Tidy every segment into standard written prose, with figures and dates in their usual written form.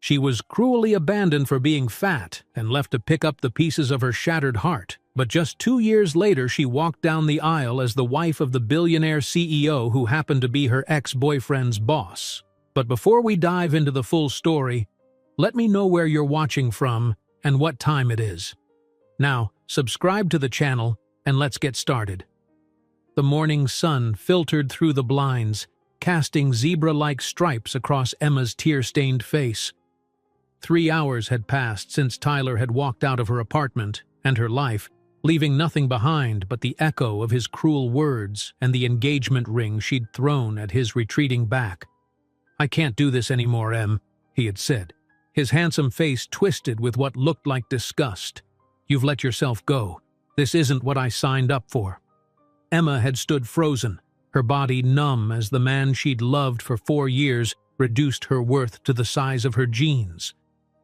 She was cruelly abandoned for being fat and left to pick up the pieces of her shattered heart. But just 2 years later, she walked down the aisle as the wife of the billionaire CEO who happened to be her ex-boyfriend's boss. But before we dive into the full story, let me know where you're watching from and what time it is. Now, subscribe to the channel and let's get started. The morning sun filtered through the blinds, casting zebra-like stripes across Emma's tear-stained face. 3 hours had passed since Tyler had walked out of her apartment and her life, leaving nothing behind but the echo of his cruel words and the engagement ring she'd thrown at his retreating back. "I can't do this anymore, Em," he had said, his handsome face twisted with what looked like disgust. "You've let yourself go. This isn't what I signed up for." Emma had stood frozen, her body numb as the man she'd loved for 4 years reduced her worth to the size of her jeans.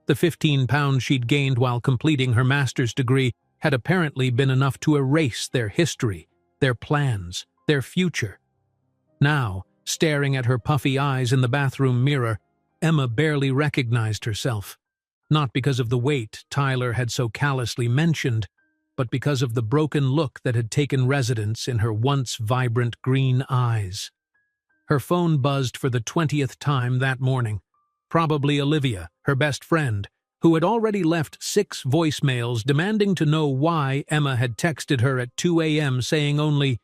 The 15 pounds she'd gained while completing her master's degree had apparently been enough to erase their history, their plans, their future. Now, staring at her puffy eyes in the bathroom mirror, Emma barely recognized herself. Not because of the weight Tyler had so callously mentioned, but because of the broken look that had taken residence in her once vibrant green eyes. Her phone buzzed for the 20th time that morning. Probably Olivia, her best friend, who had already left 6 voicemails demanding to know why Emma had texted her at 2 a.m. saying only,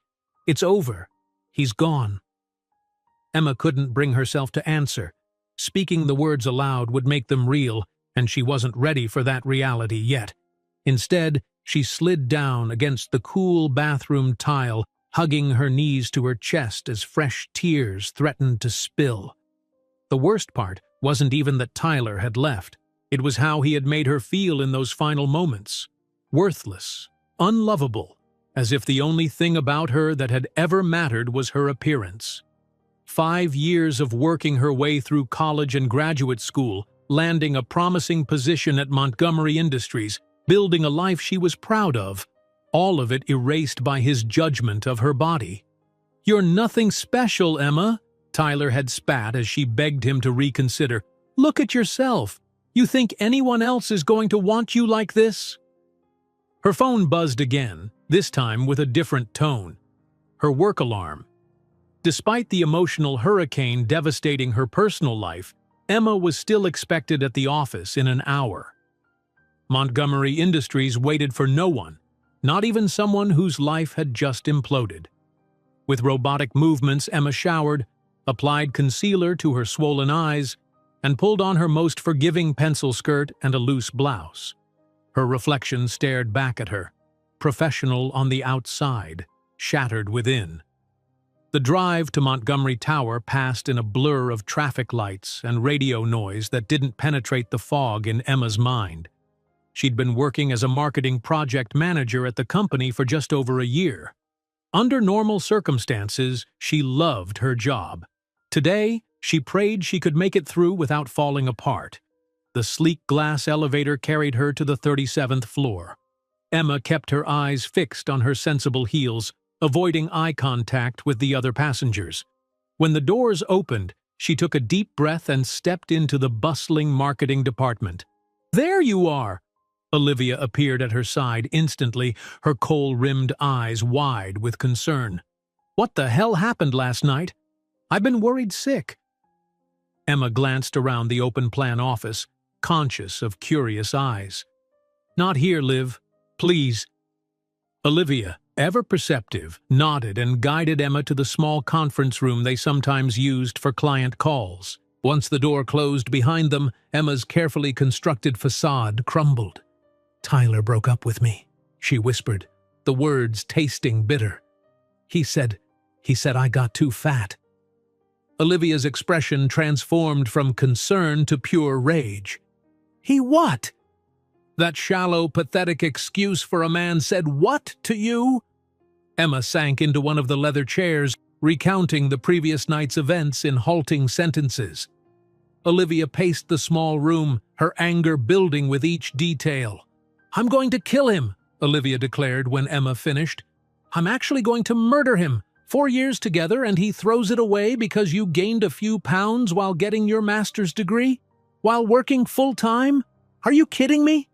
"It's over. He's gone." Emma couldn't bring herself to answer. Speaking the words aloud would make them real, and she wasn't ready for that reality yet. Instead, she slid down against the cool bathroom tile, hugging her knees to her chest as fresh tears threatened to spill. The worst part wasn't even that Tyler had left. It was how he had made her feel in those final moments. Worthless, unlovable, as if the only thing about her that had ever mattered was her appearance. 5 years of working her way through college and graduate school, landing a promising position at Montgomery Industries, building a life she was proud of, all of it erased by his judgment of her body. "You're nothing special, Emma," Tyler had spat as she begged him to reconsider. "Look at yourself. You think anyone else is going to want you like this?" Her phone buzzed again, this time with a different tone. Her work alarm. Despite the emotional hurricane devastating her personal life, Emma was still expected at the office in an hour. Montgomery Industries waited for no one, not even someone whose life had just imploded. With robotic movements, Emma showered, applied concealer to her swollen eyes, and pulled on her most forgiving pencil skirt and a loose blouse. Her reflection stared back at her, professional on the outside, shattered within. The drive to Montgomery Tower passed in a blur of traffic lights and radio noise that didn't penetrate the fog in Emma's mind. She'd been working as a marketing project manager at the company for just over a year. Under normal circumstances, she loved her job. Today, she prayed she could make it through without falling apart. The sleek glass elevator carried her to the 37th floor. Emma kept her eyes fixed on her sensible heels, avoiding eye contact with the other passengers. When the doors opened, she took a deep breath and stepped into the bustling marketing department. "There you are!" Olivia appeared at her side instantly, her kohl-rimmed eyes wide with concern. "What the hell happened last night? I've been worried sick." Emma glanced around the open-plan office, conscious of curious eyes. "Not here, Liv. Please." Olivia, ever perceptive, nodded and guided Emma to the small conference room they sometimes used for client calls. Once the door closed behind them, Emma's carefully constructed facade crumbled. "Tyler broke up with me," she whispered, the words tasting bitter. He said I got too fat." Olivia's expression transformed from concern to pure rage. "He what?" "That shallow, pathetic excuse for a man said what to you?" Emma sank into one of the leather chairs, recounting the previous night's events in halting sentences. Olivia paced the small room, her anger building with each detail. "I'm going to kill him," Olivia declared when Emma finished. "I'm actually going to murder him. 4 years together and he throws it away because you gained a few pounds while getting your master's degree?" While working full-time? Are you kidding me?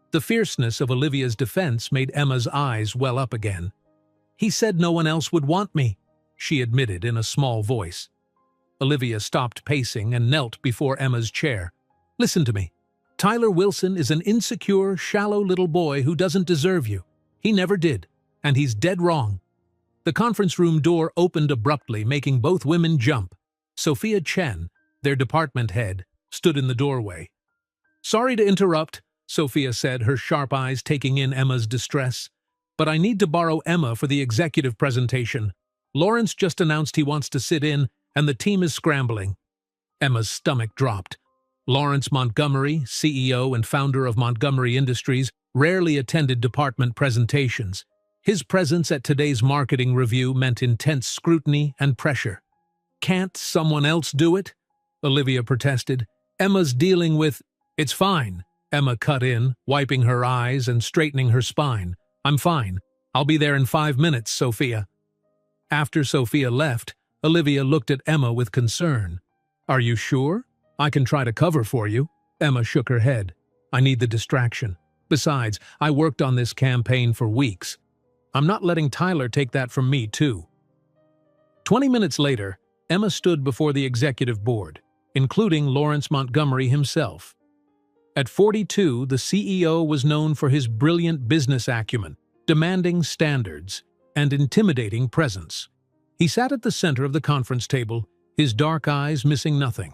The fierceness of Olivia's defense made Emma's eyes well up again. He said no one else would want me, she admitted in a small voice. Olivia stopped pacing and knelt before Emma's chair. Listen to me. Tyler Wilson is an insecure, shallow little boy who doesn't deserve you. He never did, and he's dead wrong. The conference room door opened abruptly, making both women jump. Sophia Chen, their department head, stood in the doorway. Sorry to interrupt, Sophia said, her sharp eyes taking in Emma's distress. But I need to borrow Emma for the executive presentation. Lawrence just announced he wants to sit in, and the team is scrambling. Emma's stomach dropped. Lawrence Montgomery, CEO and founder of Montgomery Industries, rarely attended department presentations. His presence at today's marketing review meant intense scrutiny and pressure. Can't someone else do it? Olivia protested. Emma's dealing with... It's fine, Emma cut in, wiping her eyes and straightening her spine. I'm fine. I'll be there in 5 minutes, Sophia. After Sophia left, Olivia looked at Emma with concern. Are you sure? I can try to cover for you. Emma shook her head. I need the distraction. Besides, I worked on this campaign for weeks. I'm not letting Tyler take that from me, too. 20 minutes later, Emma stood before the executive board, including Lawrence Montgomery himself. At 42, the CEO was known for his brilliant business acumen, demanding standards, and intimidating presence. He sat at the center of the conference table, his dark eyes missing nothing.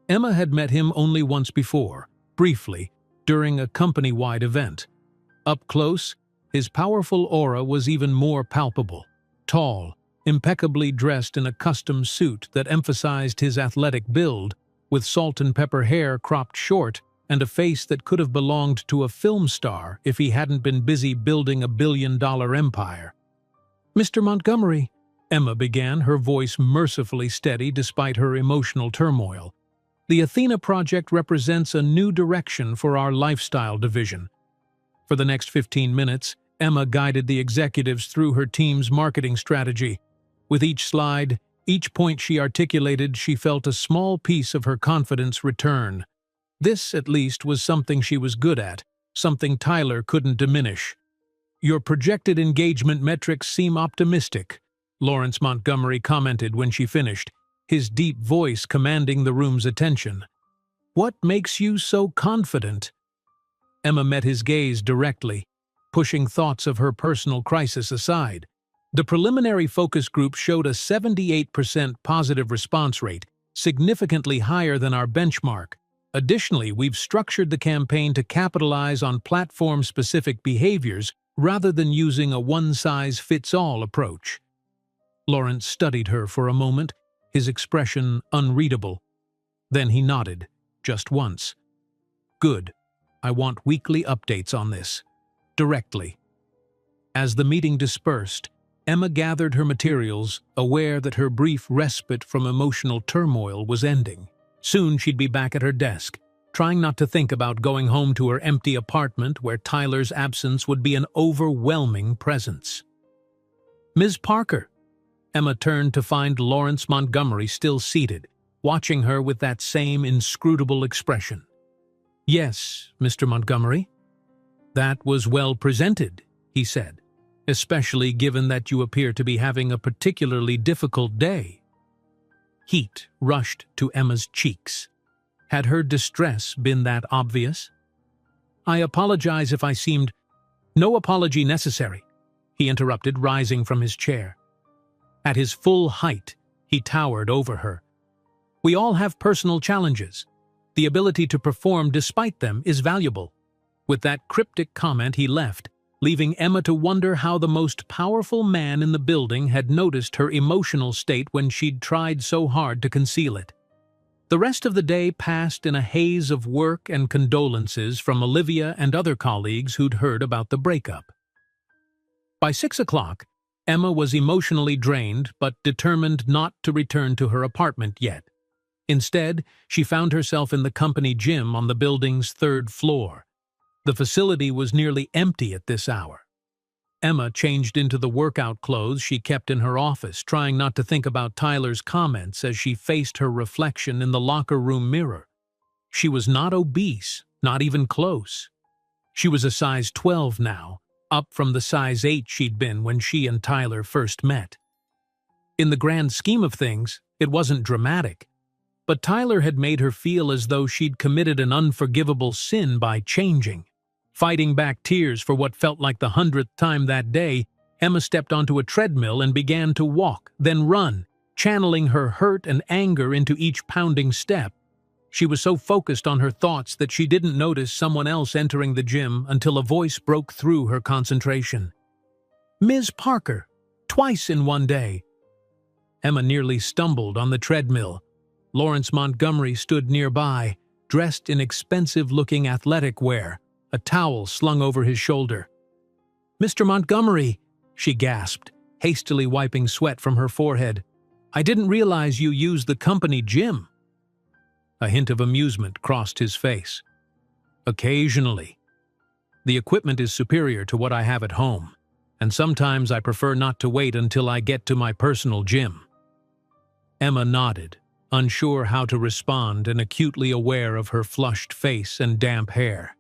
Emma had met him only once before, briefly, during a company-wide event. Up close, his powerful aura was even more palpable. Tall, impeccably dressed in a custom suit that emphasized his athletic build, with salt and pepper hair cropped short and a face that could have belonged to a film star if he hadn't been busy building a billion-dollar empire. Mr. Montgomery, Emma began, her voice mercifully steady despite her emotional turmoil. The Athena Project represents a new direction for our lifestyle division. For the next 15 minutes, Emma guided the executives through her team's marketing strategy. With each slide, each point she articulated, she felt a small piece of her confidence return. This, at least, was something she was good at, something Tyler couldn't diminish. Your projected engagement metrics seem optimistic, Lawrence Montgomery commented when she finished, his deep voice commanding the room's attention. What makes you so confident? Emma met his gaze directly, pushing thoughts of her personal crisis aside. The preliminary focus group showed a 78% positive response rate, significantly higher than our benchmark. Additionally, we've structured the campaign to capitalize on platform-specific behaviors rather than using a one-size-fits-all approach. Lawrence studied her for a moment, his expression unreadable. Then he nodded, just once. Good. I want weekly updates on this. Directly. As the meeting dispersed, Emma gathered her materials, aware that her brief respite from emotional turmoil was ending. Soon she'd be back at her desk, trying not to think about going home to her empty apartment where Tyler's absence would be an overwhelming presence. Ms. Parker. Emma turned to find Lawrence Montgomery still seated, watching her with that same inscrutable expression. Yes, Mr. Montgomery. That was well presented, he said, especially given that you appear to be having a particularly difficult day. Heat rushed to Emma's cheeks. Had her distress been that obvious? I apologize if I seemed... No apology necessary, he interrupted, rising from his chair. At his full height, he towered over her. We all have personal challenges. The ability to perform despite them is valuable. With that cryptic comment, he left, leaving Emma to wonder how the most powerful man in the building had noticed her emotional state when she'd tried so hard to conceal it. The rest of the day passed in a haze of work and condolences from Olivia and other colleagues who'd heard about the breakup. By 6 o'clock, Emma was emotionally drained but determined not to return to her apartment yet. Instead, she found herself in the company gym on the building's 3rd floor. The facility was nearly empty at this hour. Emma changed into the workout clothes she kept in her office, trying not to think about Tyler's comments as she faced her reflection in the locker room mirror. She was not obese, not even close. She was a size 12 now, up from the size 8 she'd been when she and Tyler first met. In the grand scheme of things, it wasn't dramatic, but Tyler had made her feel as though she'd committed an unforgivable sin by changing. Fighting back tears for what felt like the 100th time that day, Emma stepped onto a treadmill and began to walk, then run, channeling her hurt and anger into each pounding step. She was so focused on her thoughts that she didn't notice someone else entering the gym until a voice broke through her concentration. "Ms. Parker, twice in one day." Emma nearly stumbled on the treadmill. Lawrence Montgomery stood nearby, dressed in expensive-looking athletic wear, a towel slung over his shoulder. "Mr. Montgomery," she gasped, hastily wiping sweat from her forehead. "I didn't realize you used the company gym." A hint of amusement crossed his face. "Occasionally. The equipment is superior to what I have at home, and sometimes I prefer not to wait until I get to my personal gym." Emma nodded, unsure how to respond and acutely aware of her flushed face and damp hair.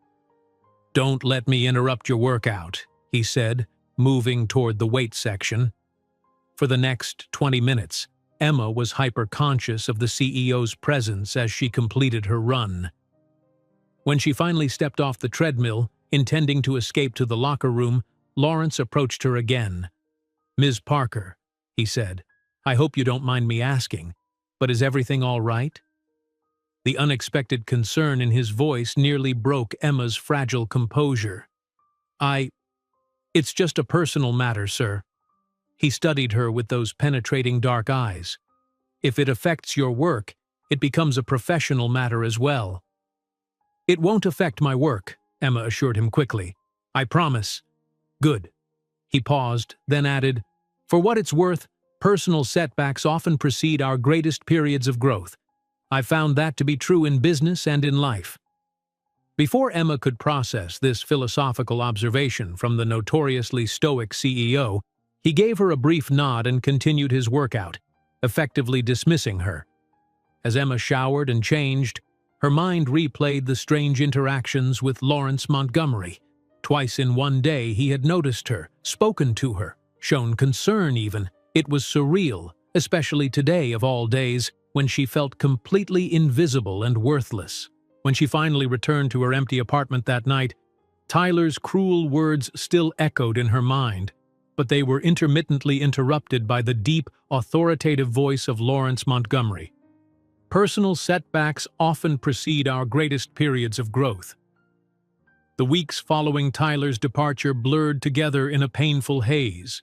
"Don't let me interrupt your workout," he said, moving toward the weight section. For the next 20 minutes, Emma was hyper-conscious of the CEO's presence as she completed her run. When she finally stepped off the treadmill, intending to escape to the locker room, Lawrence approached her again. "Ms. Parker," he said, "I hope you don't mind me asking, but is everything all right?" The unexpected concern in his voice nearly broke Emma's fragile composure. It's just a personal matter, sir." He studied her with those penetrating dark eyes. "If it affects your work, it becomes a professional matter as well." "It won't affect my work," Emma assured him quickly. "I promise." "Good." He paused, then added, "For what it's worth, personal setbacks often precede our greatest periods of growth. I've found that to be true in business and in life." Before Emma could process this philosophical observation from the notoriously stoic CEO, he gave her a brief nod and continued his workout, effectively dismissing her. As Emma showered and changed, her mind replayed the strange interactions with Lawrence Montgomery. Twice in one day he had noticed her, spoken to her, shown concern even. It was surreal, especially today of all days, when she felt completely invisible and worthless. When she finally returned to her empty apartment that night, Tyler's cruel words still echoed in her mind, but they were intermittently interrupted by the deep, authoritative voice of Lawrence Montgomery. "Personal setbacks often precede our greatest periods of growth." The weeks following Tyler's departure blurred together in a painful haze.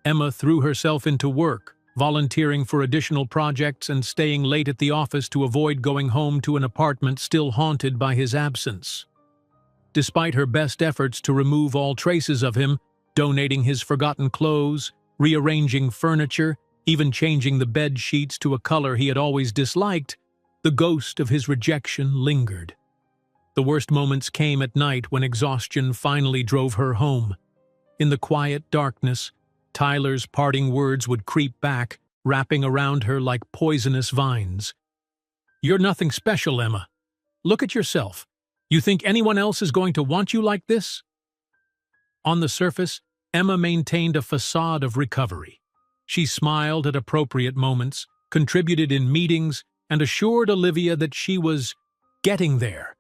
Emma threw herself into work, volunteering for additional projects and staying late at the office to avoid going home to an apartment still haunted by his absence. Despite her best efforts to remove all traces of him, donating his forgotten clothes, rearranging furniture, even changing the bed sheets to a color he had always disliked, the ghost of his rejection lingered. The worst moments came at night when exhaustion finally drove her home. In the quiet darkness, Tyler's parting words would creep back, wrapping around her like poisonous vines. "You're nothing special, Emma. Look at yourself. You think anyone else is going to want you like this?" On the surface, Emma maintained a facade of recovery. She smiled at appropriate moments, contributed in meetings, and assured Olivia that she was getting there.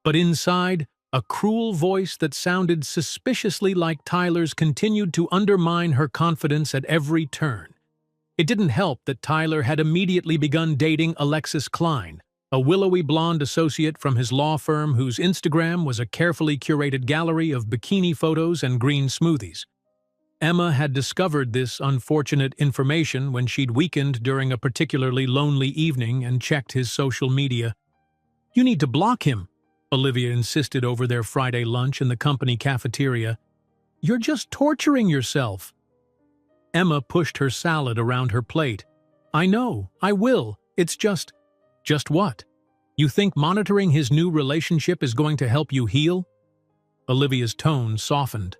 But inside, a cruel voice that sounded suspiciously like Tyler's continued to undermine her confidence at every turn. It didn't help that Tyler had immediately begun dating Alexis Klein, a willowy blonde associate from his law firm whose Instagram was a carefully curated gallery of bikini photos and green smoothies. Emma had discovered this unfortunate information when she'd weakened during a particularly lonely evening and checked his social media. "You need to block him," Olivia insisted over their Friday lunch in the company cafeteria. "You're just torturing yourself." Emma pushed her salad around her plate. "I know, I will. It's just..." "Just what? You think monitoring his new relationship is going to help you heal?" Olivia's tone softened.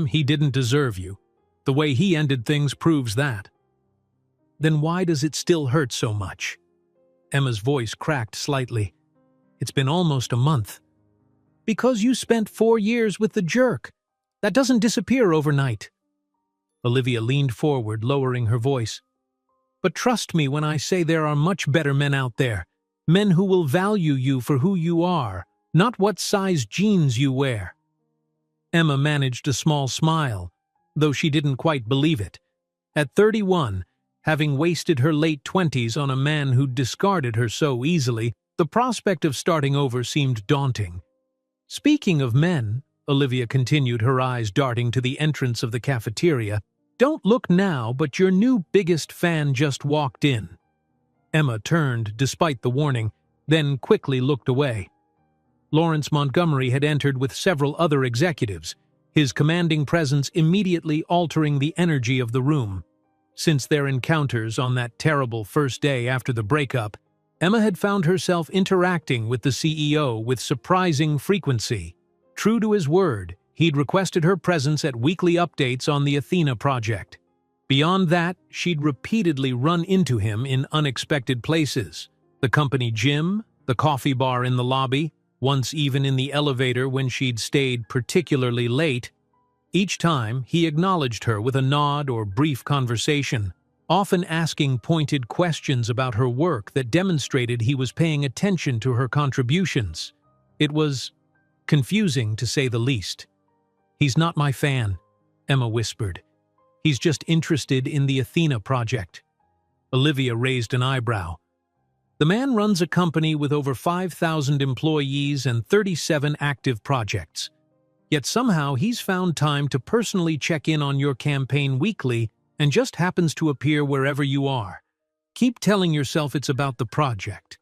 He didn't deserve you. The way he ended things proves that." "Then why does it still hurt so much?" Emma's voice cracked slightly. It's been almost a month. Because you spent 4 years with the jerk. That doesn't disappear overnight. Olivia leaned forward, lowering her voice. But trust me when I say there are much better men out there. Men who will value you for who you are, not what size jeans you wear. Emma managed a small smile, though she didn't quite believe it. At 31, having wasted her late 20s on a man who'd discarded her so easily, the prospect of starting over seemed daunting. Speaking of men, Olivia continued, her eyes darting to the entrance of the cafeteria, don't look now, but your new biggest fan just walked in. Emma turned, despite the warning, then quickly looked away. Lawrence Montgomery had entered with several other executives, his commanding presence immediately altering the energy of the room. Since their encounters on that terrible first day after the breakup, Emma had found herself interacting with the CEO with surprising frequency. True to his word, he'd requested her presence at weekly updates on the Athena project. Beyond that, she'd repeatedly run into him in unexpected places. The company gym, the coffee bar in the lobby, once even in the elevator when she'd stayed particularly late. Each time, he acknowledged her with a nod or brief conversation, often asking pointed questions about her work that demonstrated he was paying attention to her contributions. It was confusing, to say the least. "He's not my fan," Emma whispered. "He's just interested in the Athena project." Olivia raised an eyebrow. The man runs a company with over 5,000 employees and 37 active projects. Yet somehow he's found time to personally check in on your campaign weekly and just happens to appear wherever you are. Keep telling yourself it's about the project.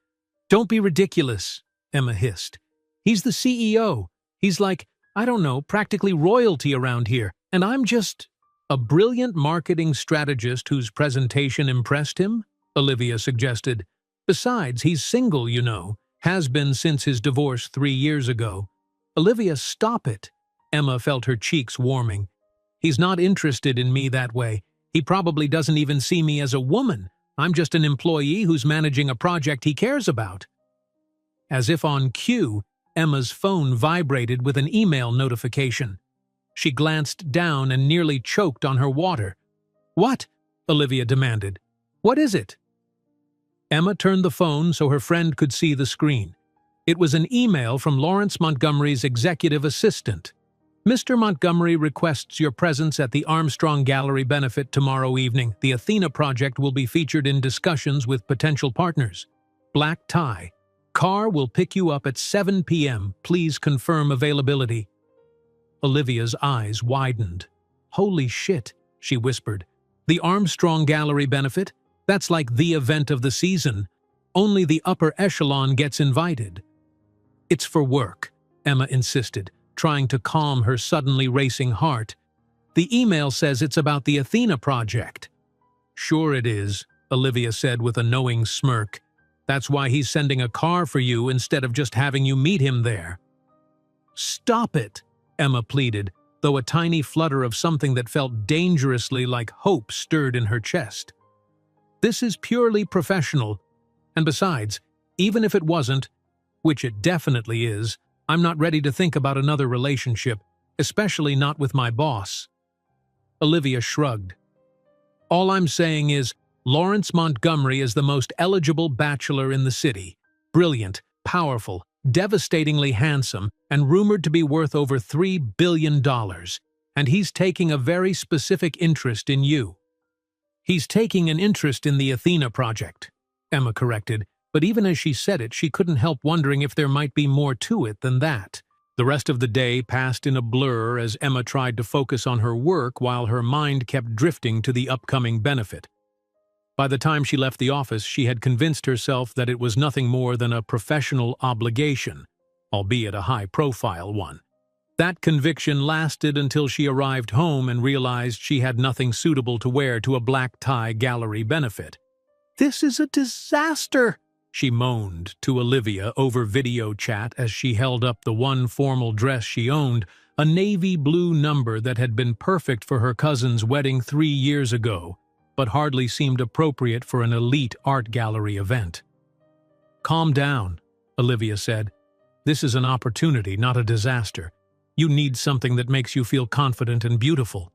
"Don't be ridiculous," Emma hissed. "He's the CEO. He's like, I don't know, practically royalty around here, and I'm just a brilliant marketing strategist whose presentation impressed him," Olivia suggested. "Besides, he's single, you know, has been since his divorce 3 years ago." "Olivia, stop it." Emma felt her cheeks warming. "He's not interested in me that way. He probably doesn't even see me as a woman. I'm just an employee who's managing a project he cares about." As if on cue, Emma's phone vibrated with an email notification. She glanced down and nearly choked on her water. "What?" Olivia demanded. "What is it?" Emma turned the phone so her friend could see the screen. It was an email from Lawrence Montgomery's executive assistant. "Mr. Montgomery requests your presence at the Armstrong Gallery benefit tomorrow evening. The Athena project will be featured in discussions with potential partners. Black tie. Car will pick you up at 7 p.m. Please confirm availability." Olivia's eyes widened. "Holy shit," she whispered. "The Armstrong Gallery benefit? That's like the event of the season. Only the upper echelon gets invited." "It's for work," Emma insisted, trying to calm her suddenly racing heart. "The email says it's about the Athena project." "Sure it is," Olivia said with a knowing smirk. "That's why he's sending a car for you instead of just having you meet him there." "Stop it," Emma pleaded, though a tiny flutter of something that felt dangerously like hope stirred in her chest. "This is purely professional. And besides, even if it wasn't, which it definitely is, I'm not ready to think about another relationship, especially not with my boss." Olivia shrugged. "All I'm saying is, Lawrence Montgomery is the most eligible bachelor in the city. Brilliant, powerful, devastatingly handsome, and rumored to be worth over $3 billion. And he's taking a very specific interest in you." "He's taking an interest in the Athena project," Emma corrected, but even as she said it, she couldn't help wondering if there might be more to it than that. The rest of the day passed in a blur as Emma tried to focus on her work while her mind kept drifting to the upcoming benefit. By the time she left the office, she had convinced herself that it was nothing more than a professional obligation, albeit a high-profile one. That conviction lasted until she arrived home and realized she had nothing suitable to wear to a black tie gallery benefit. "This is a disaster," she moaned to Olivia over video chat as she held up the one formal dress she owned, a navy blue number that had been perfect for her cousin's wedding 3 years ago, but hardly seemed appropriate for an elite art gallery event. "Calm down," Olivia said. "This is an opportunity, not a disaster. You need something that makes you feel confident and beautiful."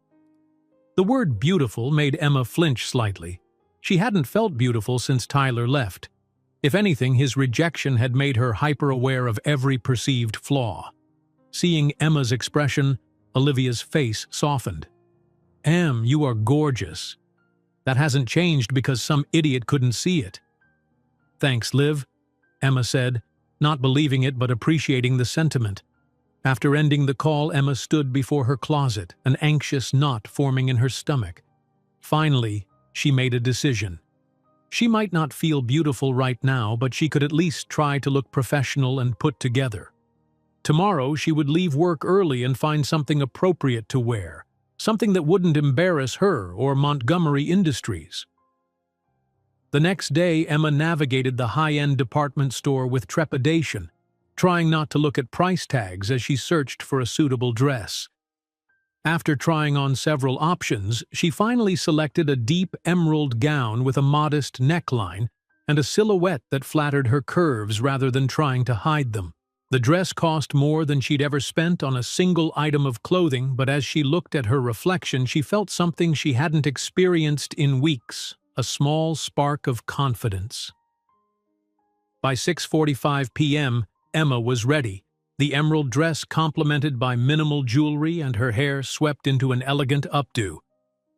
The word beautiful made Emma flinch slightly. She hadn't felt beautiful since Tyler left. If anything, his rejection had made her hyper-aware of every perceived flaw. Seeing Emma's expression, Olivia's face softened. "Em, you are gorgeous. That hasn't changed because some idiot couldn't see it." "Thanks, Liv," Emma said, not believing it but appreciating the sentiment. After ending the call, Emma stood before her closet, an anxious knot forming in her stomach. Finally, she made a decision. She might not feel beautiful right now, but she could at least try to look professional and put together. Tomorrow, she would leave work early and find something appropriate to wear, something that wouldn't embarrass her or Montgomery Industries. The next day, Emma navigated the high-end department store with trepidation, trying not to look at price tags as she searched for a suitable dress. After trying on several options, she finally selected a deep emerald gown with a modest neckline and a silhouette that flattered her curves rather than trying to hide them. The dress cost more than she'd ever spent on a single item of clothing, but as she looked at her reflection, she felt something she hadn't experienced in weeks, a small spark of confidence. By 6:45 p.m., Emma was ready, the emerald dress complemented by minimal jewelry and her hair swept into an elegant updo.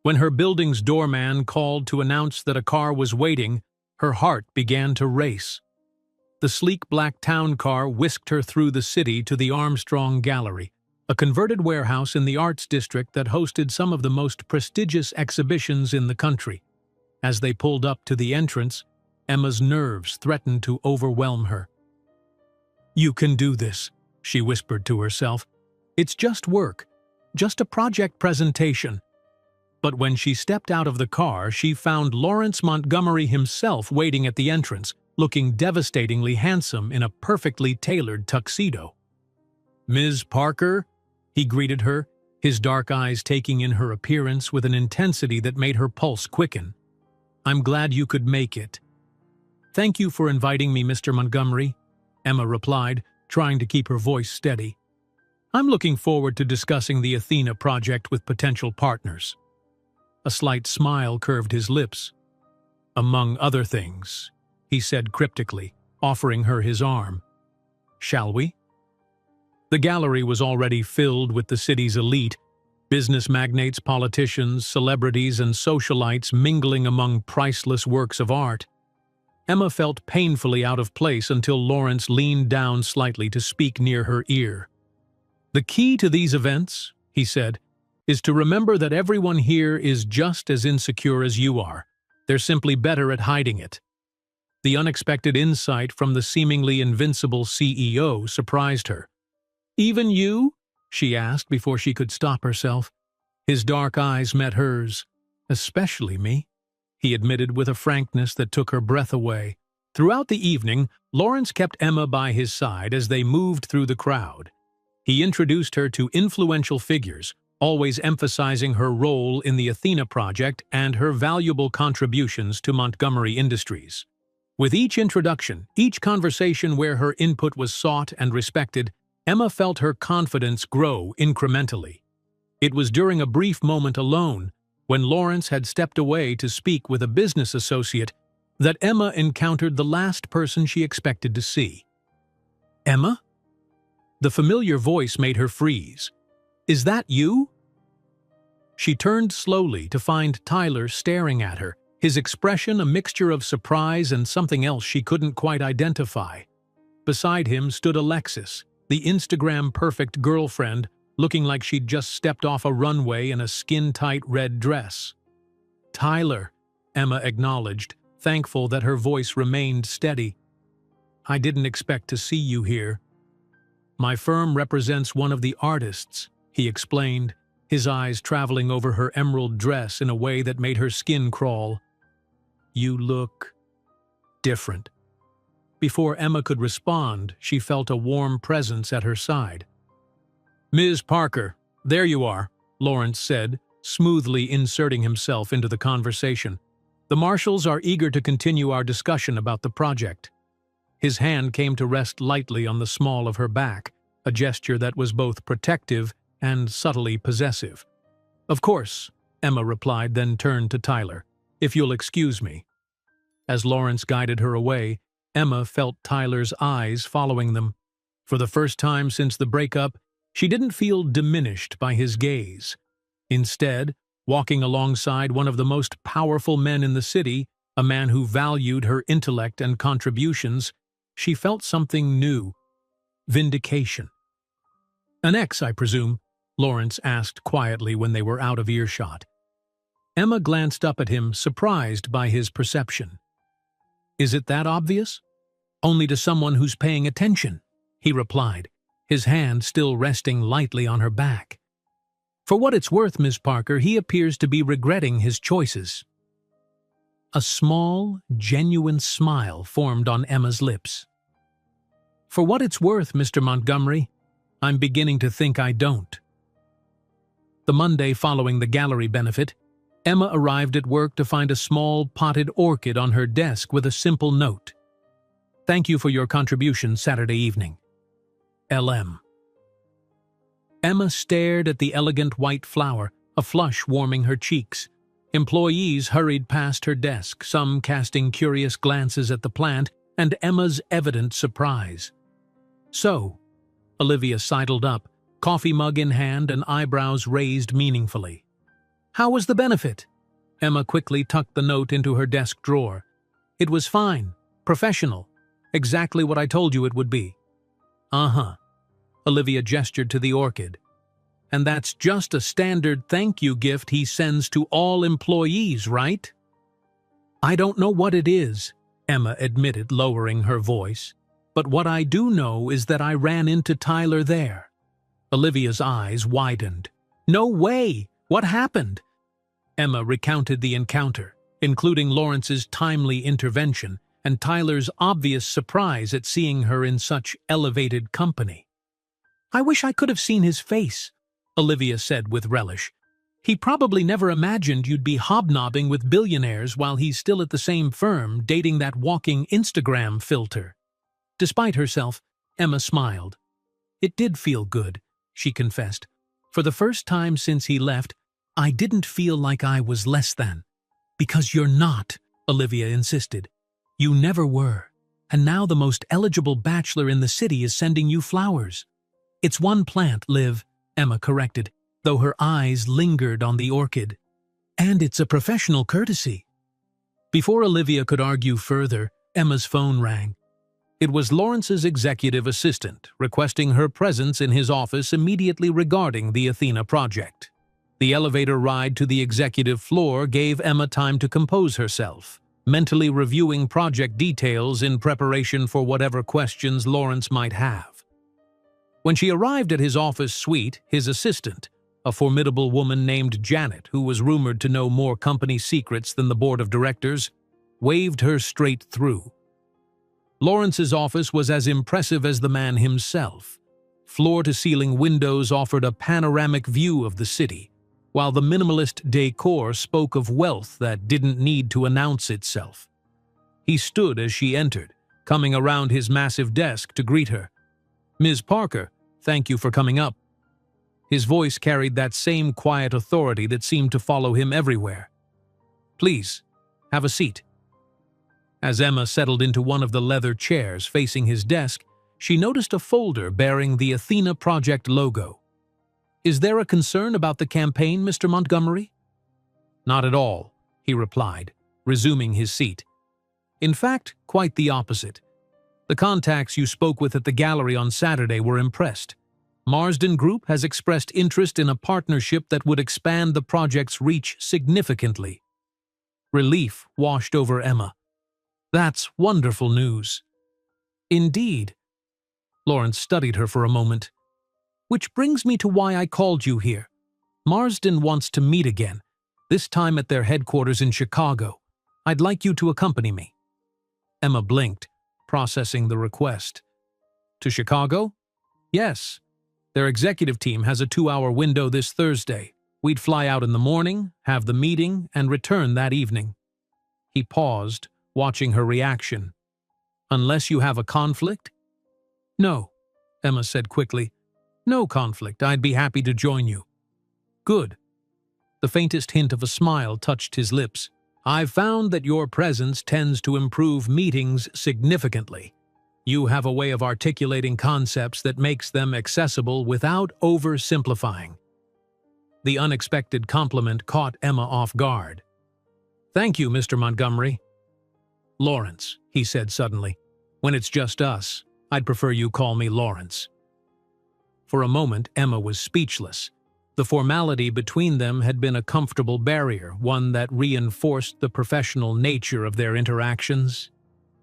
When her building's doorman called to announce that a car was waiting, her heart began to race. The sleek black town car whisked her through the city to the Armstrong Gallery, a converted warehouse in the arts district that hosted some of the most prestigious exhibitions in the country. As they pulled up to the entrance, Emma's nerves threatened to overwhelm her. "You can do this," she whispered to herself. "It's just work, just a project presentation." But when she stepped out of the car, she found Lawrence Montgomery himself waiting at the entrance, looking devastatingly handsome in a perfectly tailored tuxedo. "Ms. Parker?" he greeted her, his dark eyes taking in her appearance with an intensity that made her pulse quicken. "I'm glad you could make it." "Thank you for inviting me, Mr. Montgomery," Emma replied, trying to keep her voice steady. "I'm looking forward to discussing the Athena project with potential partners." A slight smile curved his lips. "Among other things," he said cryptically, offering her his arm. "Shall we?" The gallery was already filled with the city's elite, business magnates, politicians, celebrities, and socialites mingling among priceless works of art. Emma felt painfully out of place until Lawrence leaned down slightly to speak near her ear. "The key to these events," he said, "is to remember that everyone here is just as insecure as you are. They're simply better at hiding it." The unexpected insight from the seemingly invincible CEO surprised her. "Even you?" she asked before she could stop herself. His dark eyes met hers. "Especially me," he admitted with a frankness that took her breath away. Throughout the evening, Lawrence kept Emma by his side as they moved through the crowd. He introduced her to influential figures, always emphasizing her role in the Athena project and her valuable contributions to Montgomery Industries. With each introduction, each conversation where her input was sought and respected, Emma felt her confidence grow incrementally. It was during a brief moment alone, when Lawrence had stepped away to speak with a business associate, that Emma encountered the last person she expected to see. "Emma?" The familiar voice made her freeze. "Is that you?" She turned slowly to find Tyler staring at her, his expression a mixture of surprise and something else she couldn't quite identify. Beside him stood Alexis, the Instagram-perfect girlfriend, looking like she'd just stepped off a runway in a skin-tight red dress. "Tyler," Emma acknowledged, thankful that her voice remained steady. "I didn't expect to see you here." "My firm represents one of the artists," he explained, his eyes traveling over her emerald dress in a way that made her skin crawl. "You look different." Before Emma could respond, she felt a warm presence at her side. "Ms. Parker, there you are," Lawrence said, smoothly inserting himself into the conversation. "The marshals are eager to continue our discussion about the project." His hand came to rest lightly on the small of her back, a gesture that was both protective and subtly possessive. "Of course," Emma replied, then turned to Tyler. "If you'll excuse me." As Lawrence guided her away, Emma felt Tyler's eyes following them. For the first time since the breakup, she didn't feel diminished by his gaze. Instead, walking alongside one of the most powerful men in the city, a man who valued her intellect and contributions, she felt something new: vindication. "An ex, I presume?" Lawrence asked quietly when they were out of earshot. Emma glanced up at him, surprised by his perception. "Is it that obvious?" "Only to someone who's paying attention," he replied, his hand still resting lightly on her back. "For what it's worth, Miss Parker, he appears to be regretting his choices." A small, genuine smile formed on Emma's lips. "For what it's worth, Mr. Montgomery, I'm beginning to think I don't." The Monday following the gallery benefit, Emma arrived at work to find a small potted orchid on her desk with a simple note. "Thank you for your contribution Saturday evening. LM." Emma stared at the elegant white flower, a flush warming her cheeks. Employees hurried past her desk, some casting curious glances at the plant and Emma's evident surprise. "So," Olivia sidled up, coffee mug in hand and eyebrows raised meaningfully. "How was the benefit?" Emma quickly tucked the note into her desk drawer. "It was fine, professional, exactly what I told you it would be." "Uh-huh." Olivia gestured to the orchid. "And that's just a standard thank you gift he sends to all employees, right?" "I don't know what it is," Emma admitted, lowering her voice. "But what I do know is that I ran into Tyler there." Olivia's eyes widened. "No way! What happened?" Emma recounted the encounter, including Lawrence's timely intervention and Tyler's obvious surprise at seeing her in such elevated company. "I wish I could have seen his face," Olivia said with relish. "He probably never imagined you'd be hobnobbing with billionaires while he's still at the same firm, dating that walking Instagram filter." Despite herself, Emma smiled. "It did feel good," she confessed. "For the first time since he left, I didn't feel like I was less than." "Because you're not," Olivia insisted. "You never were. And now the most eligible bachelor in the city is sending you flowers." "It's one plant, Liv," Emma corrected, though her eyes lingered on the orchid. "And it's a professional courtesy." Before Olivia could argue further, Emma's phone rang. It was Lawrence's executive assistant, requesting her presence in his office immediately regarding the Athena project. The elevator ride to the executive floor gave Emma time to compose herself, mentally reviewing project details in preparation for whatever questions Lawrence might have. When she arrived at his office suite, his assistant, a formidable woman named Janet, who was rumored to know more company secrets than the board of directors, waved her straight through. Lawrence's office was as impressive as the man himself. Floor-to-ceiling windows offered a panoramic view of the city, while the minimalist decor spoke of wealth that didn't need to announce itself. He stood as she entered, coming around his massive desk to greet her. "Ms. Parker, thank you for coming up." His voice carried that same quiet authority that seemed to follow him everywhere. "Please, have a seat." As Emma settled into one of the leather chairs facing his desk, she noticed a folder bearing the Athena Project logo. "Is there a concern about the campaign, Mr. Montgomery?" "Not at all," he replied, resuming his seat. "In fact, quite the opposite. The contacts you spoke with at the gallery on Saturday were impressed. Marsden Group has expressed interest in a partnership that would expand the project's reach significantly." Relief washed over Emma. "That's wonderful news." "Indeed." Lawrence studied her for a moment. "Which brings me to why I called you here. Marsden wants to meet again, this time at their headquarters in Chicago. I'd like you to accompany me." Emma blinked, processing the request. "To Chicago?" "Yes. Their executive team has a 2-hour window this Thursday. We'd fly out in the morning, have the meeting, and return that evening." He paused, watching her reaction. Unless you have a conflict? No, Emma said quickly. No conflict. I'd be happy to join you. Good. The faintest hint of a smile touched his lips. I've found that your presence tends to improve meetings significantly. You have a way of articulating concepts that makes them accessible without oversimplifying. The unexpected compliment caught Emma off guard. Thank you, Mr. Montgomery. Lawrence, he said suddenly. When it's just us, I'd prefer you call me Lawrence. For a moment, Emma was speechless. The formality between them had been a comfortable barrier, one that reinforced the professional nature of their interactions.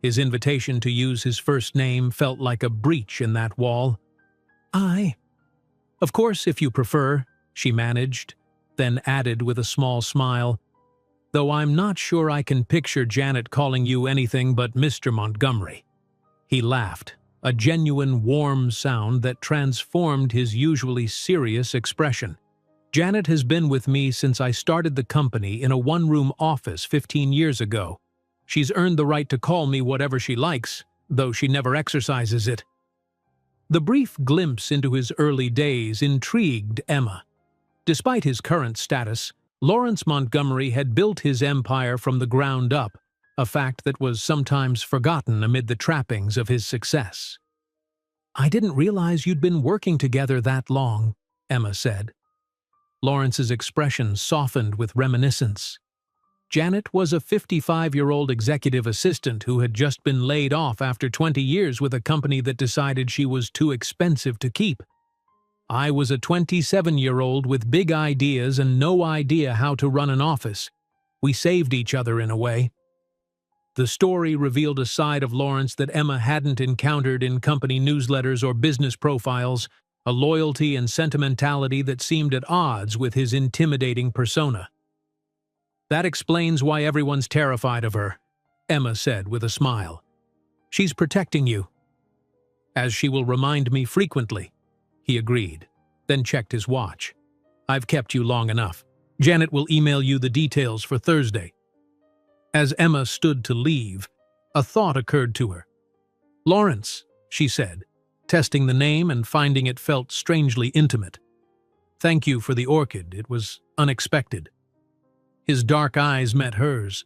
His invitation to use his first name felt like a breach in that wall. Of course, if you prefer, she managed, then added with a small smile, though I'm not sure I can picture Janet calling you anything but Mr. Montgomery. He laughed, a genuine warm sound that transformed his usually serious expression. Janet has been with me since I started the company in a one-room office 15 years ago. She's earned the right to call me whatever she likes, though she never exercises it. The brief glimpse into his early days intrigued Emma. Despite his current status, Lawrence Montgomery had built his empire from the ground up, a fact that was sometimes forgotten amid the trappings of his success. I didn't realize you'd been working together that long, Emma said. Lawrence's expression softened with reminiscence. Janet was a 55-year-old executive assistant who had just been laid off after 20 years with a company that decided she was too expensive to keep. I was a 27-year-old with big ideas and no idea how to run an office. We saved each other in a way. The story revealed a side of Lawrence that Emma hadn't encountered in company newsletters or business profiles, a loyalty and sentimentality that seemed at odds with his intimidating persona. That explains why everyone's terrified of her, Emma said with a smile. She's protecting you. As she will remind me frequently, he agreed, then checked his watch. I've kept you long enough. Janet will email you the details for Thursday. As Emma stood to leave, a thought occurred to her. Lawrence, she said, testing the name and finding it felt strangely intimate. Thank you for the orchid. It was unexpected. His dark eyes met hers.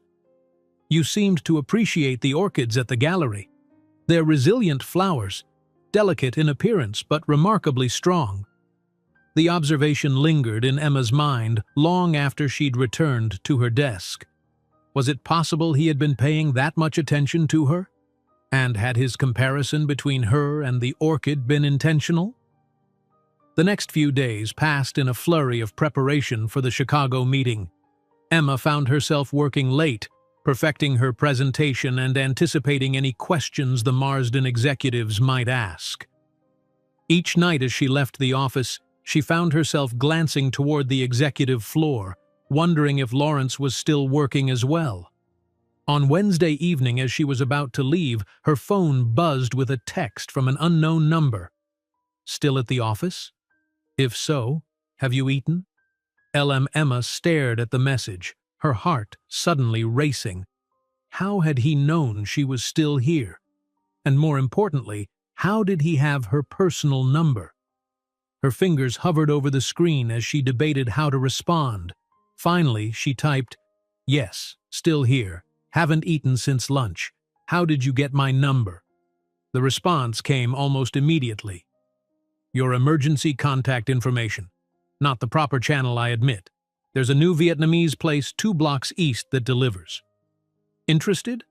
You seemed to appreciate the orchids at the gallery. They're resilient flowers, delicate in appearance but remarkably strong. The observation lingered in Emma's mind long after she'd returned to her desk. Was it possible he had been paying that much attention to her? And had his comparison between her and the orchid been intentional? The next few days passed in a flurry of preparation for the Chicago meeting. Emma found herself working late, perfecting her presentation and anticipating any questions the Marsden executives might ask. Each night as she left the office, she found herself glancing toward the executive floor, wondering if Lawrence was still working as well. On Wednesday evening, as she was about to leave, her phone buzzed with a text from an unknown number. Still at the office? If so, have you eaten? Emma stared at the message, her heart suddenly racing. How had he known she was still here? And more importantly, how did he have her personal number? Her fingers hovered over the screen as she debated how to respond. Finally, she typed, "Yes, still here. Haven't eaten since lunch. How did you get my number?" The response came almost immediately. Your emergency contact information. Not the proper channel, I admit. There's a new Vietnamese place 2 blocks east that delivers. Interested?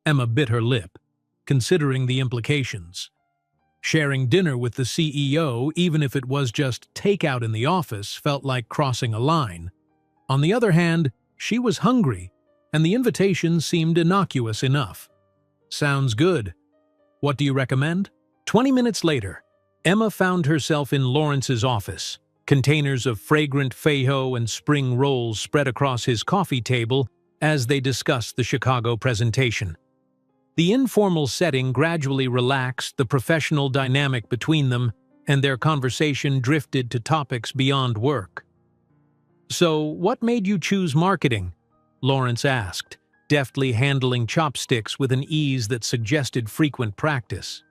Emma bit her lip, considering the implications. Sharing dinner with the CEO, even if it was just takeout in the office, felt like crossing a line. On the other hand, she was hungry, and the invitation seemed innocuous enough. Sounds good. What do you recommend? 20 minutes later, Emma found herself in Lawrence's office. Containers of fragrant Feijo and spring rolls spread across his coffee table as they discussed the Chicago presentation. The informal setting gradually relaxed the professional dynamic between them, and their conversation drifted to topics beyond work. So, what made you choose marketing? Lawrence asked, deftly handling chopsticks with an ease that suggested frequent practice.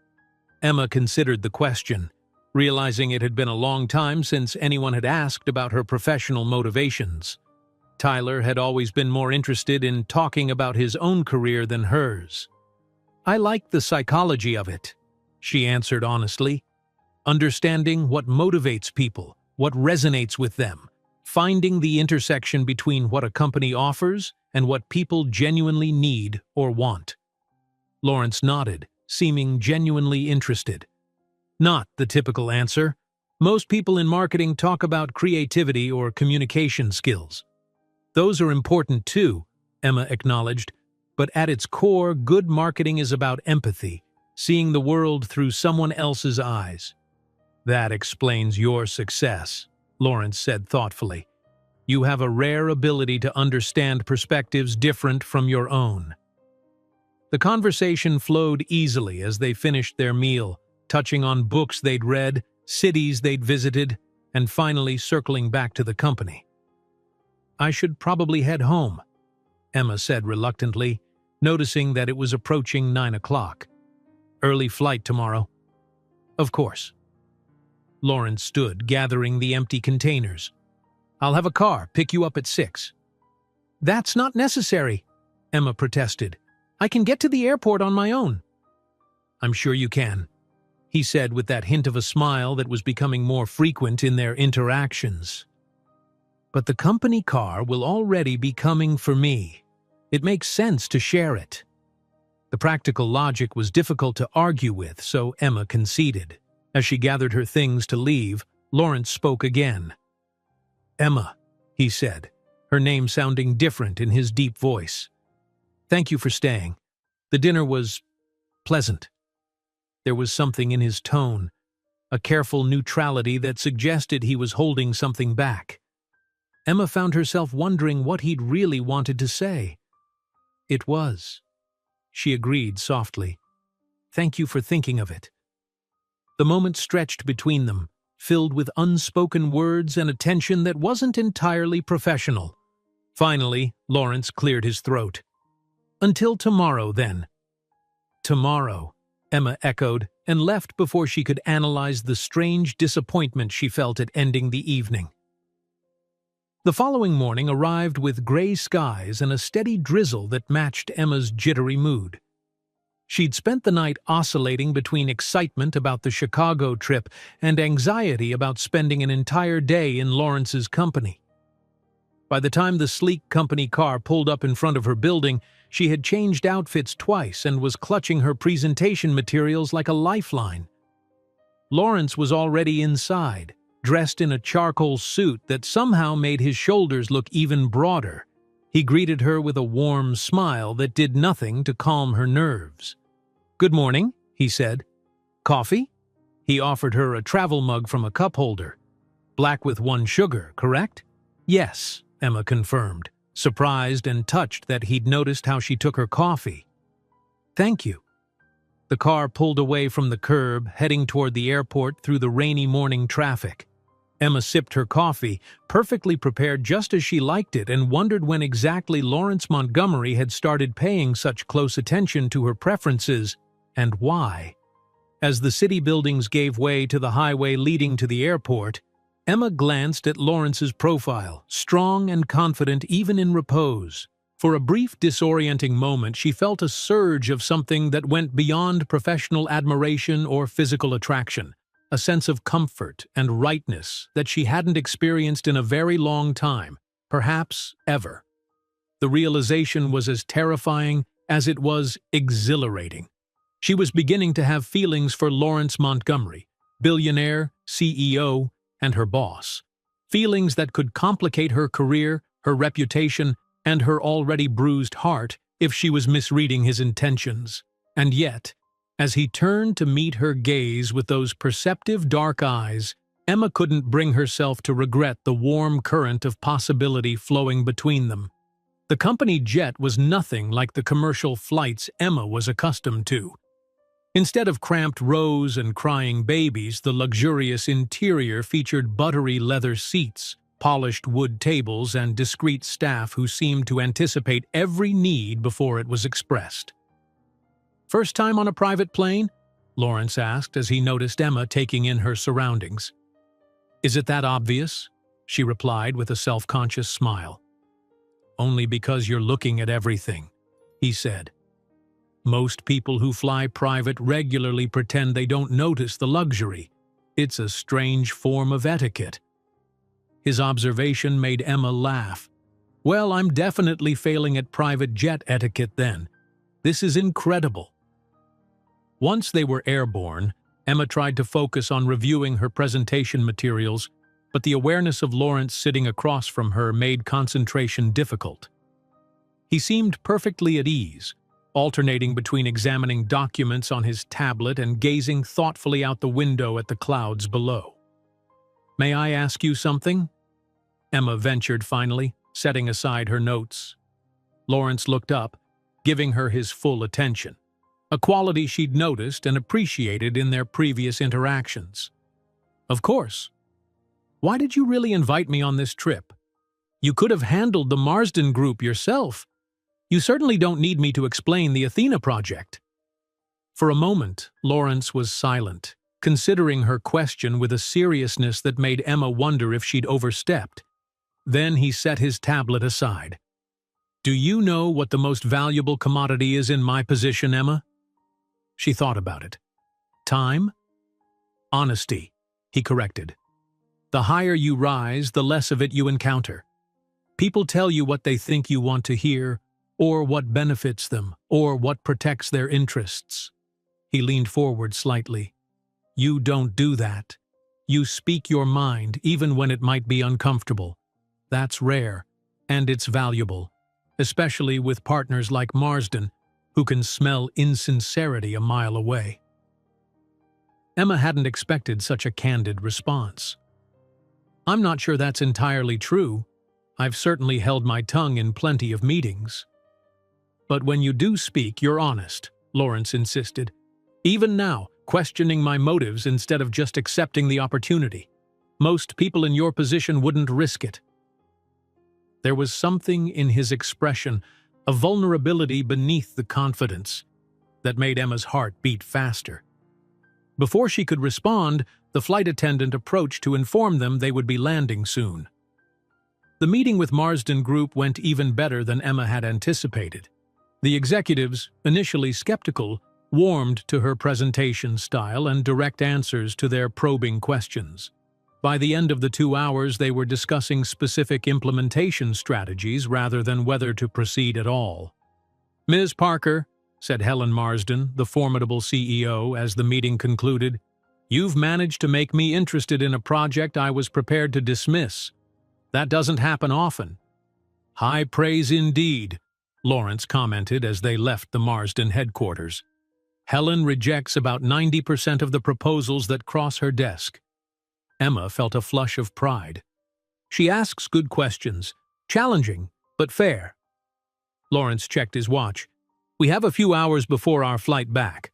Emma considered the question, realizing it had been a long time since anyone had asked about her professional motivations. Tyler had always been more interested in talking about his own career than hers. "I like the psychology of it," she answered honestly. "Understanding what motivates people, what resonates with them, finding the intersection between what a company offers and what people genuinely need or want." Lawrence nodded, seeming genuinely interested. "Not the typical answer. Most people in marketing talk about creativity or communication skills. Those are important too," Emma acknowledged, "but at its core, good marketing is about empathy, seeing the world through someone else's eyes." "That explains your success," Lawrence said thoughtfully. "You have a rare ability to understand perspectives different from your own." The conversation flowed easily as they finished their meal, touching on books they'd read, cities they'd visited, and finally circling back to the company. "I should probably head home," Emma said reluctantly, noticing that it was approaching 9 o'clock. "Early flight tomorrow." "Of course." Lawrence stood, gathering the empty containers. "I'll have a car pick you up at 6. "That's not necessary," Emma protested. "I can get to the airport on my own." "I'm sure you can," he said with that hint of a smile that was becoming more frequent in their interactions. "But the company car will already be coming for me. It makes sense to share it." The practical logic was difficult to argue with, so Emma conceded. As she gathered her things to leave, Lawrence spoke again. "Emma," he said, her name sounding different in his deep voice. "Thank you for staying. The dinner was pleasant." There was something in his tone, a careful neutrality that suggested he was holding something back. Emma found herself wondering what he'd really wanted to say. "It was," she agreed softly. "Thank you for thinking of it." The moment stretched between them, filled with unspoken words and a tension that wasn't entirely professional. Finally, Lawrence cleared his throat. "Until tomorrow, then." "Tomorrow," Emma echoed, and left before she could analyze the strange disappointment she felt at ending the evening. The following morning arrived with gray skies and a steady drizzle that matched Emma's jittery mood. She'd spent the night oscillating between excitement about the Chicago trip and anxiety about spending an entire day in Lawrence's company. By the time the sleek company car pulled up in front of her building, she had changed outfits twice and was clutching her presentation materials like a lifeline. Lawrence was already inside, dressed in a charcoal suit that somehow made his shoulders look even broader. He greeted her with a warm smile that did nothing to calm her nerves. "Good morning," he said. "Coffee?" He offered her a travel mug from a cup holder. "Black with 1 sugar, correct?" "Yes," Emma confirmed, surprised and touched that he'd noticed how she took her coffee. "Thank you." The car pulled away from the curb, heading toward the airport through the rainy morning traffic. Emma sipped her coffee, perfectly prepared just as she liked it, and wondered when exactly Lawrence Montgomery had started paying such close attention to her preferences, and why. As the city buildings gave way to the highway leading to the airport, Emma glanced at Lawrence's profile, strong and confident even in repose. For a brief, disorienting moment, she felt a surge of something that went beyond professional admiration or physical attraction. A sense of comfort and rightness that she hadn't experienced in a very long time, perhaps ever. The realization was as terrifying as it was exhilarating. She was beginning to have feelings for Lawrence Montgomery, billionaire, CEO, and her boss. Feelings that could complicate her career, her reputation, and her already bruised heart if she was misreading his intentions. And yet, as he turned to meet her gaze with those perceptive dark eyes, Emma couldn't bring herself to regret the warm current of possibility flowing between them. The company jet was nothing like the commercial flights Emma was accustomed to. Instead of cramped rows and crying babies, the luxurious interior featured buttery leather seats, polished wood tables and discreet staff who seemed to anticipate every need before it was expressed. "First time on a private plane?" Lawrence asked as he noticed Emma taking in her surroundings. "Is it that obvious?" she replied with a self-conscious smile. "Only because you're looking at everything," he said. "Most people who fly private regularly pretend they don't notice the luxury. It's a strange form of etiquette." His observation made Emma laugh. "Well, I'm definitely failing at private jet etiquette then. This is incredible." Once they were airborne, Emma tried to focus on reviewing her presentation materials, but the awareness of Lawrence sitting across from her made concentration difficult. He seemed perfectly at ease, alternating between examining documents on his tablet and gazing thoughtfully out the window at the clouds below. "May I ask you something?" Emma ventured finally, setting aside her notes. Lawrence looked up, giving her his full attention, a quality she'd noticed and appreciated in their previous interactions. "Of course. Why did you really invite me on this trip? You could have handled the Marsden Group yourself. You certainly don't need me to explain the Athena project." For a moment, Lawrence was silent, considering her question with a seriousness that made Emma wonder if she'd overstepped. Then he set his tablet aside. "Do you know what the most valuable commodity is in my position, Emma?" She thought about it. "Time?" "Honesty," he corrected. "The higher you rise, the less of it you encounter. People tell you what they think you want to hear, or what benefits them, or what protects their interests." He leaned forward slightly. "You don't do that. You speak your mind, even when it might be uncomfortable. That's rare, and it's valuable, especially with partners like Marsden, who can smell insincerity a mile away." Emma hadn't expected such a candid response. "I'm not sure that's entirely true. I've certainly held my tongue in plenty of meetings." "But when you do speak, you're honest," Lawrence insisted. "Even now, questioning my motives instead of just accepting the opportunity. Most people in your position wouldn't risk it." There was something in his expression, a vulnerability beneath the confidence, that made Emma's heart beat faster. Before she could respond, the flight attendant approached to inform them they would be landing soon. The meeting with Marsden Group went even better than Emma had anticipated. The executives, initially skeptical, warmed to her presentation style and direct answers to their probing questions. By the end of the 2 hours, they were discussing specific implementation strategies rather than whether to proceed at all. "Ms. Parker," said Helen Marsden, the formidable CEO, as the meeting concluded, "you've managed to make me interested in a project I was prepared to dismiss. That doesn't happen often." "High praise indeed," Lawrence commented as they left the Marsden headquarters. "Helen rejects about 90% of the proposals that cross her desk." Emma felt a flush of pride. "She asks good questions, challenging, but fair." Lawrence checked his watch. "We have a few hours before our flight back.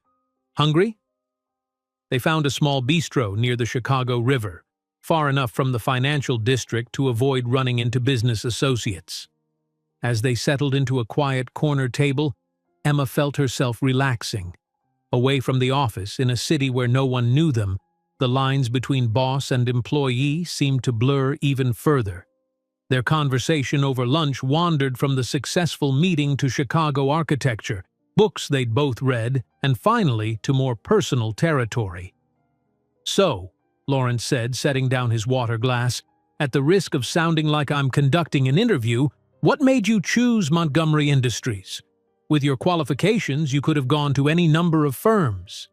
Hungry?" They found a small bistro near the Chicago River, far enough from the financial district to avoid running into business associates. As they settled into a quiet corner table, Emma felt herself relaxing. Away from the office, in a city where no one knew them, the lines between boss and employee seemed to blur even further. Their conversation over lunch wandered from the successful meeting to Chicago architecture, books they'd both read, and finally to more personal territory. "So," Lawrence said, setting down his water glass, "at the risk of sounding like I'm conducting an interview, what made you choose Montgomery Industries? With your qualifications, you could have gone to any number of firms."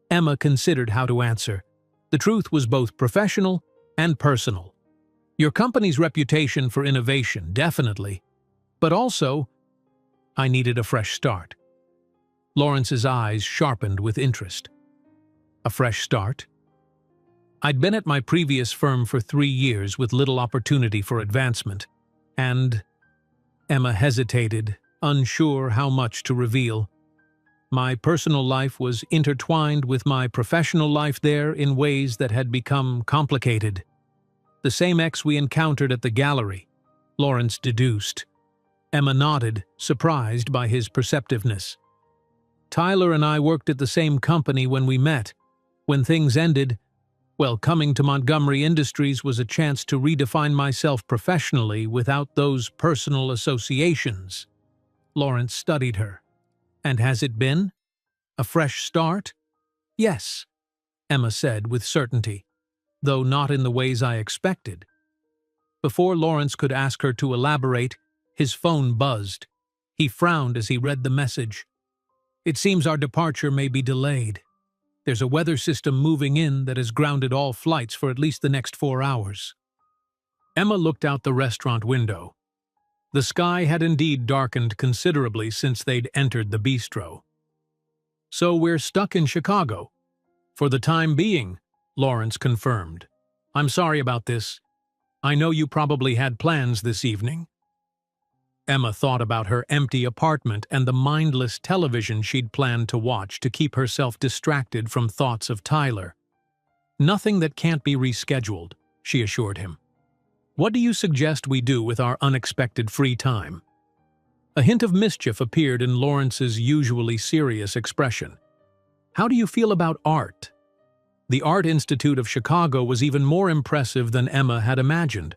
Emma considered how to answer. The truth was both professional and personal. "Your company's reputation for innovation, definitely. But also, I needed a fresh start." Lawrence's eyes sharpened with interest. "A fresh start?" "I'd been at my previous firm for 3 years with little opportunity for advancement, and—" Emma hesitated, unsure how much to reveal. "My personal life was intertwined with my professional life there in ways that had become complicated." The same ex we encountered at the gallery, Lawrence deduced. Emma nodded, surprised by his perceptiveness. Tyler and I worked at the same company when we met. When things ended, well, coming to Montgomery Industries was a chance to redefine myself professionally without those personal associations. Lawrence studied her. And has it been? A fresh start? Yes, Emma said with certainty, though not in the ways I expected. Before Lawrence could ask her to elaborate, his phone buzzed. He frowned as he read the message. It seems our departure may be delayed. There's a weather system moving in that has grounded all flights for at least the next 4 hours. Emma looked out the restaurant window. The sky had indeed darkened considerably since they'd entered the bistro. So we're stuck in Chicago. For the time being, Lawrence confirmed. I'm sorry about this. I know you probably had plans this evening. Emma thought about her empty apartment and the mindless television she'd planned to watch to keep herself distracted from thoughts of Tyler. Nothing that can't be rescheduled, she assured him. What do you suggest we do with our unexpected free time? A hint of mischief appeared in Lawrence's usually serious expression. How do you feel about art? The Art Institute of Chicago was even more impressive than Emma had imagined.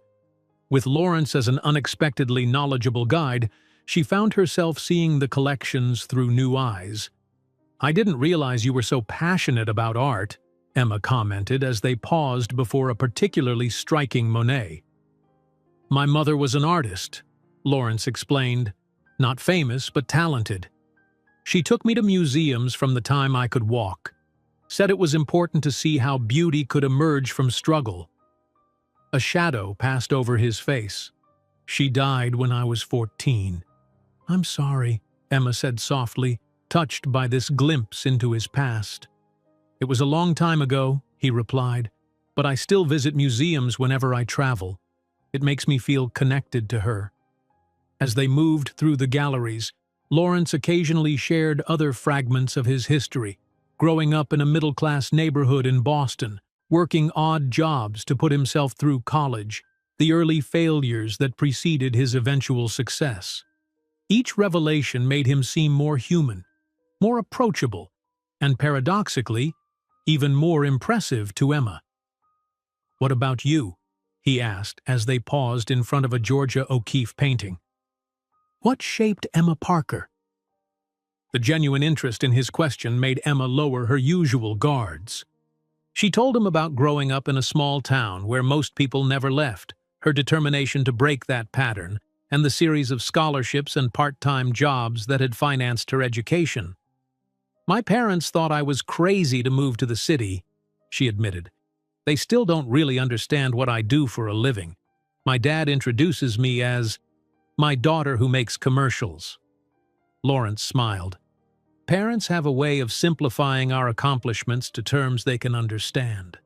With Lawrence as an unexpectedly knowledgeable guide, she found herself seeing the collections through new eyes. I didn't realize you were so passionate about art, Emma commented as they paused before a particularly striking Monet. My mother was an artist, Lawrence explained. Not famous, but talented. She took me to museums from the time I could walk. Said it was important to see how beauty could emerge from struggle. A shadow passed over his face. She died when I was 14. I'm sorry, Emma said softly, touched by this glimpse into his past. It was a long time ago, he replied, but I still visit museums whenever I travel. It makes me feel connected to her. As they moved through the galleries, Lawrence occasionally shared other fragments of his history, growing up in a middle-class neighborhood in Boston, working odd jobs to put himself through college, the early failures that preceded his eventual success. Each revelation made him seem more human, more approachable, and paradoxically, even more impressive to Emma. What about you? He asked as they paused in front of a Georgia O'Keeffe painting. What shaped Emma Parker? The genuine interest in his question made Emma lower her usual guards. She told him about growing up in a small town where most people never left, her determination to break that pattern, and the series of scholarships and part-time jobs that had financed her education. My parents thought I was crazy to move to the city, she admitted. They still don't really understand what I do for a living. My dad introduces me as my daughter who makes commercials. Lawrence smiled. Parents have a way of simplifying our accomplishments to terms they can understand.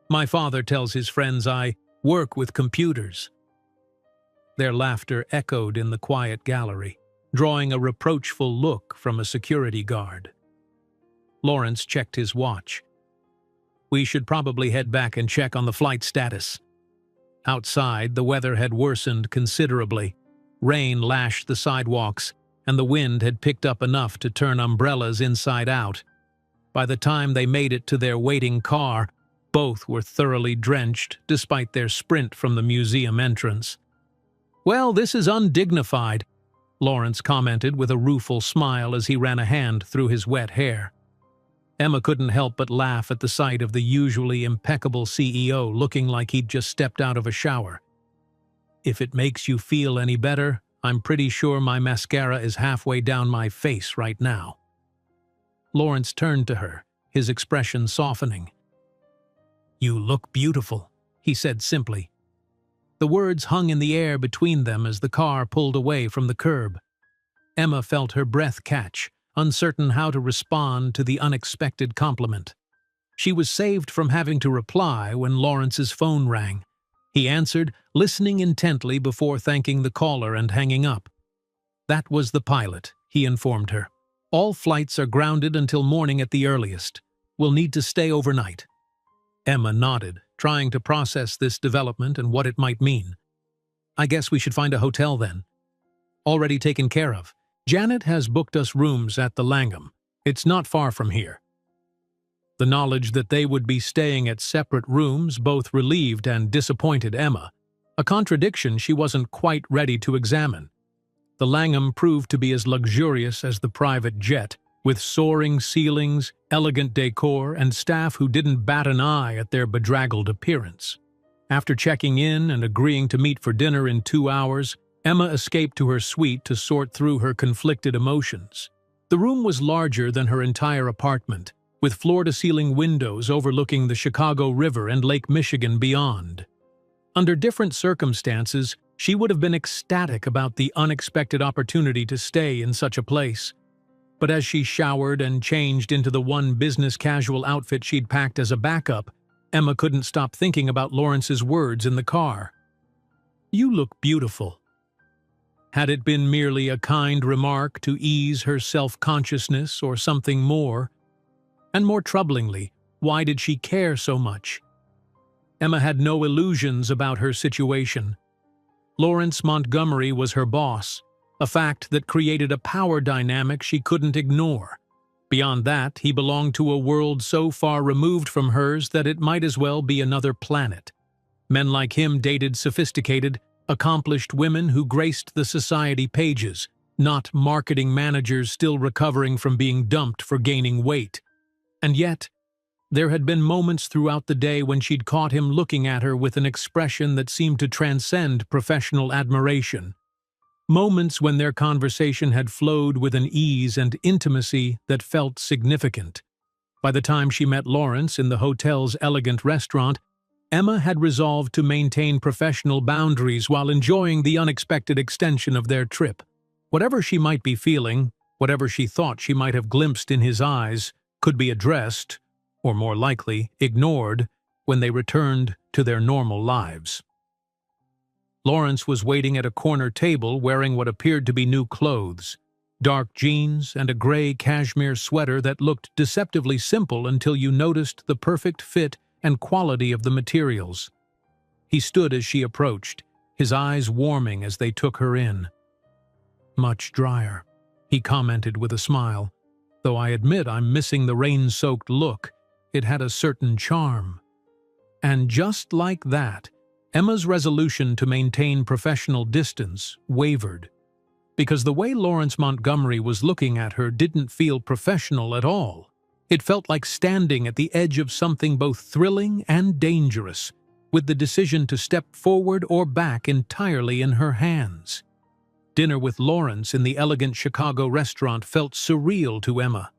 My father tells his friends I work with computers. Their laughter echoed in the quiet gallery, drawing a reproachful look from a security guard. Lawrence checked his watch. We should probably head back and check on the flight status. Outside, the weather had worsened considerably. Rain lashed the sidewalks, and the wind had picked up enough to turn umbrellas inside out. By the time they made it to their waiting car, both were thoroughly drenched despite their sprint from the museum entrance. Well, this is undignified, Lawrence commented with a rueful smile as he ran a hand through his wet hair. Emma couldn't help but laugh at the sight of the usually impeccable CEO looking like he'd just stepped out of a shower. If it makes you feel any better, I'm pretty sure my mascara is halfway down my face right now. Lawrence turned to her, his expression softening. You look beautiful, he said simply. The words hung in the air between them as the car pulled away from the curb. Emma felt her breath catch, uncertain how to respond to the unexpected compliment. She was saved from having to reply when Lawrence's phone rang. He answered, listening intently before thanking the caller and hanging up. That was the pilot, he informed her. All flights are grounded until morning at the earliest. We'll need to stay overnight. Emma nodded, trying to process this development and what it might mean. "I guess we should find a hotel then." "Already taken care of. Janet has booked us rooms at the Langham. It's not far from here." The knowledge that they would be staying at separate rooms both relieved and disappointed Emma, a contradiction she wasn't quite ready to examine. The Langham proved to be as luxurious as the private jet, with soaring ceilings, elegant decor, and staff who didn't bat an eye at their bedraggled appearance. After checking in and agreeing to meet for dinner in 2 hours, Emma escaped to her suite to sort through her conflicted emotions. The room was larger than her entire apartment, with floor-to-ceiling windows overlooking the Chicago River and Lake Michigan beyond. Under different circumstances, she would have been ecstatic about the unexpected opportunity to stay in such a place. But as she showered and changed into the one business-casual outfit she'd packed as a backup, Emma couldn't stop thinking about Lawrence's words in the car. "You look beautiful." Had it been merely a kind remark to ease her self-consciousness or something more? And more troublingly, why did she care so much? Emma had no illusions about her situation. Lawrence Montgomery was her boss, a fact that created a power dynamic she couldn't ignore. Beyond that, he belonged to a world so far removed from hers that it might as well be another planet. Men like him dated sophisticated, accomplished women who graced the society pages, not marketing managers still recovering from being dumped for gaining weight. And yet, there had been moments throughout the day when she'd caught him looking at her with an expression that seemed to transcend professional admiration. Moments when their conversation had flowed with an ease and intimacy that felt significant. By the time she met Lawrence in the hotel's elegant restaurant, Emma had resolved to maintain professional boundaries while enjoying the unexpected extension of their trip. Whatever she might be feeling, whatever she thought she might have glimpsed in his eyes, could be addressed, or more likely, ignored, when they returned to their normal lives. Lawrence was waiting at a corner table wearing what appeared to be new clothes, dark jeans and a gray cashmere sweater that looked deceptively simple until you noticed the perfect fit and quality of the materials. He stood as she approached, his eyes warming as they took her in. "Much drier," he commented with a smile. "Though I admit I'm missing the rain-soaked look. It had a certain charm." And just like that, Emma's resolution to maintain professional distance wavered, because the way Lawrence Montgomery was looking at her didn't feel professional at all. It felt like standing at the edge of something both thrilling and dangerous, with the decision to step forward or back entirely in her hands. Dinner with Lawrence in the elegant Chicago restaurant felt surreal to Emma.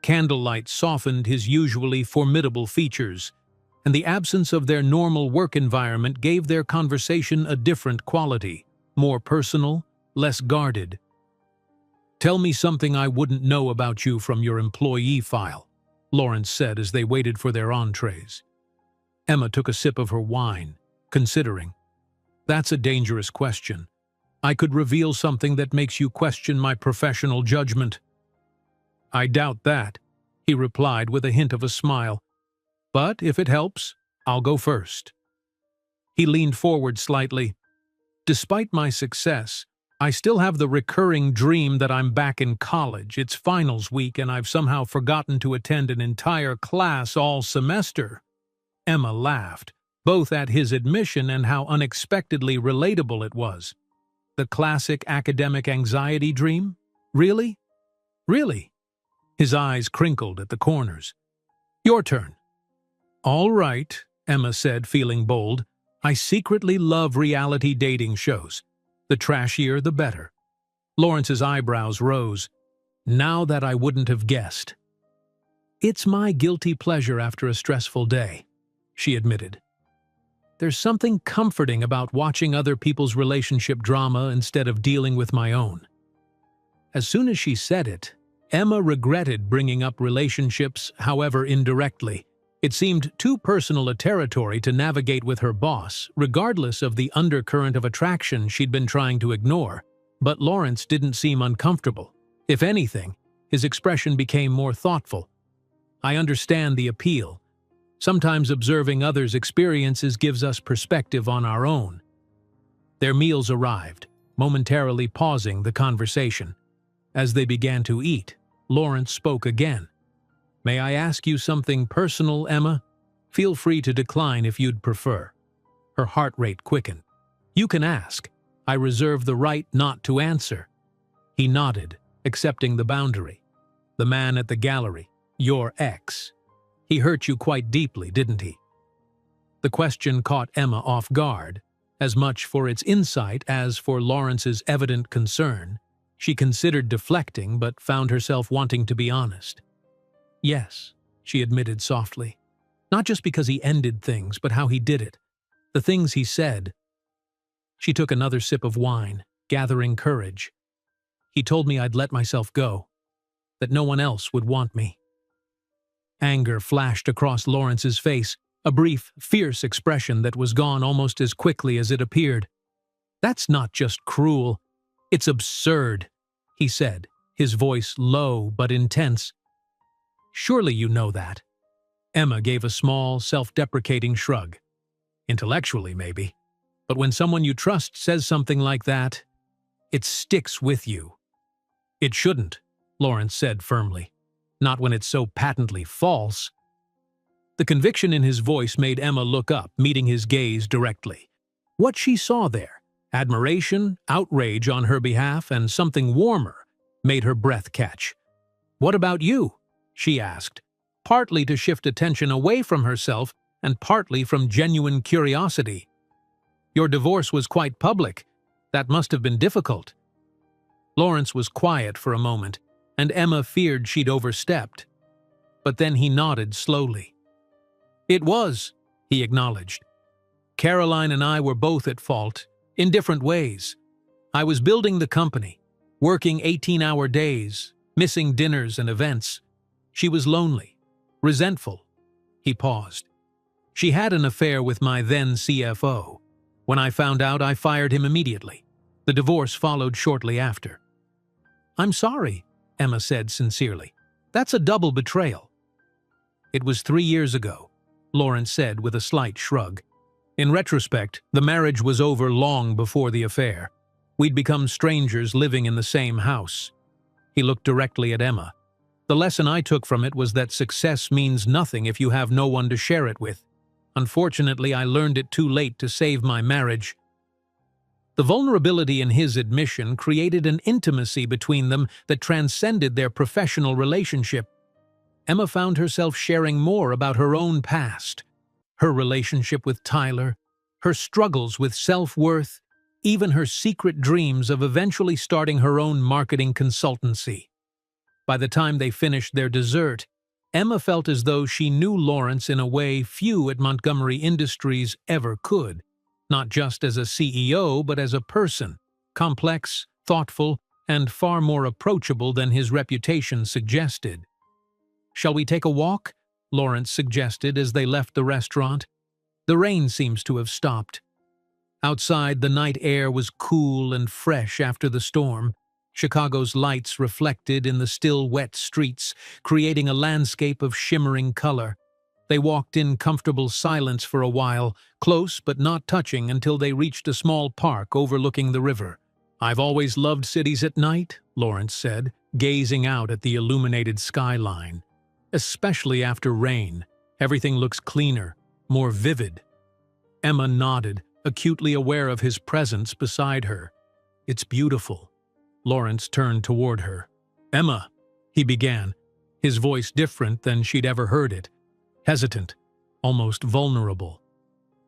Candlelight softened his usually formidable features, and the absence of their normal work environment gave their conversation a different quality, more personal, less guarded. "Tell me something I wouldn't know about you from your employee file," Lawrence said as they waited for their entrees. Emma took a sip of her wine, considering. "That's a dangerous question. I could reveal something that makes you question my professional judgment." "I doubt that," he replied with a hint of a smile. "But if it helps, I'll go first." He leaned forward slightly. "Despite my success, I still have the recurring dream that I'm back in college. It's finals week and I've somehow forgotten to attend an entire class all semester." Emma laughed, both at his admission and how unexpectedly relatable it was. The classic academic anxiety dream? Really? Really? His eyes crinkled at the corners. "Your turn." "All right," Emma said, feeling bold. "I secretly love reality dating shows. The trashier, the better." Lawrence's eyebrows rose. "Now that I wouldn't have guessed." "It's my guilty pleasure after a stressful day," she admitted. "There's something comforting about watching other people's relationship drama instead of dealing with my own." As soon as she said it, Emma regretted bringing up relationships, however indirectly. It seemed too personal a territory to navigate with her boss, regardless of the undercurrent of attraction she'd been trying to ignore. But Lawrence didn't seem uncomfortable. If anything, his expression became more thoughtful. "I understand the appeal. Sometimes observing others' experiences gives us perspective on our own. Their meals arrived, momentarily pausing the conversation. As they began to eat, Lawrence spoke again. "May I ask you something personal, Emma? Feel free to decline if you'd prefer." Her heart rate quickened. "You can ask. I reserve the right not to answer." He nodded, accepting the boundary. "The man at the gallery, your ex. He hurt you quite deeply, didn't he?" The question caught Emma off guard, as much for its insight as for Lawrence's evident concern. She considered deflecting, but found herself wanting to be honest. "Yes," she admitted softly. "Not just because he ended things, but how he did it. The things he said." She took another sip of wine, gathering courage. "He told me I'd let myself go, that no one else would want me." Anger flashed across Lawrence's face, a brief, fierce expression that was gone almost as quickly as it appeared. "That's not just cruel. It's absurd," he said, his voice low but intense. "Surely you know that." Emma gave a small, self-deprecating shrug. "Intellectually, maybe. But when someone you trust says something like that, it sticks with you." "It shouldn't," Lawrence said firmly. "Not when it's so patently false." The conviction in his voice made Emma look up, meeting his gaze directly. What she saw there, admiration, outrage on her behalf, and something warmer, made her breath catch. "What about you?" she asked, partly to shift attention away from herself and partly from genuine curiosity. "Your divorce was quite public. That must have been difficult." Lawrence was quiet for a moment, and Emma feared she'd overstepped. But then he nodded slowly. "It was," he acknowledged. "Caroline and I were both at fault, in different ways. I was building the company, working 18-hour days, missing dinners and events. She was lonely, resentful." He paused. "She had an affair with my then CFO. When I found out, I fired him immediately. The divorce followed shortly after." "I'm sorry," Emma said sincerely. "That's a double betrayal." "It was 3 years ago," Lawrence said with a slight shrug. "In retrospect, the marriage was over long before the affair. We'd become strangers living in the same house." He looked directly at Emma. "The lesson I took from it was that success means nothing if you have no one to share it with. Unfortunately, I learned it too late to save my marriage." The vulnerability in his admission created an intimacy between them that transcended their professional relationship. Emma found herself sharing more about her own past, her relationship with Tyler, her struggles with self-worth, even her secret dreams of eventually starting her own marketing consultancy. By the time they finished their dessert, Emma felt as though she knew Lawrence in a way few at Montgomery Industries ever could, not just as a CEO but as a person, complex, thoughtful, and far more approachable than his reputation suggested. "Shall we take a walk?" Lawrence suggested as they left the restaurant. "The rain seems to have stopped." Outside, the night air was cool and fresh after the storm. Chicago's lights reflected in the still wet streets, creating a landscape of shimmering color. They walked in comfortable silence for a while, close but not touching until they reached a small park overlooking the river. "I've always loved cities at night," Lawrence said, gazing out at the illuminated skyline. "Especially after rain. Everything looks cleaner, more vivid." Emma nodded, acutely aware of his presence beside her. "It's beautiful." Lawrence turned toward her. "Emma," he began, his voice different than she'd ever heard it. Hesitant, almost vulnerable.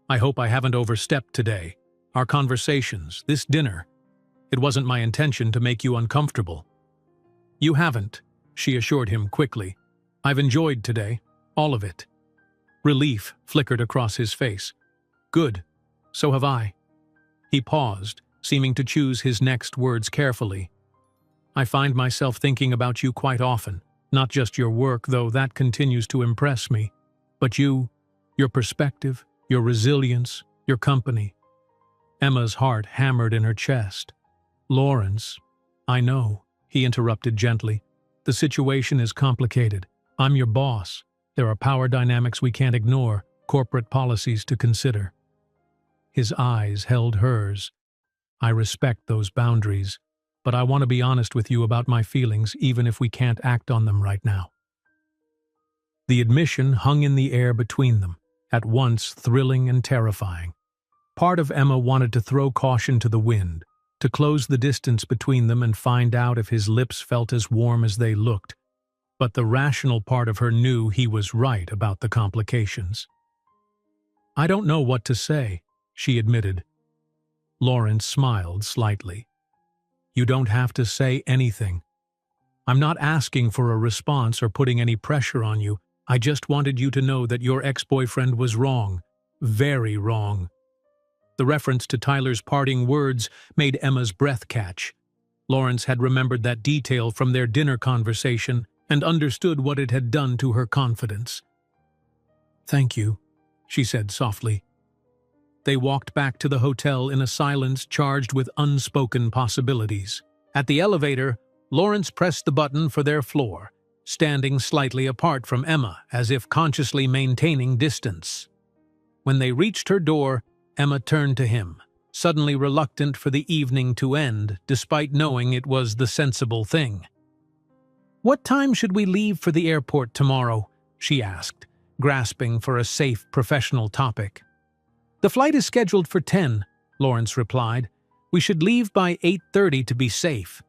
"I hope I haven't overstepped today. Our conversations, this dinner. It wasn't my intention to make you uncomfortable." "You haven't," she assured him quickly. "I've enjoyed today, all of it." Relief flickered across his face. "Good. So have I." He paused, seeming to choose his next words carefully. "I find myself thinking about you quite often, not just your work, though that continues to impress me, but you, your perspective, your resilience, your company." Emma's heart hammered in her chest. "Lawrence, I know," he interrupted gently. "The situation is complicated. I'm your boss. There are power dynamics we can't ignore, corporate policies to consider. His eyes held hers. I respect those boundaries, but I want to be honest with you about my feelings even if we can't act on them right now. The admission hung in the air between them, at once thrilling and terrifying. Part of Emma wanted to throw caution to the wind, to close the distance between them and find out if his lips felt as warm as they looked. But the rational part of her knew he was right about the complications. "I don't know what to say," she admitted. Lawrence smiled slightly. "You don't have to say anything. I'm not asking for a response or putting any pressure on you. I just wanted you to know that your ex-boyfriend was wrong. Very wrong." The reference to Tyler's parting words made Emma's breath catch. Lawrence had remembered that detail from their dinner conversation and understood what it had done to her confidence. "Thank you," she said softly. They walked back to the hotel in a silence charged with unspoken possibilities. At the elevator, Lawrence pressed the button for their floor, standing slightly apart from Emma, as if consciously maintaining distance. When they reached her door, Emma turned to him, suddenly reluctant for the evening to end, despite knowing it was the sensible thing. "What time should we leave for the airport tomorrow?" she asked, grasping for a safe professional topic. "The flight is scheduled for 10, Lawrence replied. "We should leave by 8:30 to be safe."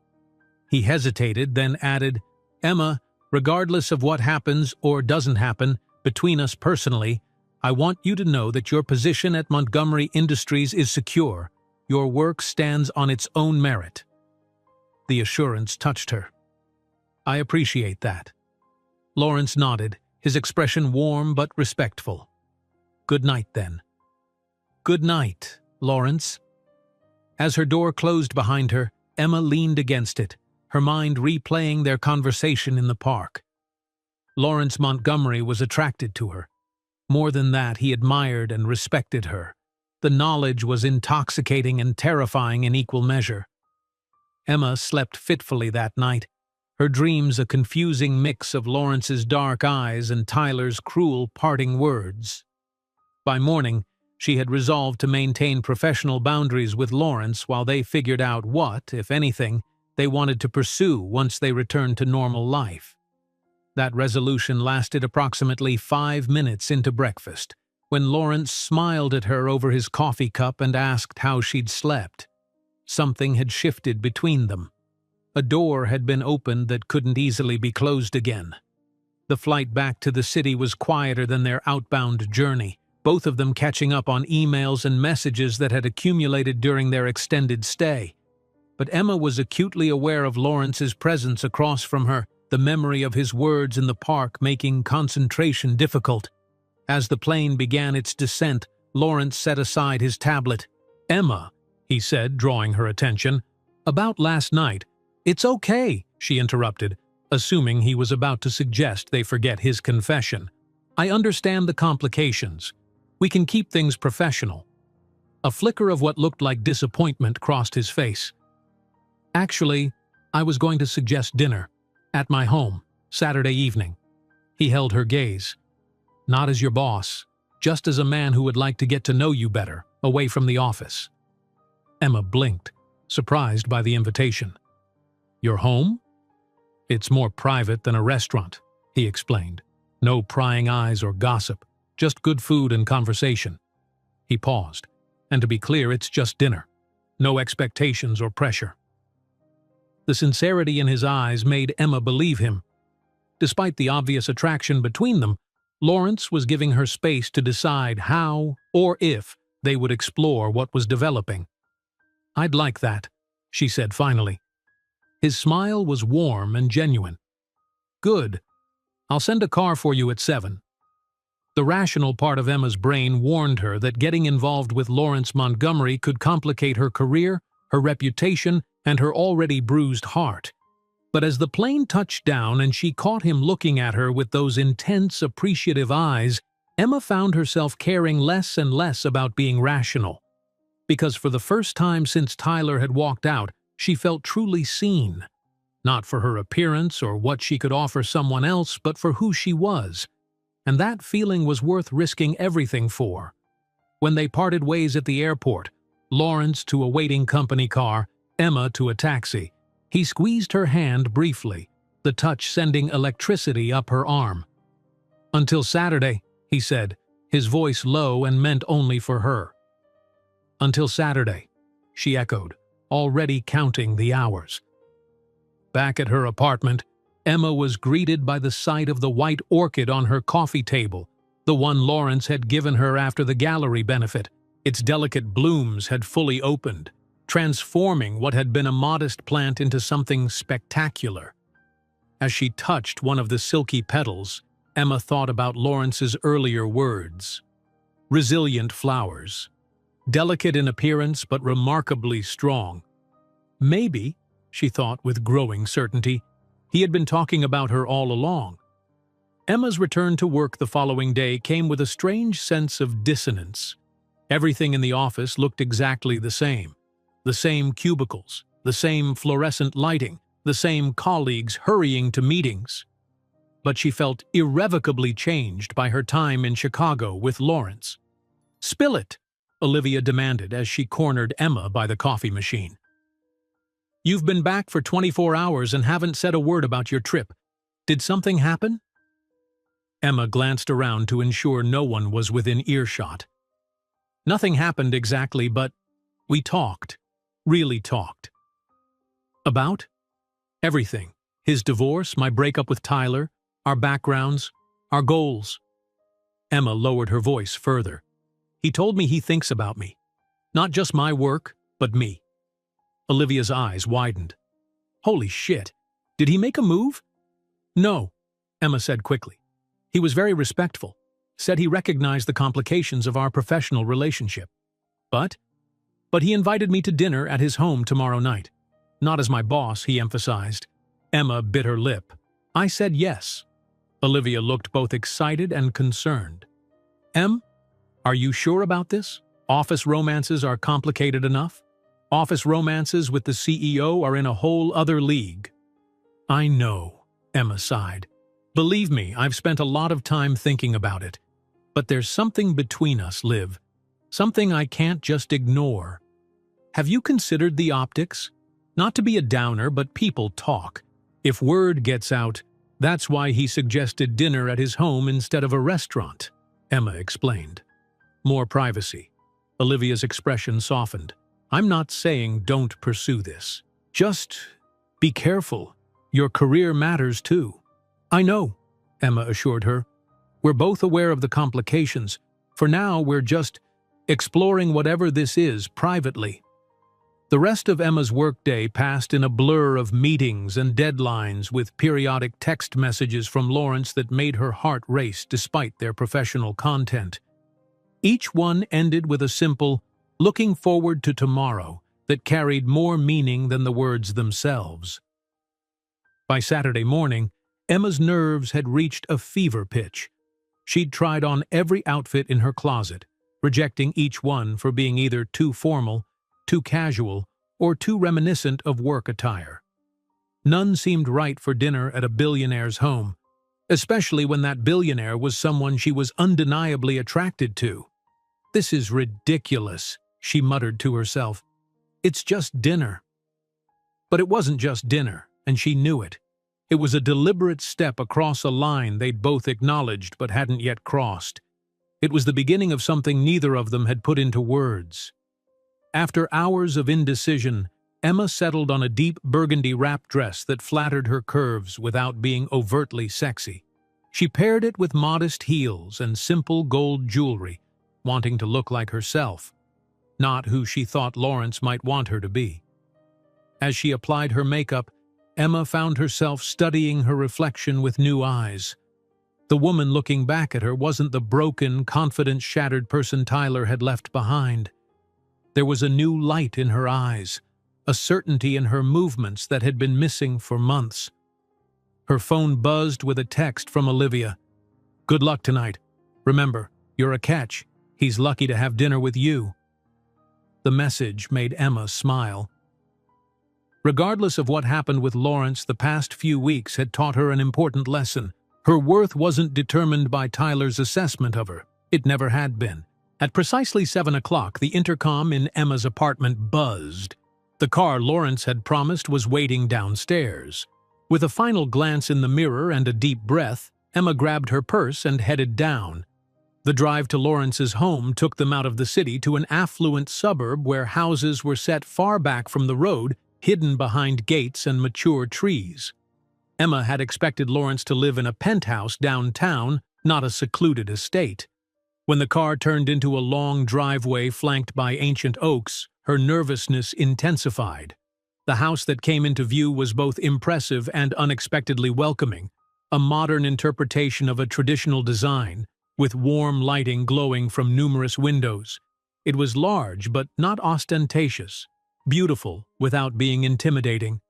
He hesitated, then added, "Emma, regardless of what happens or doesn't happen between us personally, I want you to know that your position at Montgomery Industries is secure. Your work stands on its own merit." The assurance touched her. "I appreciate that." Lawrence nodded, his expression warm but respectful. "Good night, then." "Good night, Lawrence." As her door closed behind her, Emma leaned against it, her mind replaying their conversation in the park. Lawrence Montgomery was attracted to her. More than that, he admired and respected her. The knowledge was intoxicating and terrifying in equal measure. Emma slept fitfully that night, her dreams a confusing mix of Lawrence's dark eyes and Tyler's cruel parting words. By morning, she had resolved to maintain professional boundaries with Lawrence while they figured out what, if anything, they wanted to pursue once they returned to normal life. That resolution lasted approximately 5 minutes into breakfast, when Lawrence smiled at her over his coffee cup and asked how she'd slept. Something had shifted between them. A door had been opened that couldn't easily be closed again. The flight back to the city was quieter than their outbound journey, both of them catching up on emails and messages that had accumulated during their extended stay. But Emma was acutely aware of Lawrence's presence across from her, the memory of his words in the park making concentration difficult. As the plane began its descent, Lawrence set aside his tablet. "Emma," he said, drawing her attention, "about last night." "It's okay," she interrupted, assuming he was about to suggest they forget his confession. "I understand the complications. We can keep things professional." A flicker of what looked like disappointment crossed his face. "Actually, I was going to suggest dinner. At my home, Saturday evening." He held her gaze. "Not as your boss, just as a man who would like to get to know you better, away from the office." Emma blinked, surprised by the invitation. "Your home?" "It's more private than a restaurant," he explained. "No prying eyes or gossip, just good food and conversation." He paused. "And to be clear, it's just dinner. No expectations or pressure." The sincerity in his eyes made Emma believe him. Despite the obvious attraction between them, Lawrence was giving her space to decide how, or if, they would explore what was developing. "I'd like that," she said finally. His smile was warm and genuine. "Good. I'll send a car for you at 7. The rational part of Emma's brain warned her that getting involved with Lawrence Montgomery could complicate her career, her reputation, and her already bruised heart. But as the plane touched down and she caught him looking at her with those intense, appreciative eyes, Emma found herself caring less and less about being rational. Because for the first time since Tyler had walked out, she felt truly seen. Not for her appearance or what she could offer someone else, but for who she was. and that feeling was worth risking everything for. When they parted ways at the airport, Lawrence to a waiting company car, Emma to a taxi, he squeezed her hand briefly, the touch sending electricity up her arm. "Until Saturday," he said, his voice low and meant only for her. "Until Saturday," she echoed, already counting the hours. Back at her apartment, Emma was greeted by the sight of the white orchid on her coffee table, the one Lawrence had given her after the gallery benefit. Its delicate blooms had fully opened, transforming what had been a modest plant into something spectacular. As she touched one of the silky petals, Emma thought about Lawrence's earlier words. Resilient flowers. Delicate in appearance but remarkably strong. Maybe, she thought with growing certainty, he had been talking about her all along. Emma's return to work the following day came with a strange sense of dissonance. Everything in the office looked exactly the same. The same cubicles, the same fluorescent lighting, the same colleagues hurrying to meetings. But she felt irrevocably changed by her time in Chicago with Lawrence. "Spill it," Olivia demanded as she cornered Emma by the coffee machine. "You've been back for 24 hours and haven't said a word about your trip. Did something happen?" Emma glanced around to ensure no one was within earshot. "Nothing happened exactly, but we talked. Really talked." "About?" "Everything. His divorce, my breakup with Tyler, our backgrounds, our goals." Emma lowered her voice further. "He told me he thinks about me. Not just my work, but me." Olivia's eyes widened. "Holy shit. Did he make a move?" "No," Emma said quickly. "He was very respectful. Said he recognized the complications of our professional relationship. But he invited me to dinner at his home tomorrow night. Not as my boss," he emphasized. Emma bit her lip. "I said yes." Olivia looked both excited and concerned. "Em, are you sure about this? Office romances are complicated enough. Office romances with the CEO are in a whole other league." "I know," Emma sighed. "Believe me, I've spent a lot of time thinking about it. But there's something between us, Liv. Something I can't just ignore. Have you considered the optics? Not to be a downer, but people talk. If word gets out, that's why he suggested dinner at his home instead of a restaurant," Emma explained. "More privacy." Olivia's expression softened. "I'm not saying don't pursue this. Just be careful. Your career matters too." "I know," Emma assured her. "We're both aware of the complications. For now, we're just exploring whatever this is privately." The rest of Emma's workday passed in a blur of meetings and deadlines with periodic text messages from Lawrence that made her heart race despite their professional content. Each one ended with a simple, "looking forward to tomorrow," that carried more meaning than the words themselves. By Saturday morning, Emma's nerves had reached a fever pitch. She'd tried on every outfit in her closet, rejecting each one for being either too formal, too casual, or too reminiscent of work attire. None seemed right for dinner at a billionaire's home, especially when that billionaire was someone she was undeniably attracted to. "This is ridiculous," she muttered to herself. "It's just dinner." But it wasn't just dinner, and she knew it. It was a deliberate step across a line they'd both acknowledged but hadn't yet crossed. It was the beginning of something neither of them had put into words. After hours of indecision, Emma settled on a deep burgundy wrap dress that flattered her curves without being overtly sexy. She paired it with modest heels and simple gold jewelry, wanting to look like herself, not who she thought Lawrence might want her to be. As she applied her makeup, Emma found herself studying her reflection with new eyes. The woman looking back at her wasn't the broken, confidence-shattered person Tyler had left behind. There was a new light in her eyes, a certainty in her movements that had been missing for months. Her phone buzzed with a text from Olivia. "Good luck tonight. Remember, you're a catch. He's lucky to have dinner with you." The message made Emma smile. Regardless of what happened with Lawrence, the past few weeks had taught her an important lesson. Her worth wasn't determined by Tyler's assessment of her. It never had been. At precisely 7 o'clock, the intercom in Emma's apartment buzzed. The car Lawrence had promised was waiting downstairs. With a final glance in the mirror and a deep breath, Emma grabbed her purse and headed down. The drive to Lawrence's home took them out of the city to an affluent suburb where houses were set far back from the road, hidden behind gates and mature trees. Emma had expected Lawrence to live in a penthouse downtown, not a secluded estate. When the car turned into a long driveway flanked by ancient oaks, her nervousness intensified. The house that came into view was both impressive and unexpectedly welcoming, a modern interpretation of a traditional design, with warm lighting glowing from numerous windows. It was large but not ostentatious, beautiful without being intimidating.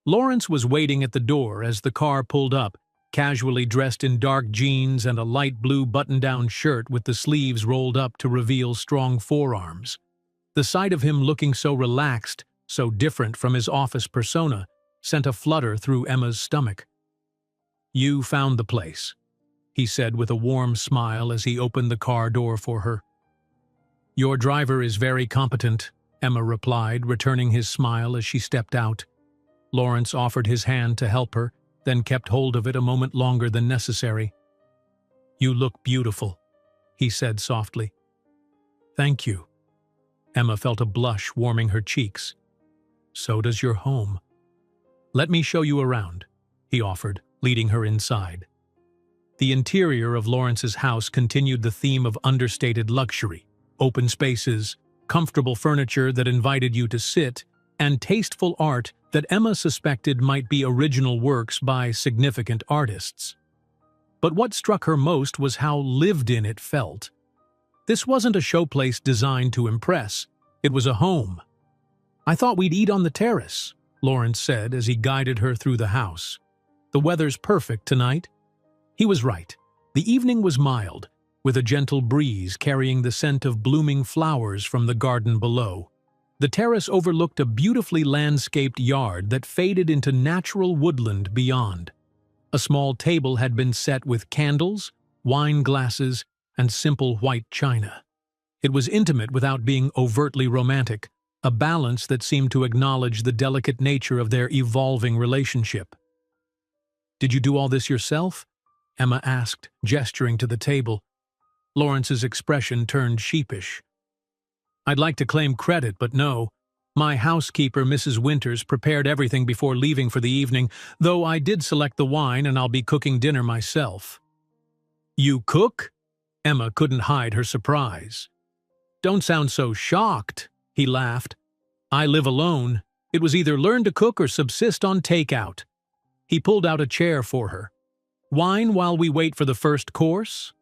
Lawrence was waiting at the door as the car pulled up, casually dressed in dark jeans and a light blue button-down shirt with the sleeves rolled up to reveal strong forearms. The sight of him looking so relaxed, so different from his office persona, sent a flutter through Emma's stomach. "You found the place," he said with a warm smile as he opened the car door for her. "Your driver is very competent," Emma replied, returning his smile as she stepped out. Lawrence offered his hand to help her, then kept hold of it a moment longer than necessary. "You look beautiful," he said softly. "Thank you." Emma felt a blush warming her cheeks. "So does your home." "Let me show you around," he offered, leading her inside. The interior of Lawrence's house continued the theme of understated luxury: open spaces, comfortable furniture that invited you to sit, and tasteful art that Emma suspected might be original works by significant artists. But what struck her most was how lived-in it felt. This wasn't a showplace designed to impress. It was a home. "I thought we'd eat on the terrace," Lawrence said as he guided her through the house. "The weather's perfect tonight." He was right. The evening was mild, with a gentle breeze carrying the scent of blooming flowers from the garden below. The terrace overlooked a beautifully landscaped yard that faded into natural woodland beyond. A small table had been set with candles, wine glasses, and simple white china. It was intimate without being overtly romantic, a balance that seemed to acknowledge the delicate nature of their evolving relationship. "Did you do all this yourself?" Emma asked, gesturing to the table. Lawrence's expression turned sheepish. "I'd like to claim credit, but no. My housekeeper, Mrs. Winters, prepared everything before leaving for the evening, though I did select the wine and I'll be cooking dinner myself." "You cook?" Emma couldn't hide her surprise. "Don't sound so shocked," he laughed. "I live alone. It was either learn to cook or subsist on takeout." He pulled out a chair for her. "Wine while we wait for the first course?"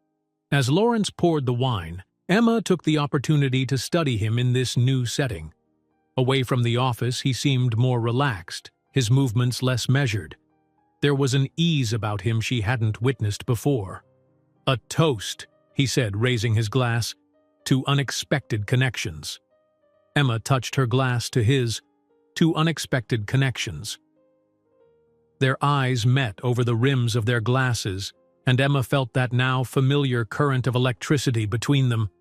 As Lawrence poured the wine, Emma took the opportunity to study him in this new setting. Away from the office, he seemed more relaxed, his movements less measured. There was an ease about him she hadn't witnessed before. "A toast," he said, raising his glass, "to unexpected connections." Emma touched her glass to his, "to unexpected connections." Their eyes met over the rims of their glasses, and Emma felt that now familiar current of electricity between them.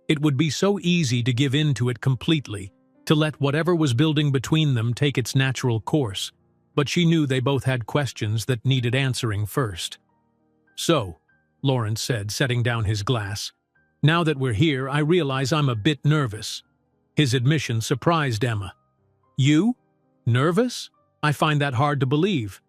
It would be so easy to give in to it completely, to let whatever was building between them take its natural course, but she knew they both had questions that needed answering first. "So," Lawrence said, setting down his glass, "now that we're here, I realize I'm a bit nervous." His admission surprised Emma. "You? Nervous? I find that hard to believe."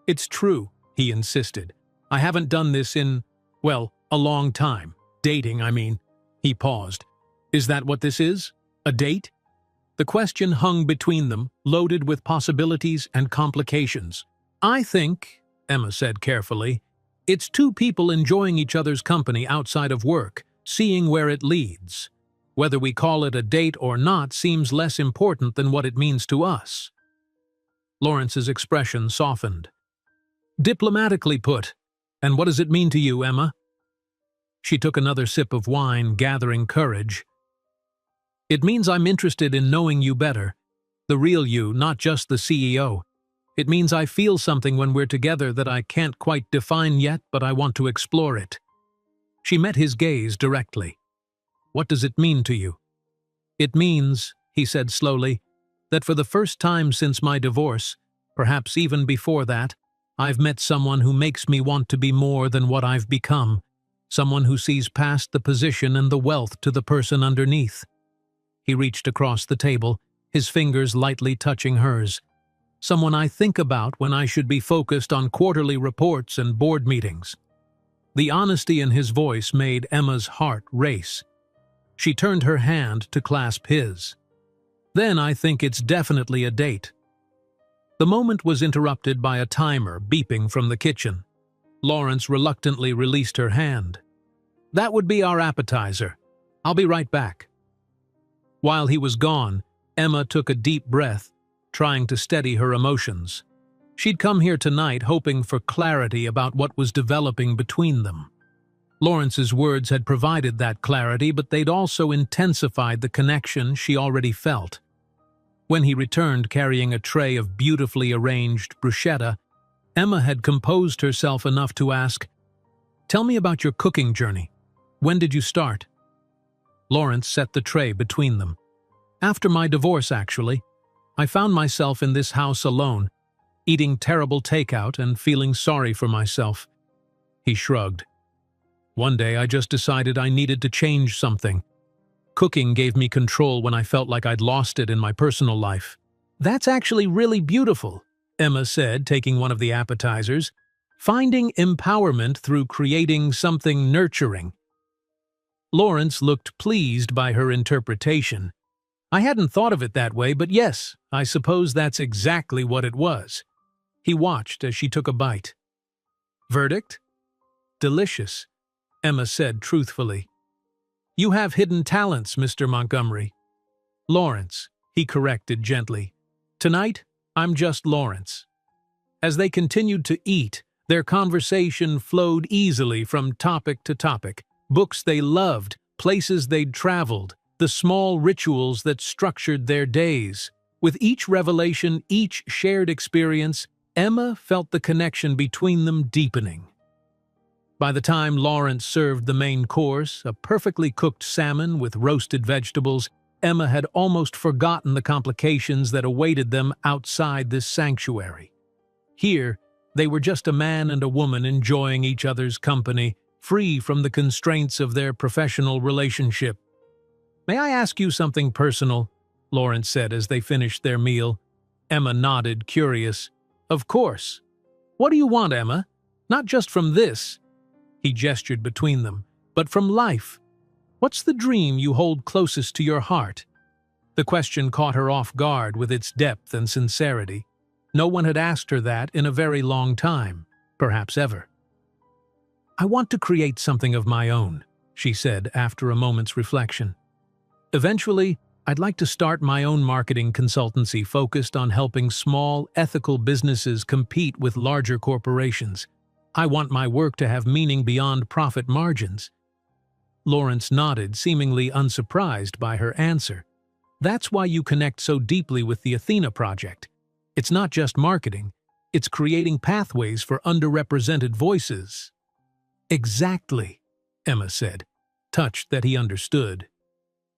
"It's true," he insisted. "I haven't done this in, well, a long time. Dating, I mean." He paused. "Is that what this is? A date?" The question hung between them, loaded with possibilities and complications. "I think," Emma said carefully, "it's two people enjoying each other's company outside of work, seeing where it leads. Whether we call it a date or not seems less important than what it means to us." Lawrence's expression softened. "Diplomatically put. And what does it mean to you, Emma?" She took another sip of wine, gathering courage. "It means I'm interested in knowing you better. The real you, not just the CEO. It means I feel something when we're together that I can't quite define yet, but I want to explore it. She met his gaze directly. What does it mean to you? It means, he said slowly, that for the first time since my divorce, perhaps even before that, I've met someone who makes me want to be more than what I've become, someone who sees past the position and the wealth to the person underneath. He reached across the table, his fingers lightly touching hers. Someone I think about when I should be focused on quarterly reports and board meetings. The honesty in his voice made Emma's heart race. She turned her hand to clasp his. Then I think it's definitely a date. The moment was interrupted by a timer beeping from the kitchen. Lawrence reluctantly released her hand. That would be our appetizer. I'll be right back. While he was gone, Emma took a deep breath, trying to steady her emotions. She'd come here tonight hoping for clarity about what was developing between them. Lawrence's words had provided that clarity, but they'd also intensified the connection she already felt. When he returned carrying a tray of beautifully arranged bruschetta, Emma had composed herself enough to ask, "Tell me about your cooking journey. When did you start?" Lawrence set the tray between them. "After my divorce, actually. I found myself in this house alone, eating terrible takeout and feeling sorry for myself." He shrugged. "One day I just decided I needed to change something. Cooking gave me control when I felt like I'd lost it in my personal life." "That's actually really beautiful," Emma said, taking one of the appetizers. "Finding empowerment through creating something nurturing." Lawrence looked pleased by her interpretation. "I hadn't thought of it that way, but yes, I suppose that's exactly what it was." He watched as she took a bite. "Verdict?" "Delicious," Emma said truthfully. "You have hidden talents, Mr. Montgomery." "Lawrence," he corrected gently. "Tonight, I'm just Lawrence." As they continued to eat, their conversation flowed easily from topic to topic. Books they loved, places they'd traveled, the small rituals that structured their days. With each revelation, each shared experience, Emma felt the connection between them deepening. By the time Lawrence served the main course, a perfectly cooked salmon with roasted vegetables, Emma had almost forgotten the complications that awaited them outside this sanctuary. Here, they were just a man and a woman enjoying each other's company, free from the constraints of their professional relationship. "May I ask you something personal?" Lawrence said as they finished their meal. Emma nodded, curious. "Of course. What do you want, Emma? Not just from this," he gestured between them, "but from life. What's the dream you hold closest to your heart?" The question caught her off guard with its depth and sincerity. No one had asked her that in a very long time, perhaps ever. "I want to create something of my own," she said after a moment's reflection. "Eventually, I'd like to start my own marketing consultancy focused on helping small, ethical businesses compete with larger corporations. I want my work to have meaning beyond profit margins." Lawrence nodded, seemingly unsurprised by her answer. "That's why you connect so deeply with the Athena project. It's not just marketing, it's creating pathways for underrepresented voices." "Exactly," Emma said, touched that he understood.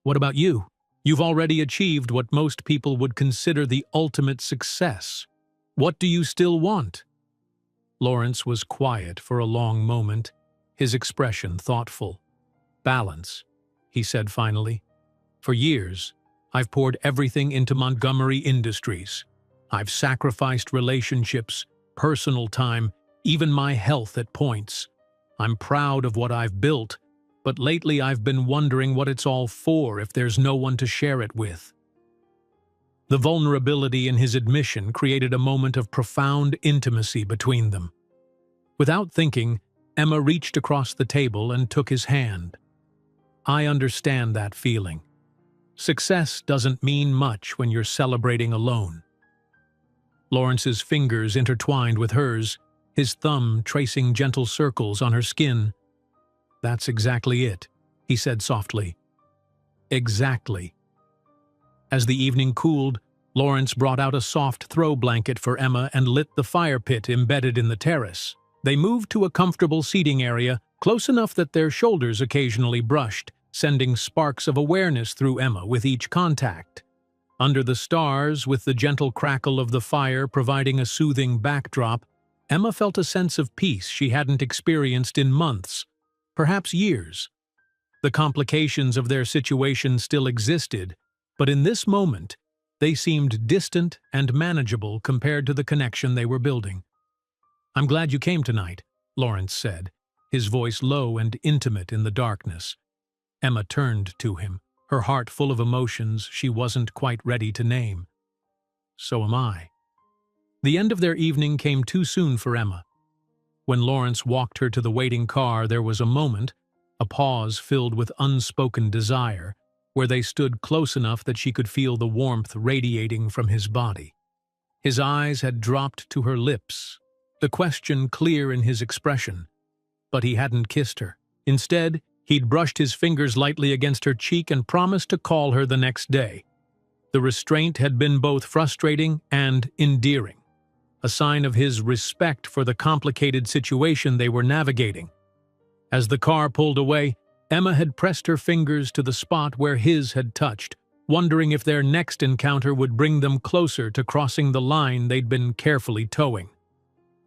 "What about you? You've already achieved what most people would consider the ultimate success. What do you still want?" Lawrence was quiet for a long moment, his expression thoughtful. "Balance," he said finally. "For years, I've poured everything into Montgomery Industries. I've sacrificed relationships, personal time, even my health at points. I'm proud of what I've built, but lately I've been wondering what it's all for if there's no one to share it with." The vulnerability in his admission created a moment of profound intimacy between them. Without thinking, Emma reached across the table and took his hand. "I understand that feeling. Success doesn't mean much when you're celebrating alone." Lawrence's fingers intertwined with hers, his thumb tracing gentle circles on her skin. "That's exactly it," he said softly. "Exactly." As the evening cooled, Lawrence brought out a soft throw blanket for Emma and lit the fire pit embedded in the terrace. They moved to a comfortable seating area, close enough that their shoulders occasionally brushed, sending sparks of awareness through Emma with each contact. Under the stars, with the gentle crackle of the fire providing a soothing backdrop, Emma felt a sense of peace she hadn't experienced in months, perhaps years. The complications of their situation still existed, but in this moment, they seemed distant and manageable compared to the connection they were building. "I'm glad you came tonight," Lawrence said, his voice low and intimate in the darkness. Emma turned to him, her heart full of emotions she wasn't quite ready to name. "So am I." The end of their evening came too soon for Emma. When Lawrence walked her to the waiting car, there was a moment, a pause filled with unspoken desire, where they stood close enough that she could feel the warmth radiating from his body. His eyes had dropped to her lips, the question clear in his expression, but he hadn't kissed her. Instead, he'd brushed his fingers lightly against her cheek and promised to call her the next day. The restraint had been both frustrating and endearing, a sign of his respect for the complicated situation they were navigating. As the car pulled away, Emma had pressed her fingers to the spot where his had touched, wondering if their next encounter would bring them closer to crossing the line they'd been carefully towing.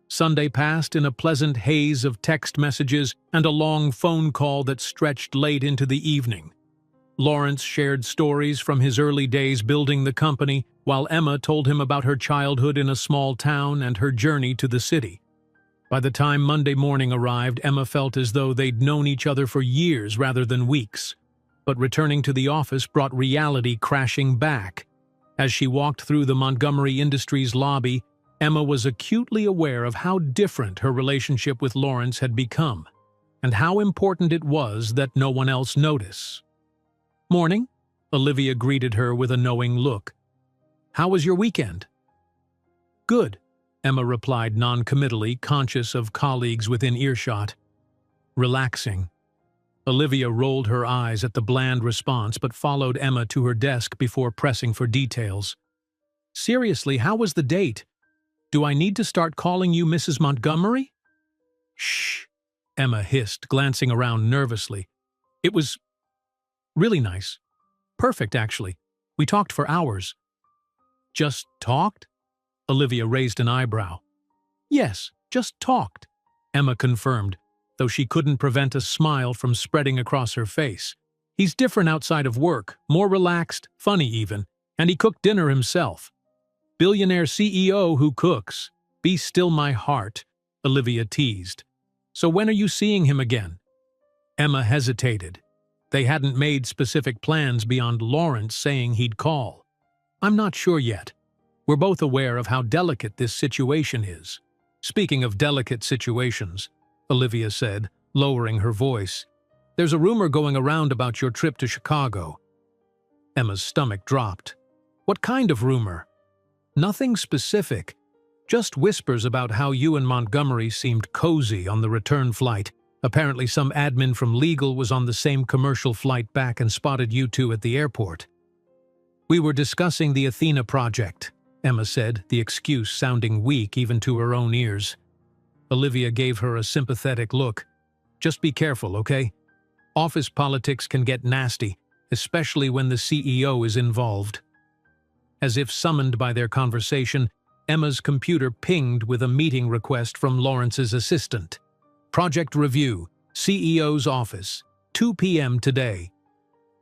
Sunday passed in a pleasant haze of text messages and a long phone call that stretched late into the evening. Lawrence shared stories from his early days building the company, while Emma told him about her childhood in a small town and her journey to the city. By the time Monday morning arrived, Emma felt as though they'd known each other for years rather than weeks. But returning to the office brought reality crashing back. As she walked through the Montgomery Industries lobby, Emma was acutely aware of how different her relationship with Lawrence had become, and how important it was that no one else notice. "Morning," Olivia greeted her with a knowing look. "How was your weekend?" "Good," Emma replied non-committally, conscious of colleagues within earshot. "Relaxing." Olivia rolled her eyes at the bland response but followed Emma to her desk before pressing for details. "Seriously, how was the date? Do I need to start calling you Mrs. Montgomery?" "Shh," Emma hissed, glancing around nervously. "It was really nice. Perfect, actually. We talked for hours." "Just talked?" Olivia raised an eyebrow. "Yes, just talked," Emma confirmed, though she couldn't prevent a smile from spreading across her face. "He's different outside of work, more relaxed, funny even, and he cooked dinner himself." "Billionaire CEO who cooks. Be still my heart," Olivia teased. "So when are you seeing him again?" Emma hesitated. They hadn't made specific plans beyond Lawrence saying he'd call. "I'm not sure yet. We're both aware of how delicate this situation is." "Speaking of delicate situations," Olivia said, lowering her voice, "there's a rumor going around about your trip to Chicago." Emma's stomach dropped. "What kind of rumor?" "Nothing specific. Just whispers about how you and Montgomery seemed cozy on the return flight. Apparently some admin from legal was on the same commercial flight back and spotted you two at the airport." "We were discussing the Athena project," Emma said, the excuse sounding weak even to her own ears. Olivia gave her a sympathetic look. "Just be careful, okay? Office politics can get nasty, especially when the CEO is involved." As if summoned by their conversation, Emma's computer pinged with a meeting request from Lawrence's assistant. "Project review, CEO's office, 2 p.m. today."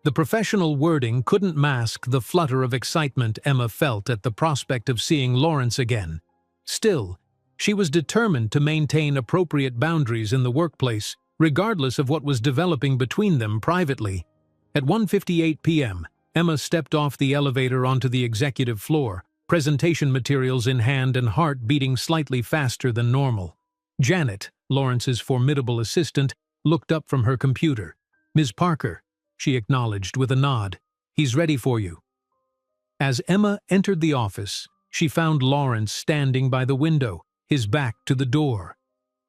The professional wording couldn't mask the flutter of excitement Emma felt at the prospect of seeing Lawrence again. Still, she was determined to maintain appropriate boundaries in the workplace, regardless of what was developing between them privately. At 1:58 p.m., Emma stepped off the elevator onto the executive floor, presentation materials in hand and heart beating slightly faster than normal. Janet, Lawrence's formidable assistant, looked up from her computer. "Ms. Parker," she acknowledged with a nod. "He's ready for you." As Emma entered the office, she found Lawrence standing by the window, his back to the door.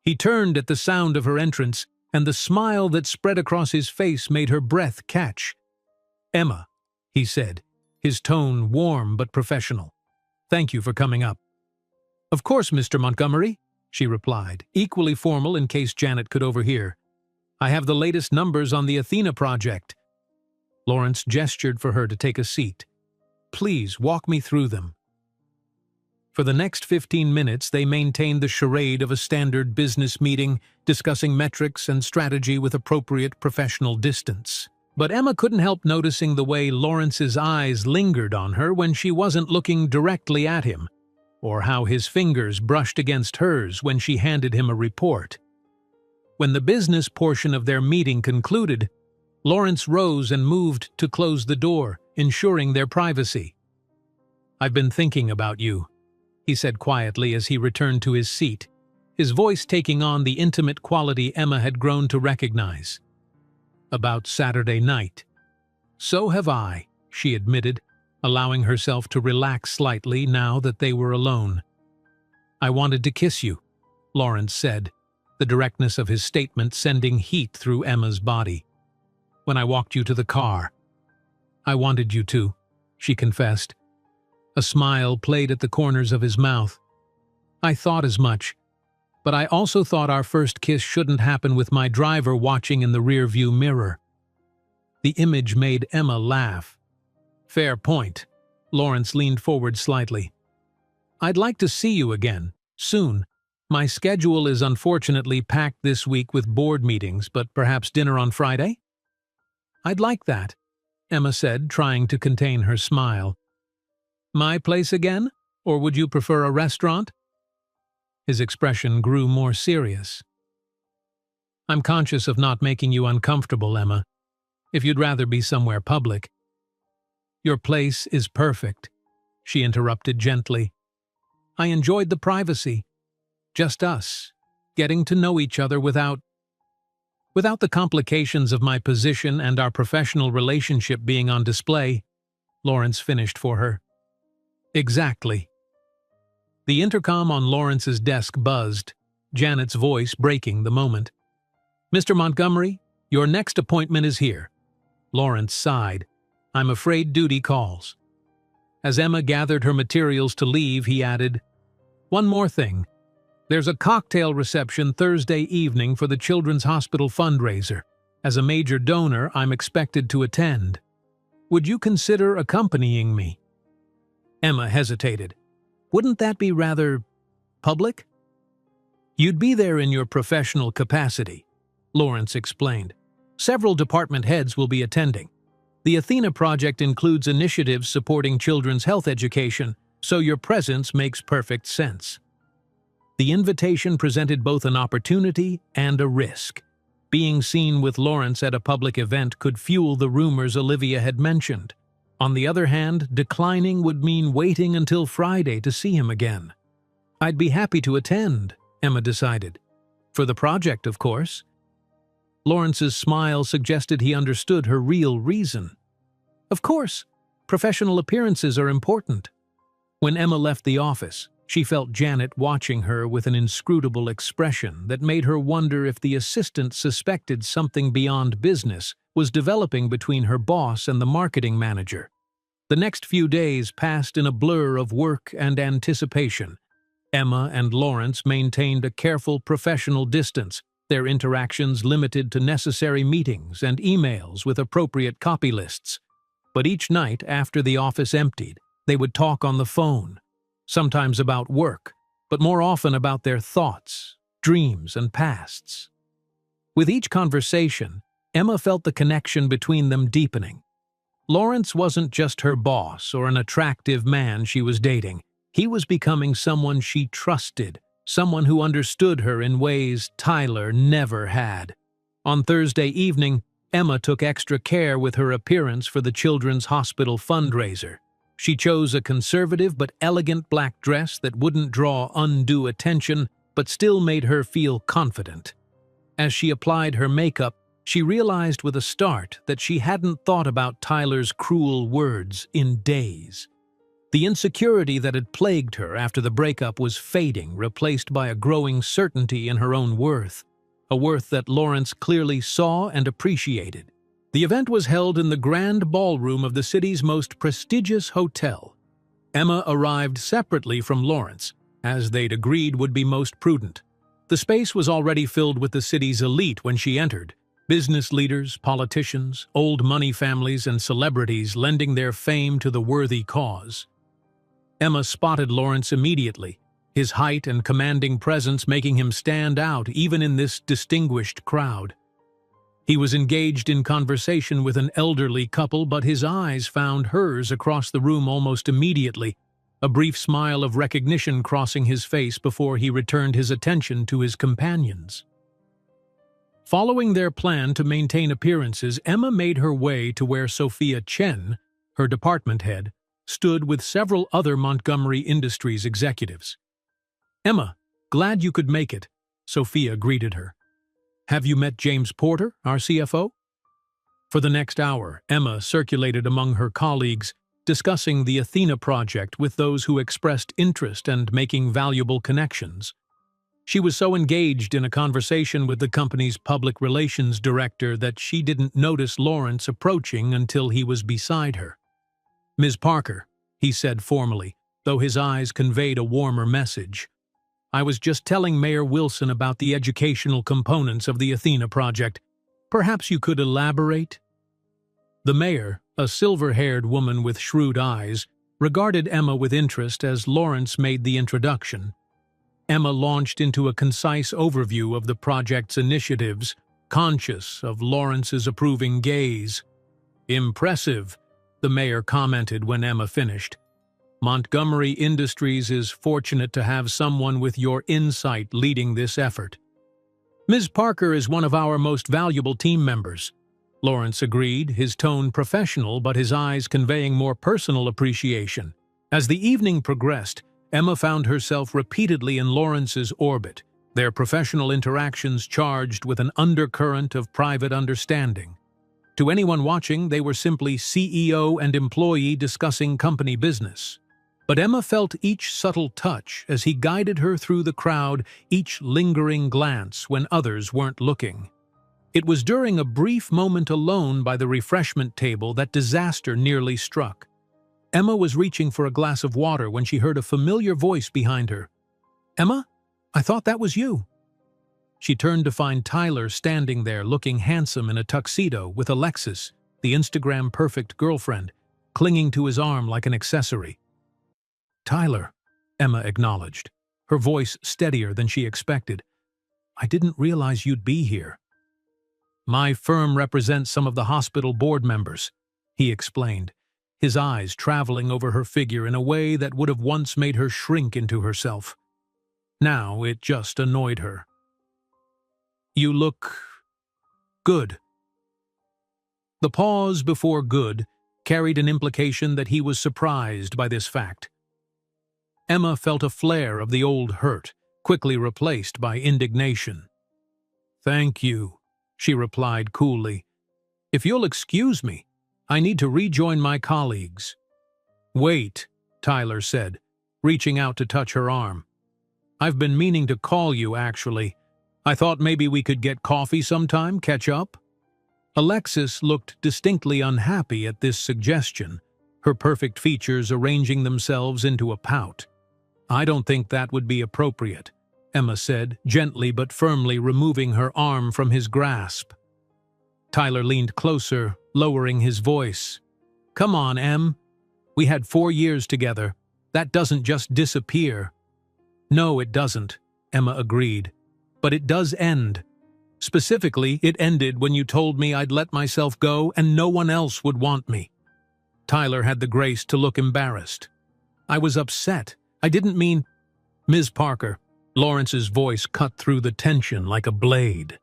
He turned at the sound of her entrance, and the smile that spread across his face made her breath catch. "Emma," he said, his tone warm but professional. "Thank you for coming up." "Of course, Mr. Montgomery," she replied, equally formal in case Janet could overhear. "I have the latest numbers on the Athena project." Lawrence gestured for her to take a seat. "Please walk me through them." For the next 15 minutes, they maintained the charade of a standard business meeting, discussing metrics and strategy with appropriate professional distance. But Emma couldn't help noticing the way Lawrence's eyes lingered on her when she wasn't looking directly at him, or how his fingers brushed against hers when she handed him a report. When the business portion of their meeting concluded, Lawrence rose and moved to close the door, ensuring their privacy. "I've been thinking about you," he said quietly as he returned to his seat, his voice taking on the intimate quality Emma had grown to recognize. "About Saturday night." "So have I," she admitted, allowing herself to relax slightly now that they were alone. "I wanted to kiss you," Lawrence said, the directness of his statement sending heat through Emma's body. "When I walked you to the car." "I wanted you to," she confessed. A smile played at the corners of his mouth. "I thought as much, but I also thought our first kiss shouldn't happen with my driver watching in the rearview mirror." The image made Emma laugh. "Fair point." Lawrence leaned forward slightly. "I'd like to see you again, soon. My schedule is unfortunately packed this week with board meetings, but perhaps dinner on Friday?" "I'd like that," Emma said, trying to contain her smile. "My place again? Or would you prefer a restaurant?" His expression grew more serious. "I'm conscious of not making you uncomfortable, Emma. If you'd rather be somewhere public." "Your place is perfect," she interrupted gently. "I enjoyed the privacy. Just us, getting to know each other without the complications of my position and our professional relationship being on display," Lawrence finished for her. "Exactly." The intercom on Lawrence's desk buzzed, Janet's voice breaking the moment. "Mr. Montgomery, your next appointment is here." Lawrence sighed. "I'm afraid duty calls." As Emma gathered her materials to leave, he added, "One more thing. There's a cocktail reception Thursday evening for the Children's Hospital fundraiser. As a major donor, I'm expected to attend. Would you consider accompanying me?" Emma hesitated. "Wouldn't that be rather public?" "You'd be there in your professional capacity," Lawrence explained. "Several department heads will be attending. The Athena project includes initiatives supporting children's health education, so your presence makes perfect sense." The invitation presented both an opportunity and a risk. Being seen with Lawrence at a public event could fuel the rumors Olivia had mentioned. On the other hand, declining would mean waiting until Friday to see him again. "I'd be happy to attend," Emma decided. "For the project, of course." Lawrence's smile suggested he understood her real reason. "Of course, professional appearances are important." When Emma left the office, she felt Janet watching her with an inscrutable expression that made her wonder if the assistant suspected something beyond business was developing between her boss and the marketing manager. The next few days passed in a blur of work and anticipation. Emma and Lawrence maintained a careful professional distance, their interactions limited to necessary meetings and emails with appropriate copy lists. But each night after the office emptied, they would talk on the phone, sometimes about work, but more often about their thoughts, dreams, and pasts. With each conversation, Emma felt the connection between them deepening. Lawrence wasn't just her boss or an attractive man she was dating. He was becoming someone she trusted, someone who understood her in ways Tyler never had. On Thursday evening, Emma took extra care with her appearance for the Children's Hospital fundraiser. She chose a conservative but elegant black dress that wouldn't draw undue attention but still made her feel confident. As she applied her makeup, she realized with a start that she hadn't thought about Tyler's cruel words in days. The insecurity that had plagued her after the breakup was fading, replaced by a growing certainty in her own worth, a worth that Lawrence clearly saw and appreciated. The event was held in the grand ballroom of the city's most prestigious hotel. Emma arrived separately from Lawrence, as they'd agreed would be most prudent. The space was already filled with the city's elite when she entered. Business leaders, politicians, old money families, and celebrities lending their fame to the worthy cause. Emma spotted Lawrence immediately, his height and commanding presence making him stand out even in this distinguished crowd. He was engaged in conversation with an elderly couple, but his eyes found hers across the room almost immediately, a brief smile of recognition crossing his face before he returned his attention to his companions. Following their plan to maintain appearances, Emma made her way to where Sophia Chen, her department head, stood with several other Montgomery Industries executives. "Emma, glad you could make it," Sophia greeted her. "Have you met James Porter, our CFO?" For the next hour, Emma circulated among her colleagues, discussing the Athena project with those who expressed interest and making valuable connections. She was so engaged in a conversation with the company's public relations director that she didn't notice Lawrence approaching until he was beside her. "Ms. Parker," he said formally, though his eyes conveyed a warmer message. "I was just telling Mayor Wilson about the educational components of the Athena project. Perhaps you could elaborate?" The mayor, a silver-haired woman with shrewd eyes, regarded Emma with interest as Lawrence made the introduction. Emma launched into a concise overview of the project's initiatives, conscious of Lawrence's approving gaze. "Impressive," the mayor commented when Emma finished. "Montgomery Industries is fortunate to have someone with your insight leading this effort." "Ms. Parker is one of our most valuable team members," Lawrence agreed, his tone professional but his eyes conveying more personal appreciation. As the evening progressed, Emma found herself repeatedly in Lawrence's orbit, their professional interactions charged with an undercurrent of private understanding. To anyone watching, they were simply CEO and employee discussing company business. But Emma felt each subtle touch as he guided her through the crowd, each lingering glance when others weren't looking. It was during a brief moment alone by the refreshment table that disaster nearly struck. Emma was reaching for a glass of water when she heard a familiar voice behind her. "Emma, I thought that was you." She turned to find Tyler standing there looking handsome in a tuxedo with Alexis, the Instagram-perfect girlfriend, clinging to his arm like an accessory. "Tyler," Emma acknowledged, her voice steadier than she expected. "I didn't realize you'd be here." "My firm represents some of the hospital board members," he explained, his eyes traveling over her figure in a way that would have once made her shrink into herself. Now it just annoyed her. "You look good." The pause before good carried an implication that he was surprised by this fact. Emma felt a flare of the old hurt, quickly replaced by indignation. "Thank you," she replied coolly. "If you'll excuse me, I need to rejoin my colleagues." "Wait," Tyler said, reaching out to touch her arm. "I've been meaning to call you, actually. I thought maybe we could get coffee sometime, catch up?" Alexis looked distinctly unhappy at this suggestion, her perfect features arranging themselves into a pout. "I don't think that would be appropriate," Emma said, gently but firmly removing her arm from his grasp. Tyler leaned closer, lowering his voice. "Come on, Em. We had 4 years together. That doesn't just disappear." "No, it doesn't," Emma agreed. "But it does end. Specifically, it ended when you told me I'd let myself go and no one else would want me." Tyler had the grace to look embarrassed. "I was upset. I didn't mean—" "Ms. Parker," Lawrence's voice cut through the tension like a blade.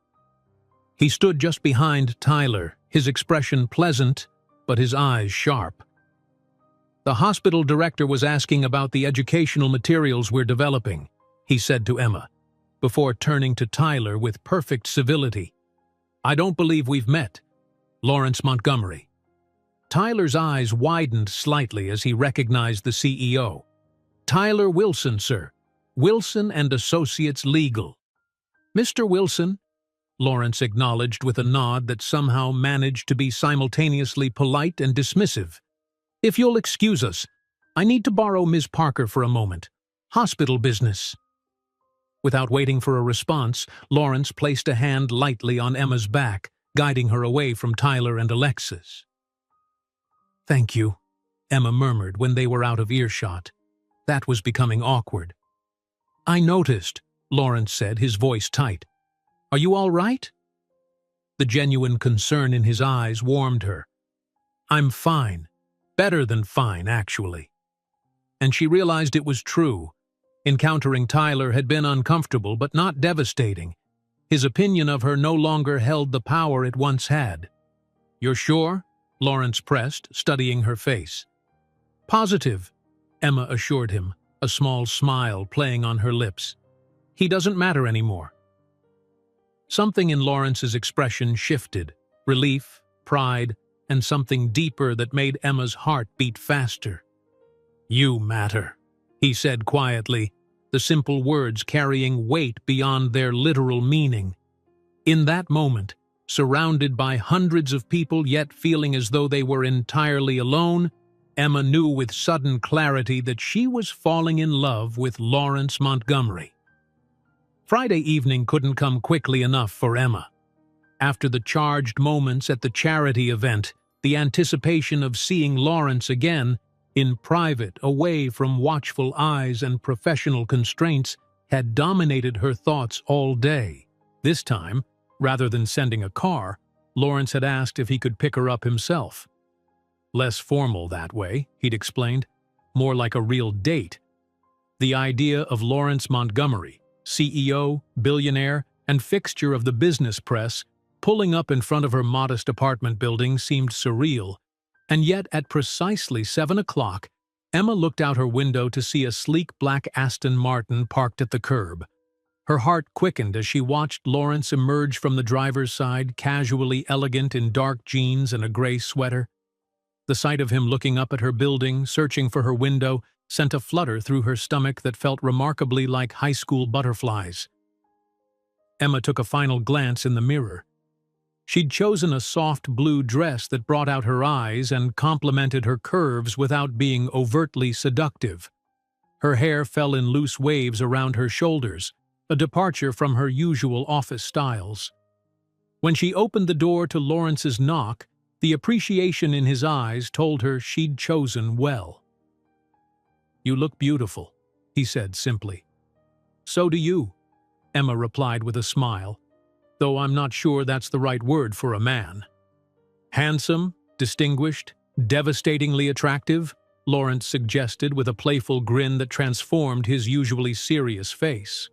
He stood just behind Tyler, his expression pleasant, but his eyes sharp. "The hospital director was asking about the educational materials we're developing," he said to Emma, before turning to Tyler with perfect civility. "I don't believe we've met. Lawrence Montgomery." Tyler's eyes widened slightly as he recognized the CEO. "Tyler Wilson, sir. Wilson and Associates Legal." "Mr. Wilson," Lawrence acknowledged with a nod that somehow managed to be simultaneously polite and dismissive. "If you'll excuse us, I need to borrow Ms. Parker for a moment. Hospital business." Without waiting for a response, Lawrence placed a hand lightly on Emma's back, guiding her away from Tyler and Alexis. "Thank you," Emma murmured when they were out of earshot. That was becoming awkward. "I noticed," Lawrence said, his voice tight. "Are you all right?" The genuine concern in his eyes warmed her. "I'm fine. Better than fine, actually." And she realized it was true. Encountering Tyler had been uncomfortable but not devastating. His opinion of her no longer held the power it once had. "You're sure?" Lawrence pressed, studying her face. "Positive," Emma assured him, a small smile playing on her lips. "He doesn't matter anymore." Something in Lawrence's expression shifted, relief, pride, and something deeper that made Emma's heart beat faster. "You matter," he said quietly, the simple words carrying weight beyond their literal meaning. In that moment, surrounded by hundreds of people yet feeling as though they were entirely alone, Emma knew with sudden clarity that she was falling in love with Lawrence Montgomery. Friday evening couldn't come quickly enough for Emma. After the charged moments at the charity event, the anticipation of seeing Lawrence again, in private, away from watchful eyes and professional constraints, had dominated her thoughts all day. This time, rather than sending a car, Lawrence had asked if he could pick her up himself. Less formal that way, he'd explained, more like a real date. The idea of Lawrence Montgomery, CEO, billionaire, and fixture of the business press, pulling up in front of her modest apartment building seemed surreal. And yet, at precisely 7 o'clock, Emma looked out her window to see a sleek black Aston Martin parked at the curb. Her heart quickened as she watched Lawrence emerge from the driver's side, casually elegant in dark jeans and a gray sweater. The sight of him looking up at her building, searching for her window, sent a flutter through her stomach that felt remarkably like high school butterflies. Emma took a final glance in the mirror. She'd chosen a soft blue dress that brought out her eyes and complemented her curves without being overtly seductive. Her hair fell in loose waves around her shoulders, a departure from her usual office styles. When she opened the door to Lawrence's knock, the appreciation in his eyes told her she'd chosen well. "You look beautiful," he said simply. "So do you," Emma replied with a smile, though I'm not sure that's the right word for a man. "Handsome, distinguished, devastatingly attractive," Lawrence suggested with a playful grin that transformed his usually serious face.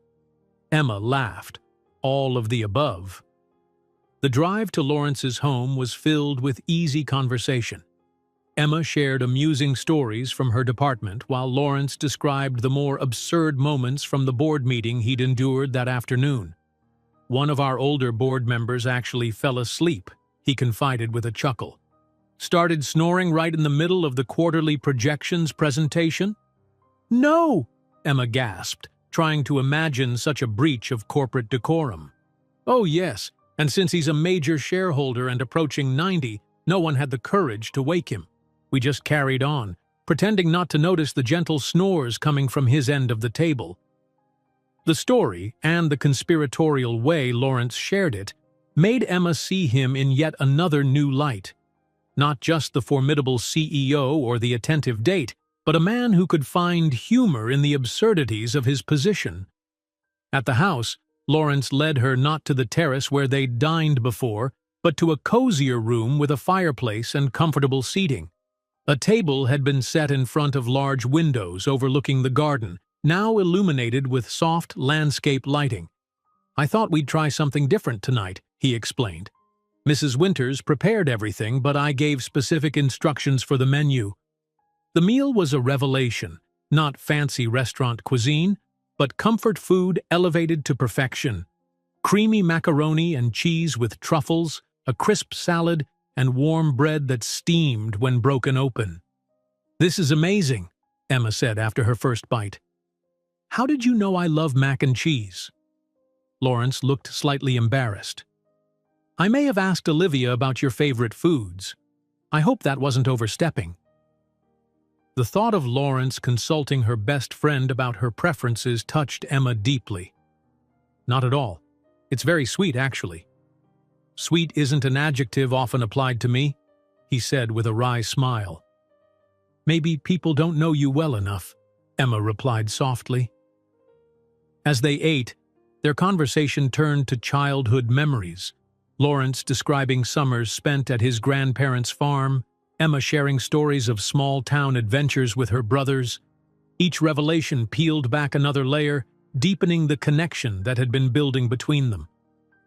Emma laughed. All of the above. The drive to Lawrence's home was filled with easy conversation. Emma shared amusing stories from her department while Lawrence described the more absurd moments from the board meeting he'd endured that afternoon. "One of our older board members actually fell asleep," he confided with a chuckle. "Started snoring right in the middle of the quarterly projections presentation?" "No!" Emma gasped, trying to imagine such a breach of corporate decorum. "Oh yes, and since he's a major shareholder and approaching 90, no one had the courage to wake him. We just carried on, pretending not to notice the gentle snores coming from his end of the table." The story, and the conspiratorial way Lawrence shared it, made Emma see him in yet another new light. Not just the formidable CEO or the attentive date, but a man who could find humor in the absurdities of his position. At the house, Lawrence led her not to the terrace where they'd dined before, but to a cozier room with a fireplace and comfortable seating. A table had been set in front of large windows overlooking the garden, now illuminated with soft landscape lighting. "I thought we'd try something different tonight," he explained. "Mrs. Winters prepared everything, but I gave specific instructions for the menu." The meal was a revelation, not fancy restaurant cuisine, but comfort food elevated to perfection. Creamy macaroni and cheese with truffles, a crisp salad, and warm bread that steamed when broken open. "This is amazing," Emma said after her first bite. "How did you know I love mac and cheese?" Lawrence looked slightly embarrassed. I may have asked Olivia about your favorite foods. I hope that wasn't overstepping. The thought of Lawrence consulting her best friend about her preferences touched Emma deeply. Not at all. It's very sweet, actually. Sweet isn't an adjective often applied to me, he said with a wry smile. Maybe people don't know you well enough, Emma replied softly. As they ate, their conversation turned to childhood memories. Lawrence describing summers spent at his grandparents' farm, Emma sharing stories of small-town adventures with her brothers. Each revelation peeled back another layer, deepening the connection that had been building between them.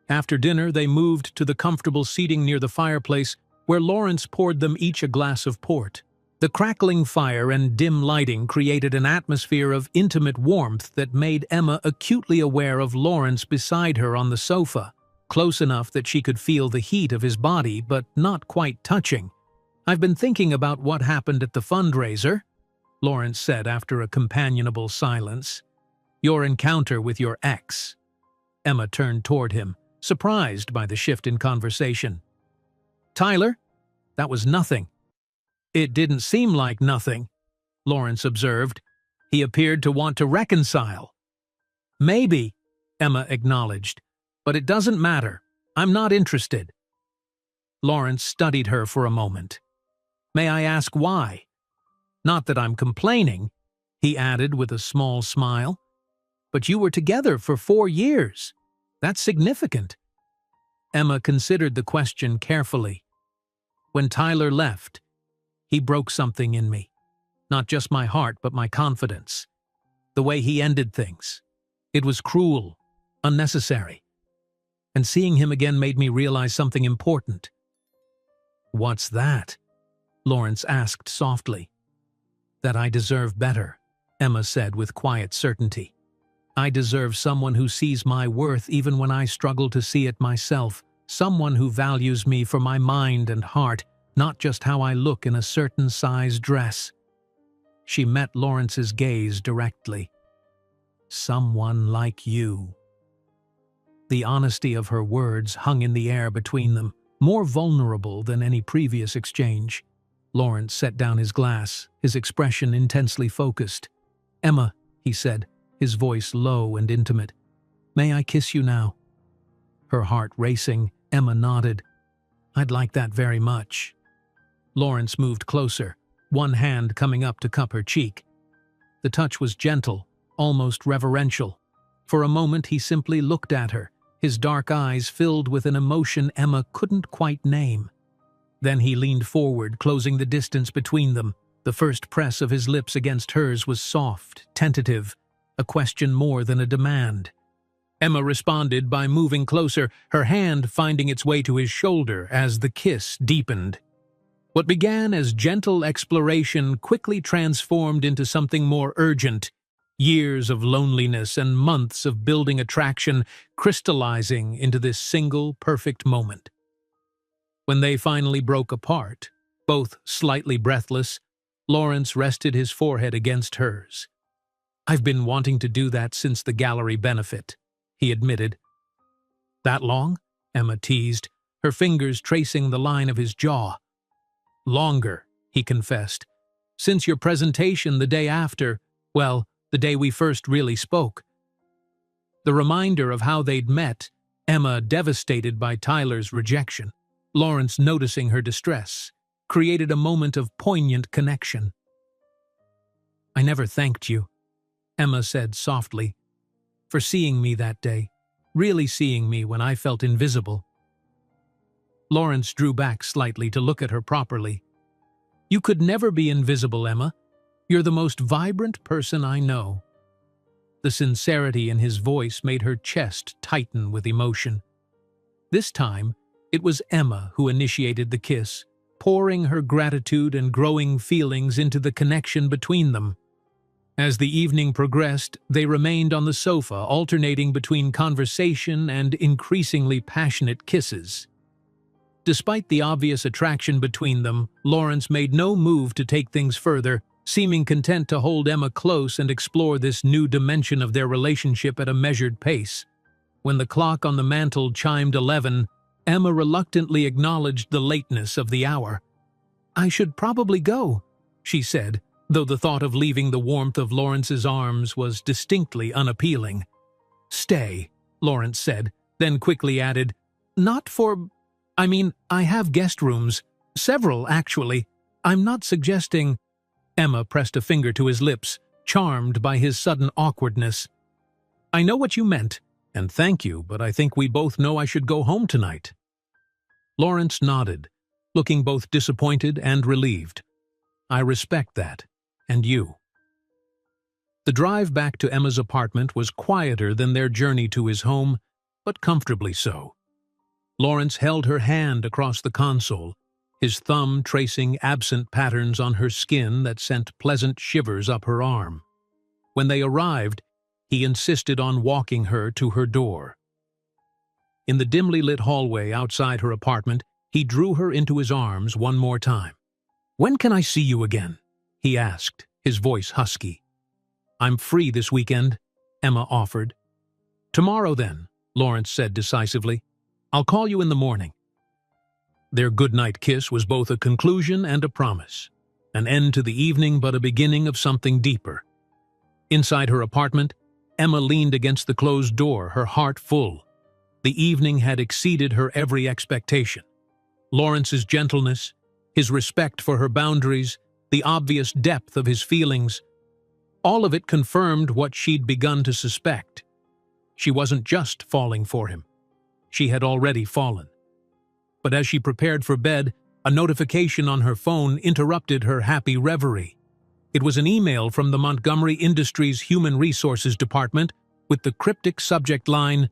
After dinner, they moved to the comfortable seating near the fireplace, where Lawrence poured them each a glass of port. The crackling fire and dim lighting created an atmosphere of intimate warmth that made Emma acutely aware of Lawrence beside her on the sofa, close enough that she could feel the heat of his body, but not quite touching. "I've been thinking about what happened at the fundraiser," Lawrence said after a companionable silence. "Your encounter with your ex." Emma turned toward him, surprised by the shift in conversation. "Tyler? That was nothing." "It didn't seem like nothing," Lawrence observed. "He appeared to want to reconcile." "Maybe," Emma acknowledged, "but it doesn't matter. I'm not interested." Lawrence studied her for a moment. "May I ask why?" "Not that I'm complaining," he added with a small smile. "But you were together for 4 years. That's significant." Emma considered the question carefully. "When Tyler left, he broke something in me. Not just my heart, but my confidence. The way he ended things. It was cruel, unnecessary. And seeing him again made me realize something important." "What's that?" Lawrence asked softly. "That I deserve better," Emma said with quiet certainty. "I deserve someone who sees my worth even when I struggle to see it myself, someone who values me for my mind and heart, not just how I look in a certain size dress." She met Lawrence's gaze directly. "Someone like you." The honesty of her words hung in the air between them, more vulnerable than any previous exchange. Lawrence set down his glass, his expression intensely focused. "Emma," he said, his voice low and intimate, "may I kiss you now?" Her heart racing, Emma nodded. "I'd like that very much." Lawrence moved closer, one hand coming up to cup her cheek. The touch was gentle, almost reverential. For a moment he simply looked at her, his dark eyes filled with an emotion Emma couldn't quite name. Then he leaned forward, closing the distance between them. The first press of his lips against hers was soft, tentative, a question more than a demand. Emma responded by moving closer, her hand finding its way to his shoulder as the kiss deepened. What began as gentle exploration quickly transformed into something more urgent, years of loneliness and months of building attraction crystallizing into this single perfect moment. When they finally broke apart, both slightly breathless, Lawrence rested his forehead against hers. "I've been wanting to do that since the gallery benefit," he admitted. "That long?" Emma teased, her fingers tracing the line of his jaw. "Longer," he confessed. "Since your presentation the day after, well, the day we first really spoke." The reminder of how they'd met, Emma devastated by Tyler's rejection, Lawrence noticing her distress, created a moment of poignant connection. "I never thanked you," Emma said softly, "for seeing me that day, really seeing me when I felt invisible." Lawrence drew back slightly to look at her properly. "You could never be invisible, Emma. You're the most vibrant person I know." The sincerity in his voice made her chest tighten with emotion. This time, it was Emma who initiated the kiss, pouring her gratitude and growing feelings into the connection between them. As the evening progressed, they remained on the sofa, alternating between conversation and increasingly passionate kisses. Despite the obvious attraction between them, Lawrence made no move to take things further, seeming content to hold Emma close and explore this new dimension of their relationship at a measured pace. When the clock on the mantel chimed 11, Emma reluctantly acknowledged the lateness of the hour. "I should probably go," she said, though the thought of leaving the warmth of Lawrence's arms was distinctly unappealing. "Stay," Lawrence said, then quickly added, I have guest rooms. Several, actually. I'm not suggesting—" Emma pressed a finger to his lips, charmed by his sudden awkwardness. "I know what you meant, and thank you, but I think we both know I should go home tonight." Lawrence nodded, looking both disappointed and relieved. "I respect that. And you." The drive back to Emma's apartment was quieter than their journey to his home, but comfortably so. Lawrence held her hand across the console, his thumb tracing absent patterns on her skin that sent pleasant shivers up her arm. When they arrived, he insisted on walking her to her door. In the dimly lit hallway outside her apartment, he drew her into his arms one more time. "When can I see you again?" he asked, his voice husky. "I'm free this weekend," Emma offered. "Tomorrow then," Lawrence said decisively. "I'll call you in the morning." Their goodnight kiss was both a conclusion and a promise, an end to the evening but a beginning of something deeper. Inside her apartment, Emma leaned against the closed door, her heart full. The evening had exceeded her every expectation. Lawrence's gentleness, his respect for her boundaries, the obvious depth of his feelings, all of it confirmed what she'd begun to suspect. She wasn't just falling for him. She had already fallen. But as she prepared for bed, a notification on her phone interrupted her happy reverie. It was an email from the Montgomery Industries Human Resources Department with the cryptic subject line,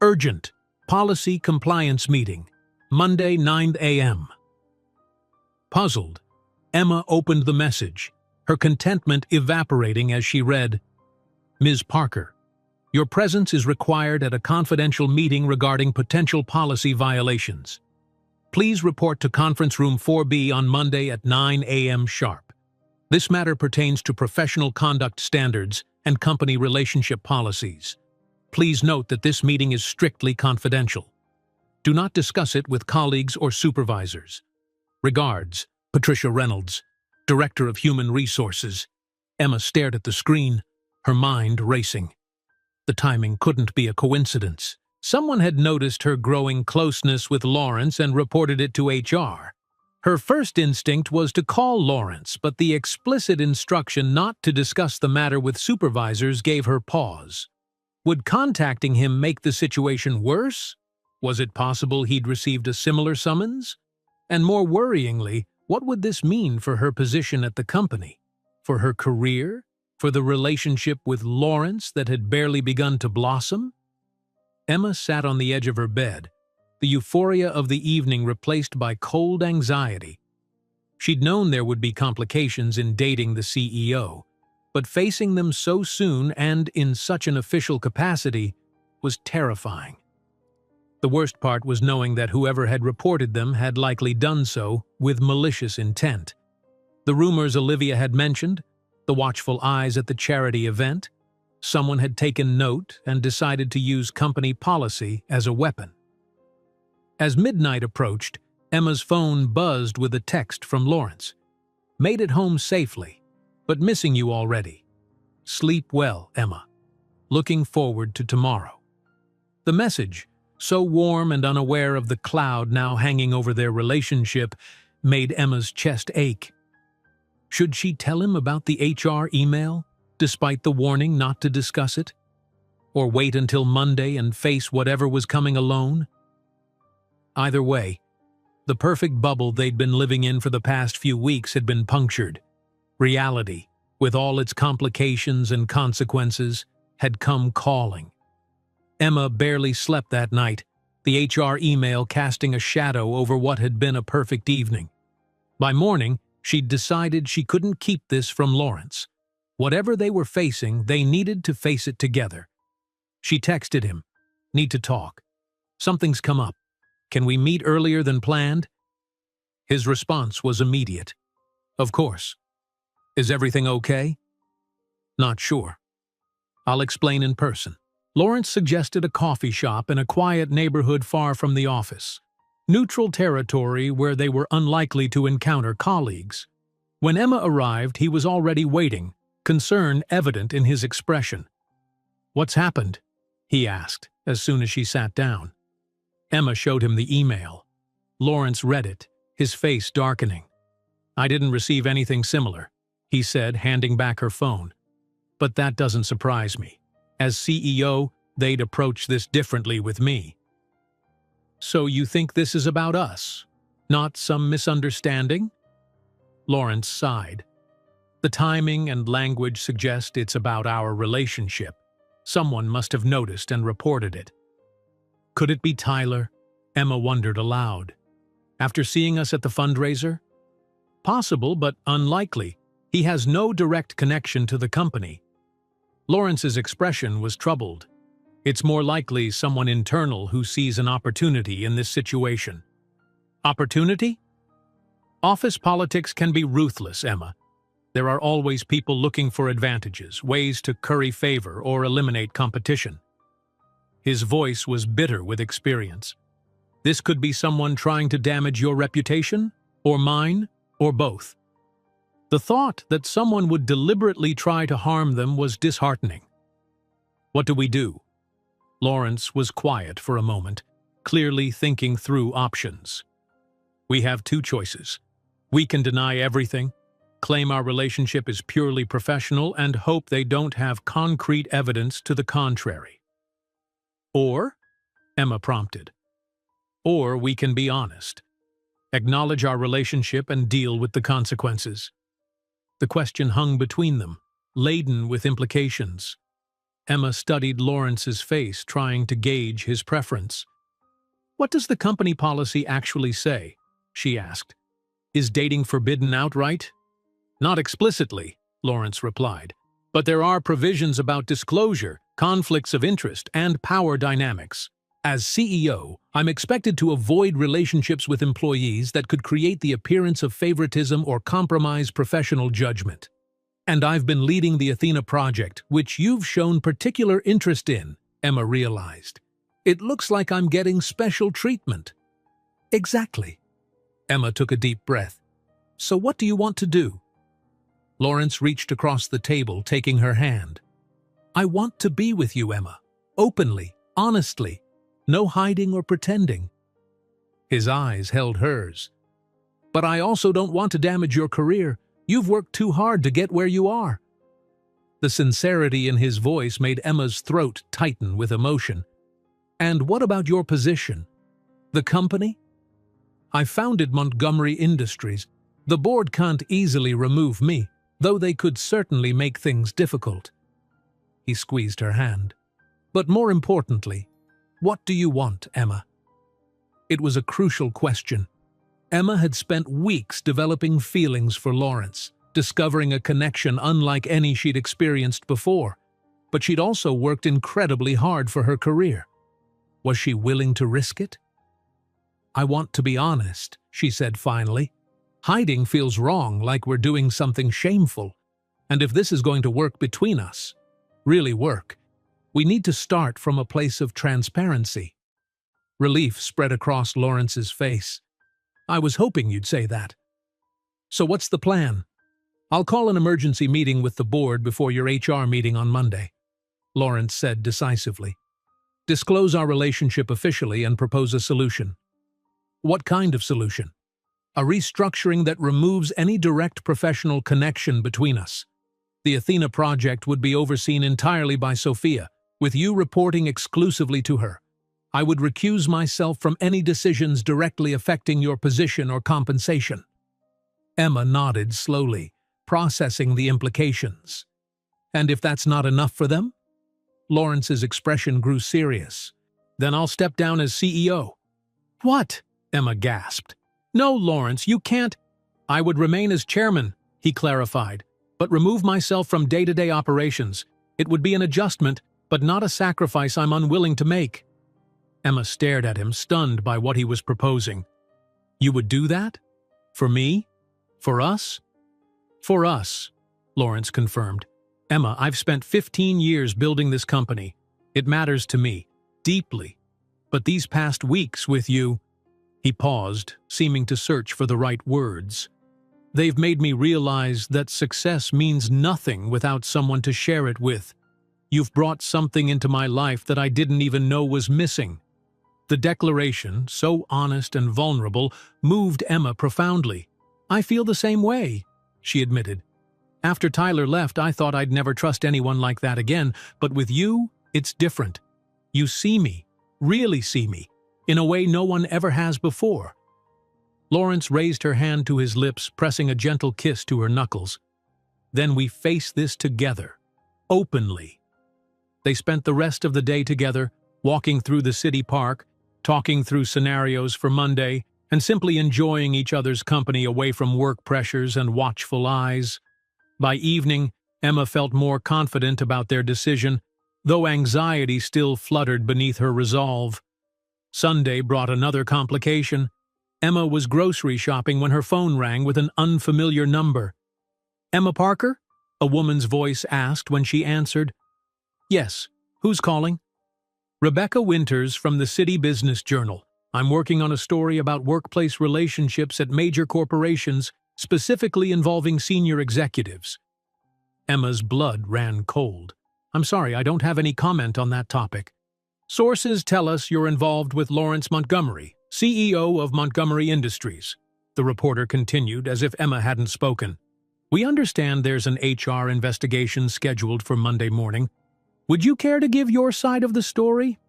"Urgent, Policy Compliance Meeting, Monday 9 a.m. Puzzled, Emma opened the message, her contentment evaporating as she read, "Ms. Parker, your presence is required at a confidential meeting regarding potential policy violations. Please report to Conference Room 4B on Monday at 9 a.m. sharp. This matter pertains to professional conduct standards and company relationship policies. Please note that this meeting is strictly confidential. Do not discuss it with colleagues or supervisors. Regards, Patricia Reynolds, Director of Human Resources." Emma stared at the screen, her mind racing. The timing couldn't be a coincidence. Someone had noticed her growing closeness with Lawrence and reported it to HR. Her first instinct was to call Lawrence, but the explicit instruction not to discuss the matter with supervisors gave her pause. Would contacting him make the situation worse? Was it possible he'd received a similar summons? And more worryingly, what would this mean for her position at the company? For her career? For the relationship with Lawrence that had barely begun to blossom? Emma sat on the edge of her bed, the euphoria of the evening replaced by cold anxiety. She'd known there would be complications in dating the CEO, but facing them so soon and in such an official capacity was terrifying. The worst part was knowing that whoever had reported them had likely done so with malicious intent. The rumors Olivia had mentioned, the watchful eyes at the charity event, someone had taken note and decided to use company policy as a weapon. As midnight approached, Emma's phone buzzed with a text from Lawrence. "Made it home safely, but missing you already. Sleep well, Emma. Looking forward to tomorrow." The message, so warm and unaware of the cloud now hanging over their relationship, made Emma's chest ache. Should she tell him about the HR email, despite the warning not to discuss it? Or wait until Monday and face whatever was coming alone? Either way, the perfect bubble they'd been living in for the past few weeks had been punctured. Reality, with all its complications and consequences, had come calling. Emma barely slept that night, the HR email casting a shadow over what had been a perfect evening. By morning, she'd decided she couldn't keep this from Lawrence. Whatever they were facing, they needed to face it together. She texted him, "Need to talk. Something's come up. Can we meet earlier than planned?" His response was immediate. "Of course. Is everything okay?" "Not sure. I'll explain in person." Lawrence suggested a coffee shop in a quiet neighborhood far from the office, neutral territory where they were unlikely to encounter colleagues. When Emma arrived, he was already waiting, concern evident in his expression. "What's happened?" he asked, as soon as she sat down. Emma showed him the email. Lawrence read it, his face darkening. "I didn't receive anything similar," he said, handing back her phone. "But that doesn't surprise me. As CEO, they'd approach this differently with me." "So you think this is about us? Not some misunderstanding?" Lawrence sighed. "The timing and language suggest it's about our relationship. Someone must have noticed and reported it." "Could it be Tyler?" Emma wondered aloud. "After seeing us at the fundraiser?" "Possible, but unlikely. He has no direct connection to the company." Lawrence's expression was troubled. "It's more likely someone internal who sees an opportunity in this situation." "Opportunity?" "Office politics can be ruthless, Emma. There are always people looking for advantages, ways to curry favor or eliminate competition." His voice was bitter with experience. "This could be someone trying to damage your reputation, or mine, or both." The thought that someone would deliberately try to harm them was disheartening. "What do we do?" Lawrence was quiet for a moment, clearly thinking through options. "We have two choices. We can deny everything, claim our relationship is purely professional, and hope they don't have concrete evidence to the contrary. Or," Emma prompted, "or we can be honest, acknowledge our relationship and deal with the consequences." The question hung between them, laden with implications. Emma studied Lawrence's face, trying to gauge his preference. "What does the company policy actually say?" she asked. "Is dating forbidden outright?" "Not explicitly," Lawrence replied, "but there are provisions about disclosure, conflicts of interest, and power dynamics. As CEO, I'm expected to avoid relationships with employees that could create the appearance of favoritism or compromise professional judgment. And I've been leading the Athena project, which you've shown particular interest in," Emma realized. "It looks like I'm getting special treatment." "Exactly." Emma took a deep breath. "So what do you want to do?" Lawrence reached across the table, taking her hand. "I want to be with you, Emma. Openly, honestly. No hiding or pretending." His eyes held hers. "But I also don't want to damage your career. You've worked too hard to get where you are." The sincerity in his voice made Emma's throat tighten with emotion. "And what about your position? The company?" "I founded Montgomery Industries. The board can't easily remove me, though they could certainly make things difficult." He squeezed her hand. "But more importantly, what do you want, Emma?" It was a crucial question. Emma had spent weeks developing feelings for Lawrence, discovering a connection unlike any she'd experienced before. But she'd also worked incredibly hard for her career. Was she willing to risk it? "I want to be honest," she said finally. "Hiding feels wrong, like we're doing something shameful. And if this is going to work between us, really work, we need to start from a place of transparency." Relief spread across Lawrence's face. "I was hoping you'd say that." "So what's the plan?" "I'll call an emergency meeting with the board before your HR meeting on Monday," Lawrence said decisively. "Disclose our relationship officially and propose a solution." "What kind of solution?" "A restructuring that removes any direct professional connection between us. The Athena project would be overseen entirely by Sophia, with you reporting exclusively to her. I would recuse myself from any decisions directly affecting your position or compensation." Emma nodded slowly, processing the implications. "And if that's not enough for them?" Lawrence's expression grew serious. "Then I'll step down as CEO." "What?" Emma gasped. "No, Lawrence, you can't." "I would remain as chairman," he clarified, "but remove myself from day-to-day operations. It would be an adjustment, but not a sacrifice I'm unwilling to make." Emma stared at him, stunned by what he was proposing. "You would do that? For me? For us?" "For us," Lawrence confirmed. "Emma, I've spent 15 years building this company. It matters to me, deeply. But these past weeks with you—" He paused, seeming to search for the right words. "They've made me realize that success means nothing without someone to share it with. You've brought something into my life that I didn't even know was missing." The declaration, so honest and vulnerable, moved Emma profoundly. "I feel the same way," she admitted. "After Tyler left, I thought I'd never trust anyone like that again, but with you, it's different. You see me, really see me, in a way no one ever has before." Lawrence raised her hand to his lips, pressing a gentle kiss to her knuckles. "Then we face this together, openly." They spent the rest of the day together, walking through the city park, talking through scenarios for Monday, and simply enjoying each other's company away from work pressures and watchful eyes. By evening, Emma felt more confident about their decision, though anxiety still fluttered beneath her resolve. Sunday brought another complication. Emma was grocery shopping when her phone rang with an unfamiliar number. "Emma Parker?" a woman's voice asked when she answered. "Yes. Who's calling?" "Rebecca Winters from the City Business Journal. I'm working on a story about workplace relationships at major corporations, specifically involving senior executives." Emma's blood ran cold. "I'm sorry, I don't have any comment on that topic." "Sources tell us you're involved with Lawrence Montgomery, CEO of Montgomery Industries," the reporter continued as if Emma hadn't spoken. "We understand there's an HR investigation scheduled for Monday morning. Would you care to give your side of the story?"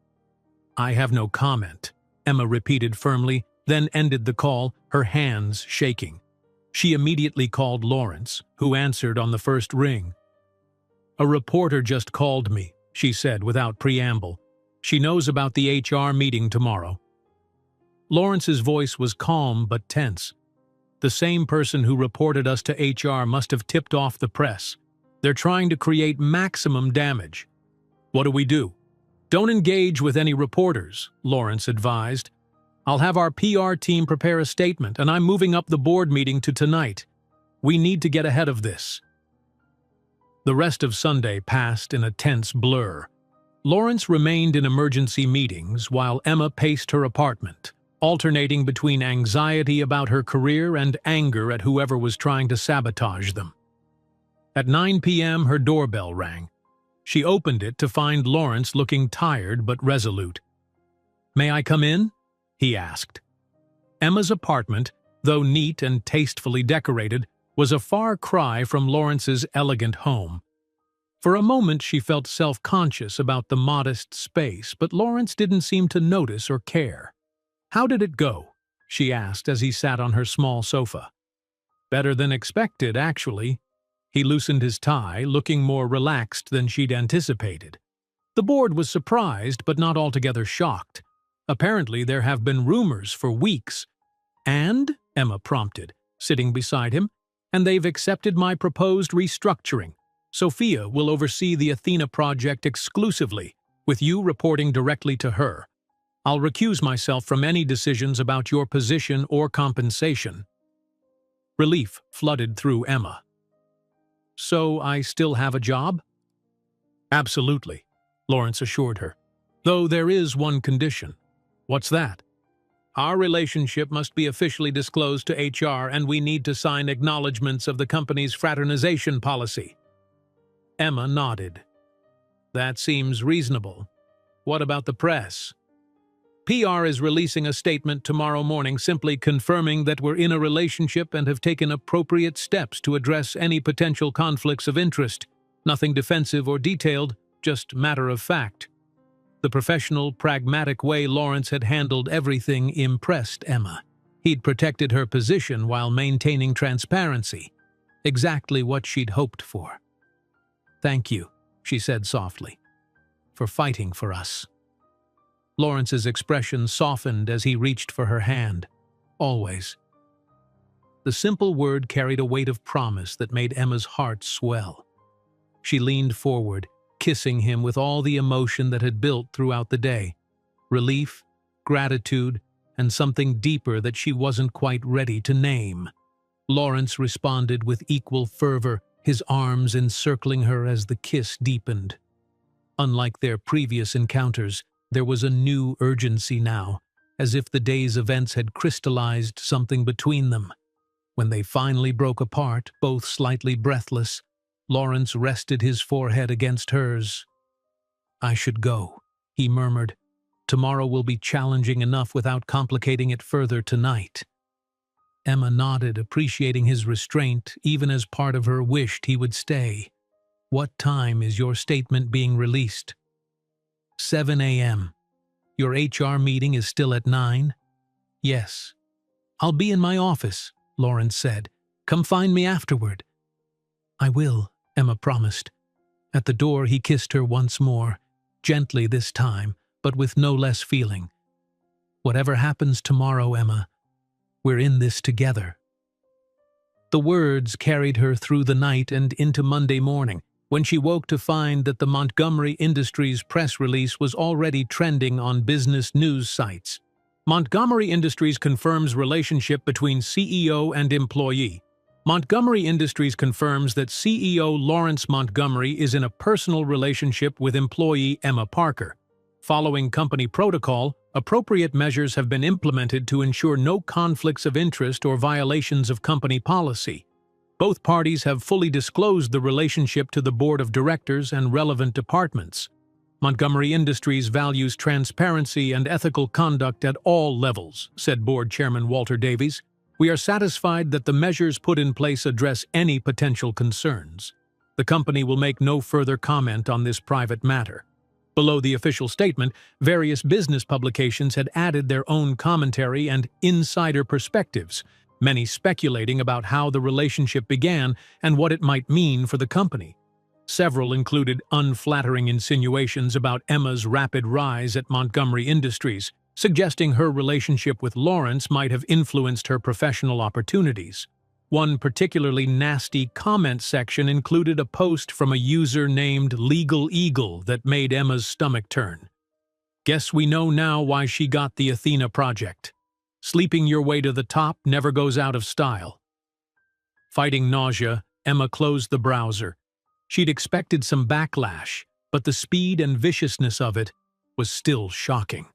"I have no comment," Emma repeated firmly, then ended the call, her hands shaking. She immediately called Lawrence, who answered on the first ring. "A reporter just called me," she said without preamble. "She knows about the HR meeting tomorrow." Lawrence's voice was calm but tense. "The same person who reported us to HR must have tipped off the press. They're trying to create maximum damage." "What do we do?" "Don't engage with any reporters," Lawrence advised. "I'll have our PR team prepare a statement, and I'm moving up the board meeting to tonight. We need to get ahead of this." The rest of Sunday passed in a tense blur. Lawrence remained in emergency meetings while Emma paced her apartment, alternating between anxiety about her career and anger at whoever was trying to sabotage them. At 9 p.m., her doorbell rang. She opened it to find Lawrence looking tired but resolute. "May I come in?" he asked. Emma's apartment, though neat and tastefully decorated, was a far cry from Lawrence's elegant home. For a moment she felt self-conscious about the modest space, but Lawrence didn't seem to notice or care. "How did it go?" she asked as he sat on her small sofa. "Better than expected, actually." He loosened his tie, looking more relaxed than she'd anticipated. The board was surprised, but not altogether shocked. "Apparently there have been rumors for weeks." "And?" Emma prompted, sitting beside him. "And they've accepted my proposed restructuring. Sophia will oversee the Athena project exclusively, with you reporting directly to her. I'll recuse myself from any decisions about your position or compensation." Relief flooded through Emma. "So I still have a job?" "Absolutely," Lawrence assured her. "Though there is one condition." "What's that?" "Our relationship must be officially disclosed to HR, and we need to sign acknowledgments of the company's fraternization policy." Emma nodded. "That seems reasonable. What about the press?" "PR is releasing a statement tomorrow morning simply confirming that we're in a relationship and have taken appropriate steps to address any potential conflicts of interest. Nothing defensive or detailed, just matter of fact." The professional, pragmatic way Lawrence had handled everything impressed Emma. He'd protected her position while maintaining transparency. Exactly what she'd hoped for. "Thank you," she said softly, "for fighting for us." Lawrence's expression softened as he reached for her hand. "Always." The simple word carried a weight of promise that made Emma's heart swell. She leaned forward, kissing him with all the emotion that had built throughout the day. Relief, gratitude, and something deeper that she wasn't quite ready to name. Lawrence responded with equal fervor, his arms encircling her as the kiss deepened. Unlike their previous encounters, there was a new urgency now, as if the day's events had crystallized something between them. When they finally broke apart, both slightly breathless, Lawrence rested his forehead against hers. "I should go," he murmured. "Tomorrow will be challenging enough without complicating it further tonight." Emma nodded, appreciating his restraint, even as part of her wished he would stay. "What time is your statement being released?" 7 a.m. "Your HR meeting is still at 9? "Yes." "I'll be in my office," Lawrence said. "Come find me afterward." "I will," Emma promised. At the door he kissed her once more, gently this time, but with no less feeling. "Whatever happens tomorrow, Emma, we're in this together." The words carried her through the night and into Monday morning, when she woke to find that the Montgomery Industries press release was already trending on business news sites. Montgomery Industries confirms relationship between CEO and employee. Montgomery Industries confirms that CEO Lawrence Montgomery is in a personal relationship with employee Emma Parker. Following company protocol, appropriate measures have been implemented to ensure no conflicts of interest or violations of company policy. Both parties have fully disclosed the relationship to the board of directors and relevant departments. Montgomery Industries values transparency and ethical conduct at all levels, said board chairman Walter Davies. "We are satisfied that the measures put in place address any potential concerns. The company will make no further comment on this private matter." Below the official statement, various business publications had added their own commentary and insider perspectives, many speculating about how the relationship began and what it might mean for the company. Several included unflattering insinuations about Emma's rapid rise at Montgomery Industries, suggesting her relationship with Lawrence might have influenced her professional opportunities. One particularly nasty comment section included a post from a user named Legal Eagle that made Emma's stomach turn. "Guess we know now why she got the Athena project. Sleeping your way to the top never goes out of style." Fighting nausea, Emma closed the browser. She'd expected some backlash, but the speed and viciousness of it was still shocking.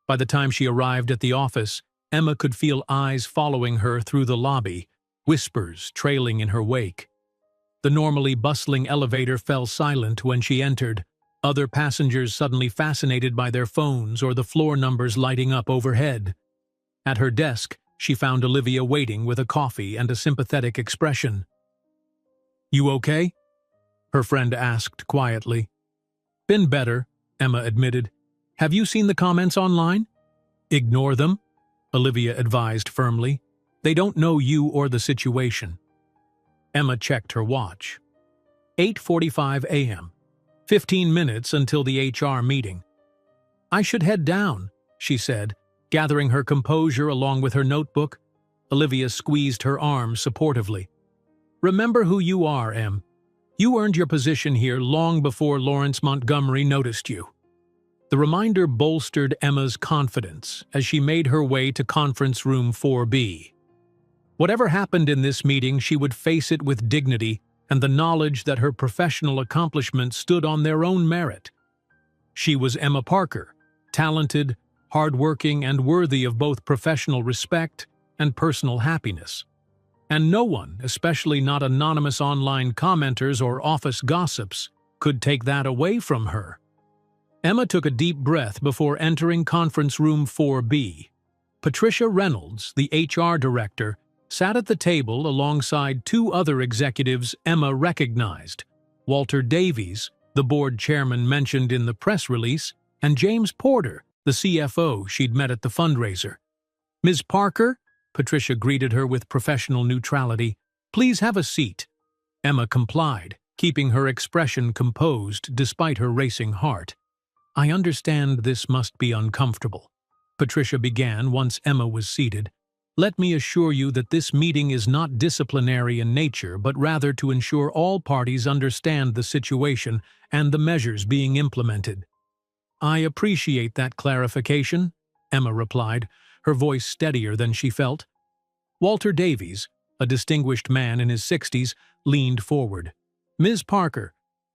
By the time she arrived at the office, Emma could feel eyes following her through the lobby, whispers trailing in her wake. The normally bustling elevator fell silent when she entered, other passengers suddenly fascinated by their phones or the floor numbers lighting up overhead. At her desk, she found Olivia waiting with a coffee and a sympathetic expression. "You okay?" her friend asked quietly. "Been better," Emma admitted. "Have you seen the comments online?" "Ignore them," Olivia advised firmly. "They don't know you or the situation." Emma checked her watch. 8:45 a.m. 15 minutes until the HR meeting. "I should head down," she said, gathering her composure along with her notebook. Olivia squeezed her arm supportively. "Remember who you are, Em. You earned your position here long before Lawrence Montgomery noticed you." The reminder bolstered Emma's confidence as she made her way to conference room 4B. Whatever happened in this meeting, she would face it with dignity and the knowledge that her professional accomplishments stood on their own merit. She was Emma Parker, talented, hardworking, and worthy of both professional respect and personal happiness. And no one, especially not anonymous online commenters or office gossips, could take that away from her. Emma took a deep breath before entering conference room 4B. Patricia Reynolds, the HR director, sat at the table alongside two other executives Emma recognized: Walter Davies, the board chairman mentioned in the press release, and James Porter, the CFO she'd met at the fundraiser. "Ms. Parker," Patricia greeted her with professional neutrality, "please have a seat." Emma complied, keeping her expression composed despite her racing heart. "I understand this must be uncomfortable," Patricia began once Emma was seated. "Let me assure you that this meeting is not disciplinary in nature, but rather to ensure all parties understand the situation and the measures being implemented." "I appreciate that clarification," Emma replied, her voice steadier than she felt. Walter Davies, a distinguished man in his 60s, leaned forward. "Ms. Parker,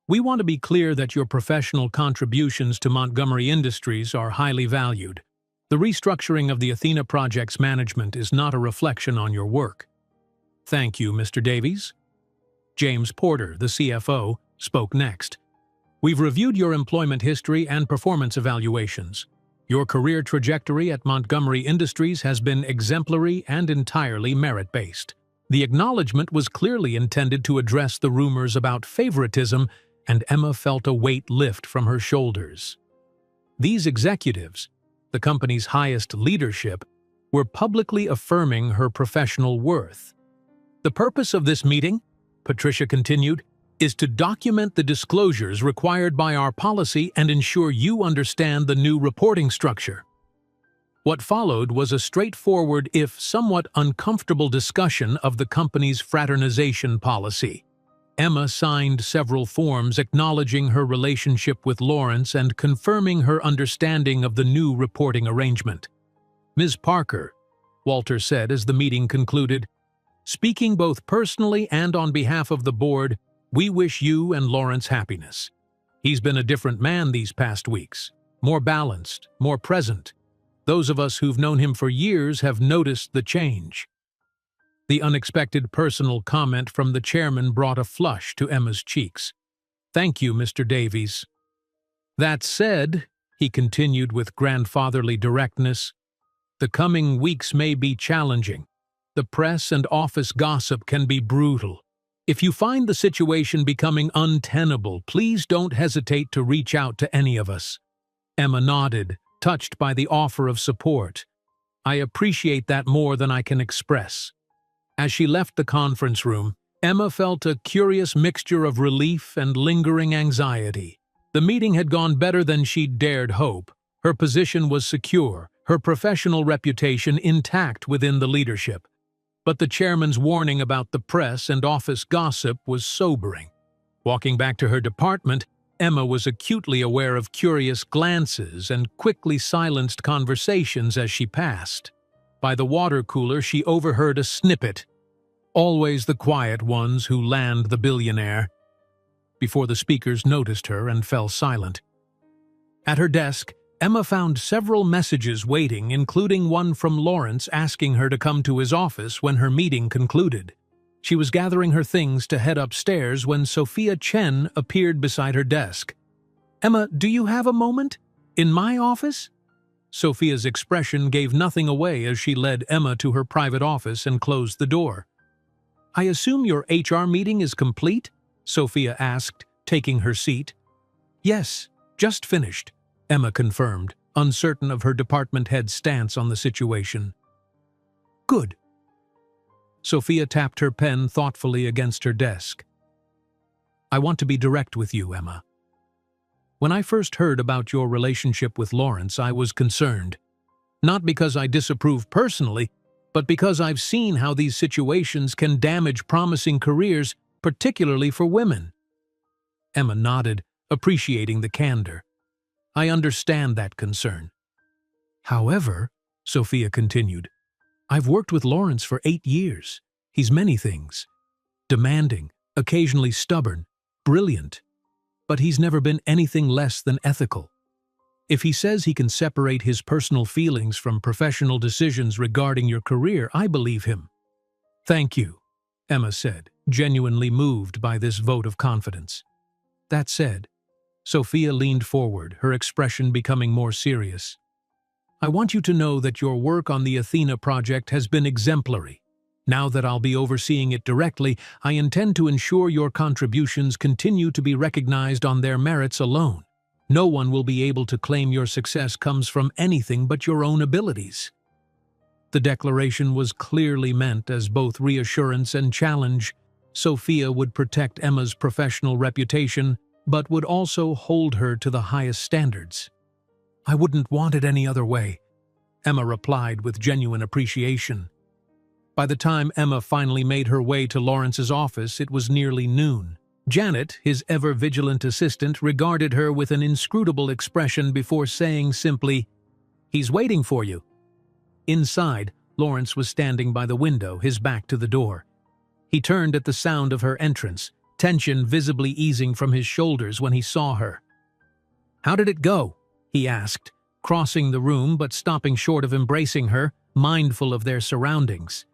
We want to be clear that your professional contributions to Montgomery Industries are highly valued. The restructuring of the Athena Project's management is not a reflection on your work. Thank you, Mr. Davies. James Porter, the CFO, spoke next. We've reviewed your employment history and performance evaluations. Your career trajectory at Montgomery Industries has been exemplary and entirely merit-based. The acknowledgement was clearly intended to address the rumors about favoritism, and Emma felt a weight lift from her shoulders. These executives, the company's highest leadership, were publicly affirming her professional worth. The purpose of this meeting, Patricia continued, is to document the disclosures required by our policy and ensure you understand the new reporting structure. What followed was a straightforward, if somewhat uncomfortable, discussion of the company's fraternization policy. Emma signed several forms acknowledging her relationship with Lawrence and confirming her understanding of the new reporting arrangement. Ms. Parker, Walter said as the meeting concluded, speaking both personally and on behalf of the board, we wish you and Lawrence happiness. He's been a different man these past weeks, more balanced, more present. Those of us who've known him for years have noticed the change. The unexpected personal comment from the chairman brought a flush to Emma's cheeks. Thank you, Mr. Davies. That said, he continued with grandfatherly directness, the coming weeks may be challenging. The press and office gossip can be brutal. If you find the situation becoming untenable, please don't hesitate to reach out to any of us. Emma nodded, touched by the offer of support. I appreciate that more than I can express. As she left the conference room, Emma felt a curious mixture of relief and lingering anxiety. The meeting had gone better than she'd dared hope. Her position was secure, her professional reputation intact within the leadership. But the chairman's warning about the press and office gossip was sobering. Walking back to her department, Emma was acutely aware of curious glances and quickly silenced conversations as she passed. By the water cooler, she overheard a snippet. Always the quiet ones who land the billionaire. Before the speakers noticed her and fell silent. At her desk, Emma found several messages waiting, including one from Lawrence asking her to come to his office when her meeting concluded. She was gathering her things to head upstairs when Sophia Chen appeared beside her desk. Emma, do you have a moment? In my office? Sophia's expression gave nothing away as she led Emma to her private office and closed the door. I assume your HR meeting is complete? Sophia asked, taking her seat. Yes, just finished, Emma confirmed, uncertain of her department head's stance on the situation. Good. Sophia tapped her pen thoughtfully against her desk. I want to be direct with you, Emma. When I first heard about your relationship with Lawrence, I was concerned. Not because I disapprove personally, but because I've seen how these situations can damage promising careers, particularly for women. Emma nodded, appreciating the candor. I understand that concern. However, Sophia continued, I've worked with Lawrence for 8 years. He's many things. Demanding, occasionally stubborn, brilliant. But he's never been anything less than ethical. If he says he can separate his personal feelings from professional decisions regarding your career, I believe him. Thank you, Emma said, genuinely moved by this vote of confidence. That said, Sophia leaned forward, her expression becoming more serious. I want you to know that your work on the Athena project has been exemplary. Now that I'll be overseeing it directly, I intend to ensure your contributions continue to be recognized on their merits alone. No one will be able to claim your success comes from anything but your own abilities. The declaration was clearly meant as both reassurance and challenge. Sophia would protect Emma's professional reputation, but would also hold her to the highest standards. I wouldn't want it any other way, Emma replied with genuine appreciation. By the time Emma finally made her way to Lawrence's office, it was nearly noon. Janet, his ever-vigilant assistant, regarded her with an inscrutable expression before saying simply, He's waiting for you. Inside, Lawrence was standing by the window, his back to the door. He turned at the sound of her entrance, tension visibly easing from his shoulders when he saw her. "How did it go?" he asked, crossing the room but stopping short of embracing her, mindful of their surroundings.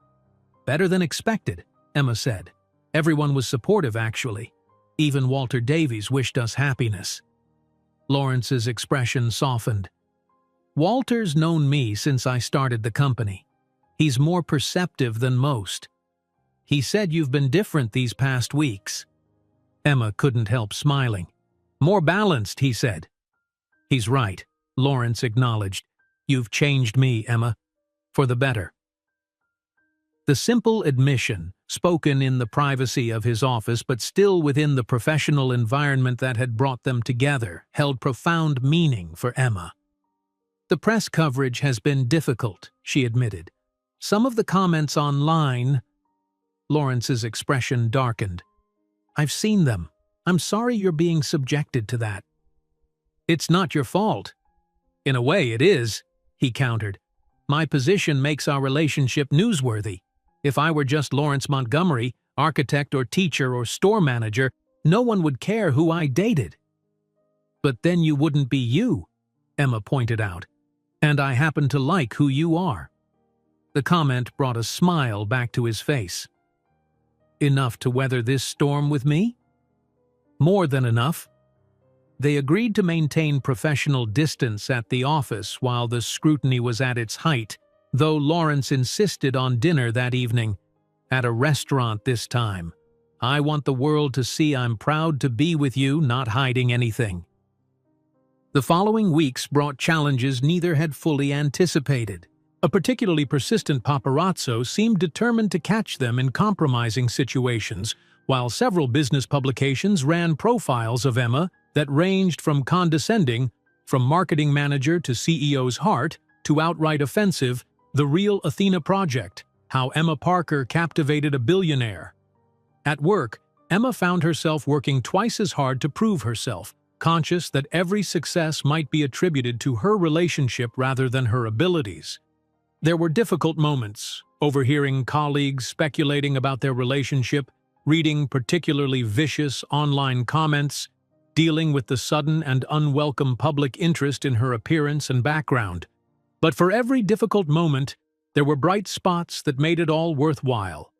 "Better than expected," Emma said. "Everyone was supportive, actually. Even Walter Davies wished us happiness." Lawrence's expression softened. "Walter's known me since I started the company. He's more perceptive than most. He said you've been different these past weeks." Emma couldn't help smiling. "More balanced," he said. "He's right," Lawrence acknowledged. "You've changed me, Emma. For the better." The simple admission, spoken in the privacy of his office but still within the professional environment that had brought them together, held profound meaning for Emma. "The press coverage has been difficult," she admitted. "Some of the comments online—" Lawrence's expression darkened. "I've seen them. I'm sorry you're being subjected to that." "It's not your fault." "In a way, it is," he countered. "My position makes our relationship newsworthy. If I were just Lawrence Montgomery, architect or teacher or store manager, no one would care who I dated." "But then you wouldn't be you," Emma pointed out. "And I happen to like who you are." The comment brought a smile back to his face. "Enough to weather this storm with me?" "More than enough." They agreed to maintain professional distance at the office while the scrutiny was at its height, though Lawrence insisted on dinner that evening. "At a restaurant this time. I want the world to see I'm proud to be with you, not hiding anything." The following weeks brought challenges neither had fully anticipated. A particularly persistent paparazzo seemed determined to catch them in compromising situations, while several business publications ran profiles of Emma that ranged from condescending, from marketing manager to CEO's heart, to outright offensive, "The Real Athena Project: How Emma Parker Captivated a Billionaire." At work, Emma found herself working twice as hard to prove herself, conscious that every success might be attributed to her relationship rather than her abilities. There were difficult moments, overhearing colleagues speculating about their relationship, reading particularly vicious online comments, dealing with the sudden and unwelcome public interest in her appearance and background. But for every difficult moment, there were bright spots that made it all worthwhile.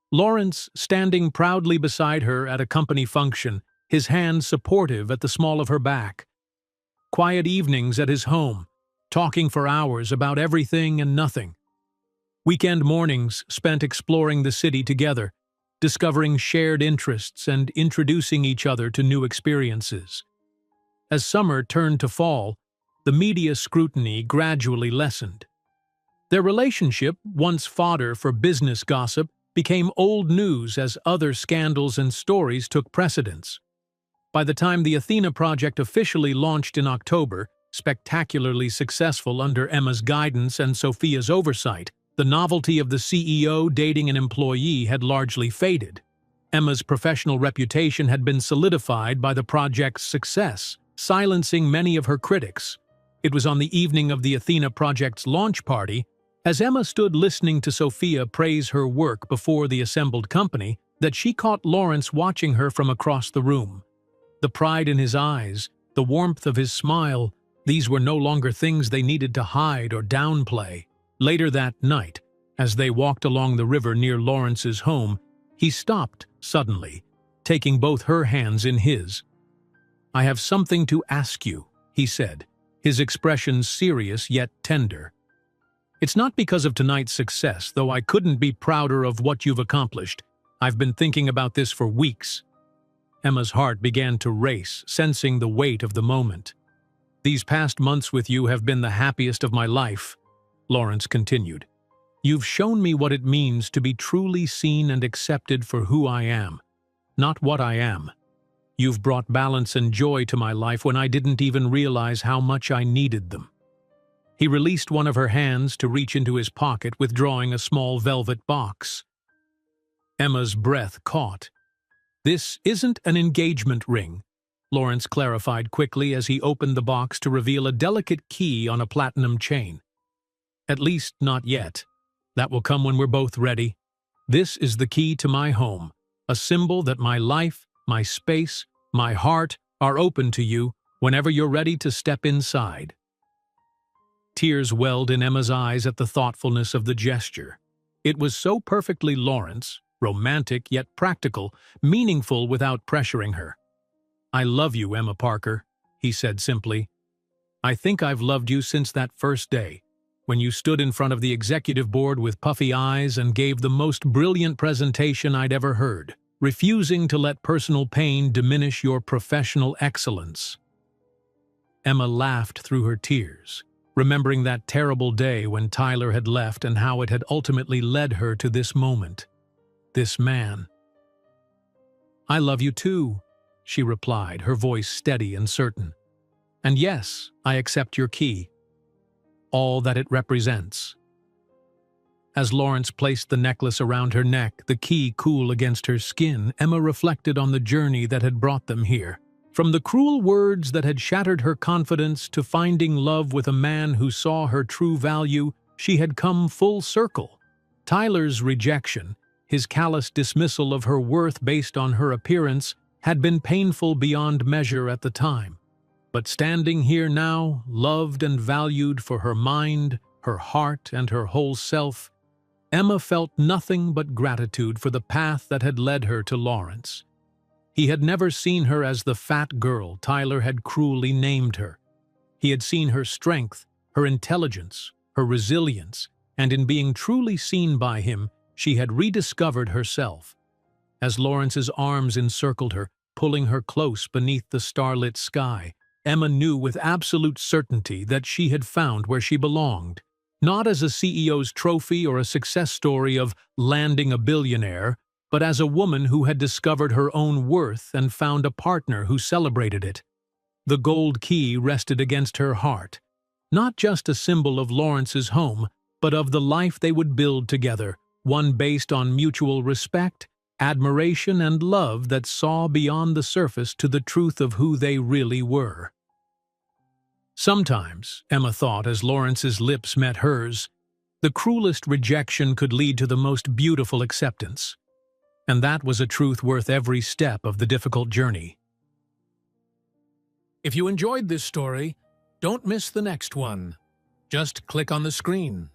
Lawrence, standing proudly beside her at a company function, his hand supportive at the small of her back. Quiet evenings at his home, talking for hours about everything and nothing. Weekend mornings spent exploring the city together, discovering shared interests and introducing each other to new experiences. As summer turned to fall, the media scrutiny gradually lessened. Their relationship, once fodder for business gossip, became old news as other scandals and stories took precedence. By the time the Athena Project officially launched in October, spectacularly successful under Emma's guidance and Sophia's oversight, the novelty of the CEO dating an employee had largely faded. Emma's professional reputation had been solidified by the project's success, silencing many of her critics. It was on the evening of the Athena Project's launch party, as Emma stood listening to Sophia praise her work before the assembled company, that she caught Lawrence watching her from across the room. The pride in his eyes, the warmth of his smile, these were no longer things they needed to hide or downplay. Later that night, as they walked along the river near Lawrence's home, he stopped suddenly, taking both her hands in his. "I have something to ask you," he said, his expression serious yet tender. "It's not because of tonight's success, though I couldn't be prouder of what you've accomplished. I've been thinking about this for weeks." Emma's heart began to race, sensing the weight of the moment. "These past months with you have been the happiest of my life," Lawrence continued. "You've shown me what it means to be truly seen and accepted for who I am, not what I am. You've brought balance and joy to my life when I didn't even realize how much I needed them." He released one of her hands to reach into his pocket, withdrawing a small velvet box. Emma's breath caught. "This isn't an engagement ring," Lawrence clarified quickly as he opened the box to reveal a delicate key on a platinum chain. "At least not yet. That will come when we're both ready. This is the key to my home, a symbol that my life, my space, my heart are open to you whenever you're ready to step inside." Tears welled in Emma's eyes at the thoughtfulness of the gesture. It was so perfectly Lawrence, romantic yet practical, meaningful without pressuring her. "I love you, Emma Parker," he said simply. "I think I've loved you since that first day, when you stood in front of the executive board with puffy eyes and gave the most brilliant presentation I'd ever heard, refusing to let personal pain diminish your professional excellence." Emma laughed through her tears, remembering that terrible day when Tyler had left and how it had ultimately led her to this moment, this man. "I love you too," she replied, her voice steady and certain. "And yes, I accept your key, all that it represents." As Lawrence placed the necklace around her neck, the key cool against her skin, Emma reflected on the journey that had brought them here. From the cruel words that had shattered her confidence to finding love with a man who saw her true value, she had come full circle. Tyler's rejection, his callous dismissal of her worth based on her appearance, had been painful beyond measure at the time. But standing here now, loved and valued for her mind, her heart, and her whole self, Emma felt nothing but gratitude for the path that had led her to Lawrence. He had never seen her as the fat girl Tyler had cruelly named her. He had seen her strength, her intelligence, her resilience, and in being truly seen by him, she had rediscovered herself. As Lawrence's arms encircled her, pulling her close beneath the starlit sky, Emma knew with absolute certainty that she had found where she belonged. Not as a CEO's trophy or a success story of landing a billionaire, but as a woman who had discovered her own worth and found a partner who celebrated it. The gold key rested against her heart, not just a symbol of Lawrence's home, but of the life they would build together, one based on mutual respect, admiration, and love that saw beyond the surface to the truth of who they really were. Sometimes, Emma thought as Lawrence's lips met hers, the cruelest rejection could lead to the most beautiful acceptance. And that was a truth worth every step of the difficult journey. If you enjoyed this story, don't miss the next one. Just click on the screen.